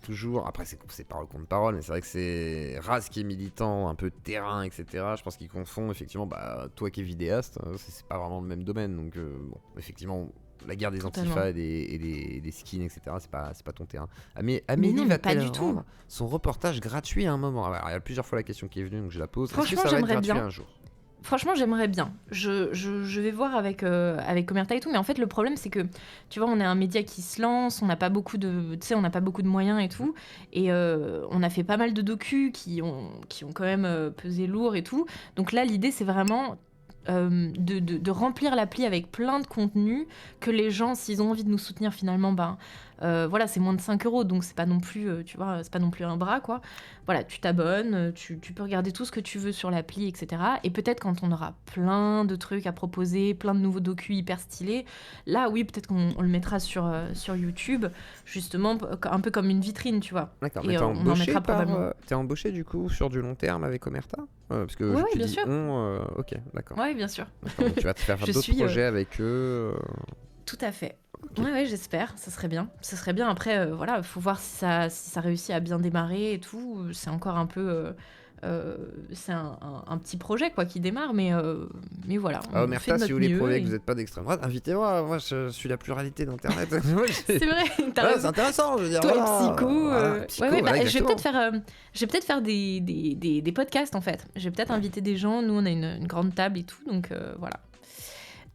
toujours. Après, c'est parole contre parole, mais c'est vrai que c'est Raz qui est militant, un peu terrain, etc. Je pense qu'ils confondent, effectivement, bah, toi qui es vidéaste, c'est pas vraiment le même domaine. Donc, bon, effectivement. La guerre des antifas et des skins, etc., c'est pas ton terrain. Amélie va-t-elle rendre son reportage gratuit à un moment? Alors, il y a plusieurs fois la question qui est venue, donc je la pose. Franchement, est-ce que ça va être j'aimerais gratuit bien. un jour? Franchement, j'aimerais bien. Je vais voir avec Omerta et tout, mais en fait, le problème, c'est que, tu vois, on est un média qui se lance, on n'a pas beaucoup de moyens et tout, et on a fait pas mal de docus qui ont quand même pesé lourd et tout. Donc là, l'idée, c'est vraiment de remplir l'appli avec plein de contenu que les gens, s'ils ont envie de nous soutenir finalement, voilà, c'est moins de 5 €, donc c'est pas non plus, tu vois, c'est pas non plus un bras, quoi. Voilà, tu t'abonnes, tu peux regarder tout ce que tu veux sur l'appli, etc. Et peut-être quand on aura plein de trucs à proposer, plein de nouveaux docus hyper stylés, là, oui, peut-être qu'on le mettra sur YouTube, justement, un peu comme une vitrine, tu vois. D'accord, et mais on en mettra probablement. T'es embauché, du coup, sur du long terme avec Omerta? Parce que ouais, tu bien dis sûr. Ok, d'accord. Ouais, bien sûr. Donc, tu vas te faire d'autres projets avec eux Tout à fait. Okay. Ouais, j'espère, ça serait bien. Ça serait bien, après, voilà, faut voir si ça réussit à bien démarrer et tout. C'est encore un peu... c'est un petit projet, quoi, qui démarre, mais voilà. Omerta, si vous voulez prouver que vous n'êtes pas d'extrême droite, invitez-moi, moi je suis la pluralité d'Internet. C'est vrai, c'est intéressant, je veux dire. Toi, psycho. Je vais peut-être faire des podcasts, en fait. Je vais peut-être inviter des gens, nous on a une grande table et tout, donc voilà.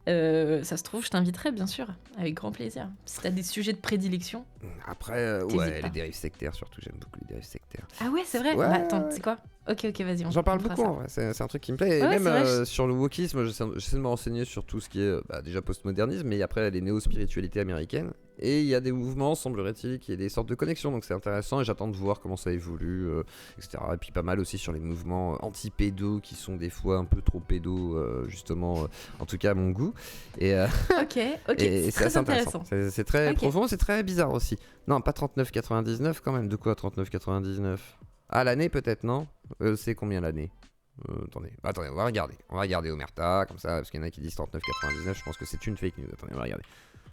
Ça se trouve, je t'inviterai, bien sûr, avec grand plaisir. Si t'as des sujets de prédilection. Après, les dérives sectaires, surtout, j'aime beaucoup les dérives sectaires. Ah ouais, c'est vrai. Ouais. Bah, attends, c'est quoi? Ok, vas-y. J'en parle beaucoup, en vrai. C'est un truc qui me plaît. Et même sur le wokisme, j'essaie de me renseigner sur tout ce qui est déjà postmodernisme, mais après les néo-spiritualités américaines. Et il y a des mouvements, semblerait-il, qui y a des sortes de connexions, donc c'est intéressant et j'attends de voir comment ça évolue, etc. Et puis pas mal aussi sur les mouvements anti-pédos qui sont des fois un peu trop pédos, justement, en tout cas à mon goût. Et, ok, et c'est assez intéressant. C'est très profond, c'est très bizarre aussi. Non, pas 39,99 quand même. De quoi 39,99? Ah, l'année peut-être, non? C'est combien l'année? Attendez, on va regarder Omerta, comme ça, parce qu'il y en a qui disent 39,99, je pense que c'est une fake news. Attendez, on va regarder.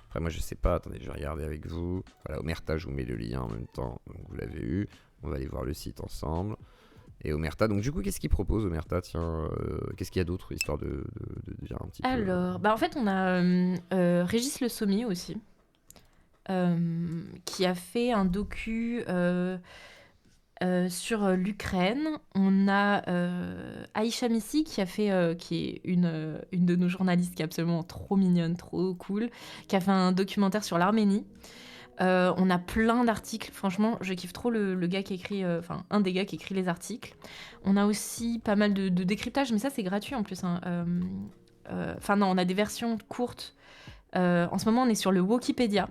Après, moi, je sais pas, attendez, je vais regarder avec vous. Voilà, Omerta, je vous mets le lien en même temps, donc vous l'avez eu. On va aller voir le site ensemble. Et Omerta, donc du coup, qu'est-ce qu'il propose, Omerta? Tiens, qu'est-ce qu'il y a d'autre, histoire de dire un petit peu? Alors, en fait, on a Régis Le Sommier aussi, qui a fait un docu... sur l'Ukraine. On a Aïcha Missi qui est une de nos journalistes qui est absolument trop mignonne, trop cool, qui a fait un documentaire sur l'Arménie. On a plein d'articles, franchement, je kiffe trop le gars qui écrit, un des gars qui écrit les articles. On a aussi pas mal de décryptage, mais ça c'est gratuit en plus. Non, on a des versions courtes. En ce moment, on est sur le Wikipédia.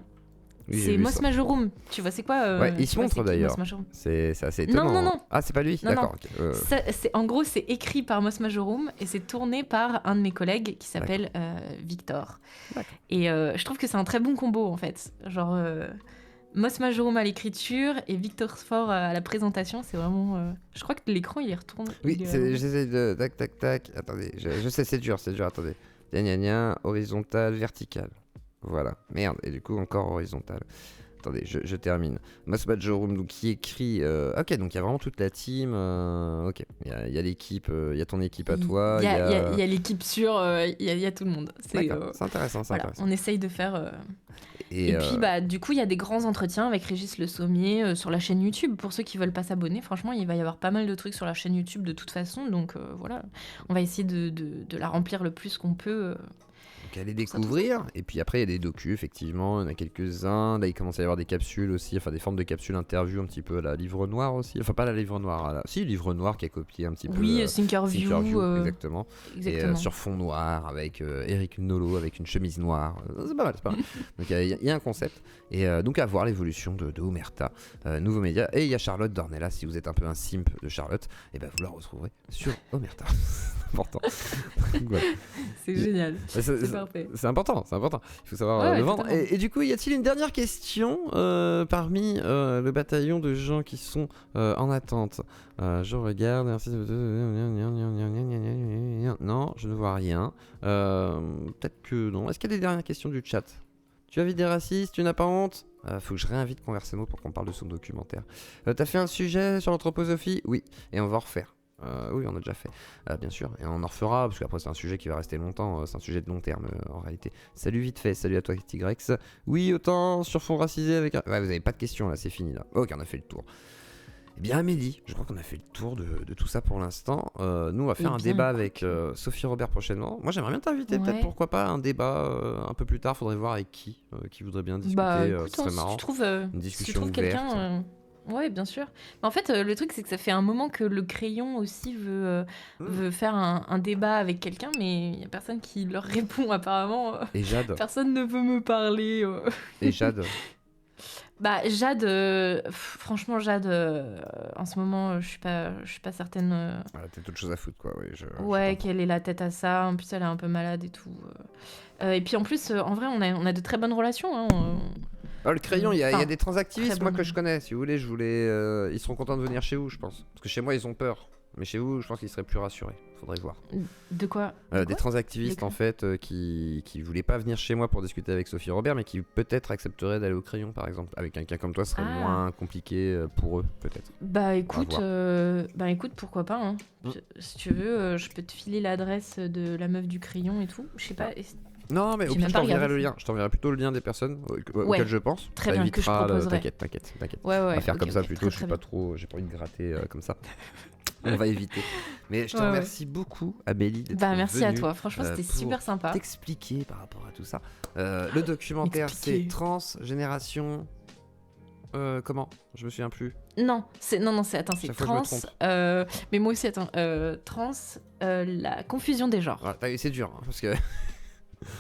Oui, c'est Mos Majorum. Tu vois, c'est quoi Ouais, il se montre d'ailleurs. C'est assez étonnant. Non. Ah, c'est pas lui. D'accord. En gros, c'est écrit par Mos Majorum et c'est tourné par un de mes collègues qui s'appelle Victor. Et je trouve que c'est un très bon combo en fait. Genre Mos Majorum à l'écriture et Victor Fort à la présentation, c'est vraiment. Je crois que l'écran il y retourne. Oui, j'essaie de. Tac. Attendez, je sais, c'est dur. Attendez. Gna, horizontal, vertical. Voilà. Merde, et du coup, encore horizontal. Attendez, je termine. Mos Majorum, donc qui écrit. Ok, donc il y a vraiment toute la team. Ok, il y a l'équipe, il y a ton équipe à toi. Il y a l'équipe sûre, il y a tout le monde. C'est intéressant, voilà, intéressant. On essaye de faire. Et puis, du coup, il y a des grands entretiens avec Régis Le Sommier sur la chaîne YouTube. Pour ceux qui veulent pas s'abonner, franchement, il va y avoir pas mal de trucs sur la chaîne YouTube de toute façon. Donc voilà, on va essayer de la remplir le plus qu'on peut. Donc allez découvrir, et puis après il y a des docus, effectivement, il y en a quelques-uns, là il commence à y avoir des capsules aussi, enfin des formes de capsules interview un petit peu, la Livre Noire aussi, enfin pas la Livre Noire, si Livre Noire qui a copié un petit peu. Oui, Thinkerview, exactement. Et sur fond noir, avec Eric Nolot, avec une chemise noire, c'est pas mal. Donc il y a un concept, et donc à voir l'évolution de Omerta, nouveau média, et il y a Charlotte Dornella, si vous êtes un peu un simp de Charlotte, et ben vous la retrouverez sur Omerta. C'est important. Ouais. C'est génial. C'est important. Il faut savoir le vendre. Et du coup, y a-t-il une dernière question parmi le bataillon de gens qui sont en attente? Je regarde. Merci. Non, je ne vois rien. Peut-être que non. Est-ce qu'il y a des dernières questions du chat? Tu invites des racistes? Tu n'as pas honte? Faut que je réinvite Conversano pour qu'on parle de son documentaire. T'as fait un sujet sur l'anthroposophie? Oui. Et on va en refaire. Oui, on a déjà fait, bien sûr, et on en refera, parce qu'après c'est un sujet qui va rester longtemps, c'est un sujet de long terme en réalité. Salut vite fait, salut à toi Tigrex. Oui, autant sur fond racisé avec un... Ouais, vous avez pas de questions là, c'est fini là. Ok, on a fait le tour. Eh bien Amélie, je crois qu'on a fait le tour de tout ça pour l'instant. Nous on va faire un débat avec Sophie Robert prochainement. Moi j'aimerais bien t'inviter, peut-être pourquoi pas un débat un peu plus tard, faudrait voir avec qui voudrait bien discuter, écoute, ce serait marrant. Si tu trouves, une discussion ouverte. Quelqu'un... Ouais, bien sûr. Mais en fait, le truc, c'est que ça fait un moment que le Crayon aussi veut faire un débat avec quelqu'un, mais il n'y a personne qui leur répond apparemment. Et Jade. Personne ne veut me parler. Et Jade. Jade, franchement, Jade, en ce moment, je suis pas certaine. Elle a peut-être autre chose à foutre, quoi. Oui, qu'elle ait la tête à ça. En plus, elle est un peu malade et tout. Et puis en plus, en vrai, on a de très bonnes relations. Hein. Le Crayon, il y a des transactivistes, moi, que je connais. Si vous voulez, ils seront contents de venir chez vous, je pense. Parce que chez moi, ils ont peur. Mais chez vous, je pense qu'ils seraient plus rassurés. Faudrait voir. De quoi Des transactivistes, en fait, qui voulaient pas venir chez moi pour discuter avec Sophie Robert, mais qui peut-être accepteraient d'aller au Crayon, par exemple. Avec quelqu'un comme toi, ce serait moins compliqué pour eux, peut-être. Écoute, pourquoi pas. Hein. Si tu veux, je peux te filer l'adresse de la meuf du Crayon et tout. Je sais pas. Non, mais au pire, je t'enverrai le lien. Je t'enverrai plutôt le lien des personnes auxquelles je pense. Très bien, que je proposerai. T'inquiète. Ouais, on va faire comme ça plutôt. Je suis pas trop. J'ai pas envie de gratter comme ça. On va éviter. Mais je te remercie beaucoup, Amélie, d'être venue. Merci à toi. Franchement, c'était super sympa. T'expliquer par rapport à tout ça. Le documentaire, c'est Transgénération. Comment? Je me souviens plus. Non, c'est Trans. Mais moi aussi, attends. Trans, la confusion des genres. C'est dur, hein, parce que.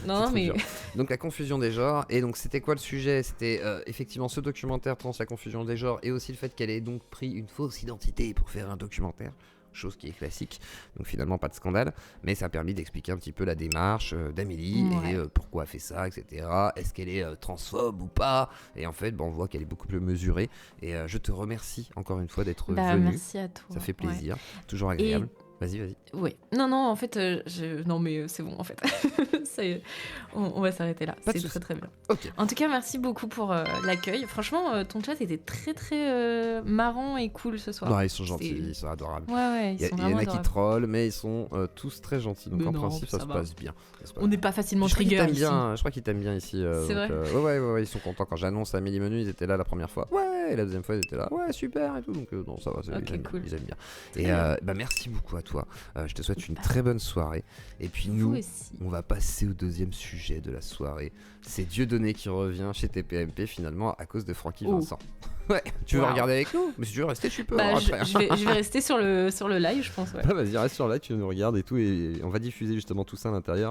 Non, mais. Donc la confusion des genres, et donc c'était quoi le sujet? C'était effectivement ce documentaire Trans, la confusion des genres, et aussi le fait qu'elle ait donc pris une fausse identité pour faire un documentaire, chose qui est classique, donc finalement pas de scandale, mais ça a permis d'expliquer un petit peu la démarche d'Amélie, et pourquoi elle fait ça, etc. Est-ce qu'elle est transphobe ou pas? Et en fait, on voit qu'elle est beaucoup plus mesurée, et je te remercie encore une fois d'être venue. Merci à toi. Ça fait plaisir, toujours agréable. Vas-y. Oui. Non, en fait, non, mais c'est bon, en fait. On va s'arrêter là. C'est très, très bien. Okay. En tout cas, merci beaucoup pour l'accueil. Franchement, ton chat était très, très marrant et cool ce soir. Non, ils sont gentils, ils sont adorables. Ouais, ils sont vraiment adorables. Il y en a qui trollent, mais ils sont tous très gentils. Donc, principe, ça se passe bien. On n'est pas facilement trigger ici. Je crois qu'ils t'aiment bien ici. C'est vrai. Ouais, ils sont contents. Quand j'annonce Amélie Menu, ils étaient là la première fois. Ouais, et la deuxième fois, ils étaient là. Ouais, super et tout. Donc, non, ça va. Cool. Ils aiment bien. Et merci beaucoup à toi. Je te souhaite une très bonne soirée. Et puis nous, on va passer au deuxième sujet de la soirée. C'est Dieudonné qui revient chez TPMP finalement à cause de Francky Vincent. Ouais, tu veux regarder avec nous? Mais si tu veux rester, tu peux. Je vais rester sur le live, je pense. Ouais. Vas-y, reste sur le live, tu nous regardes et tout. Et on va diffuser justement tout ça à l'intérieur.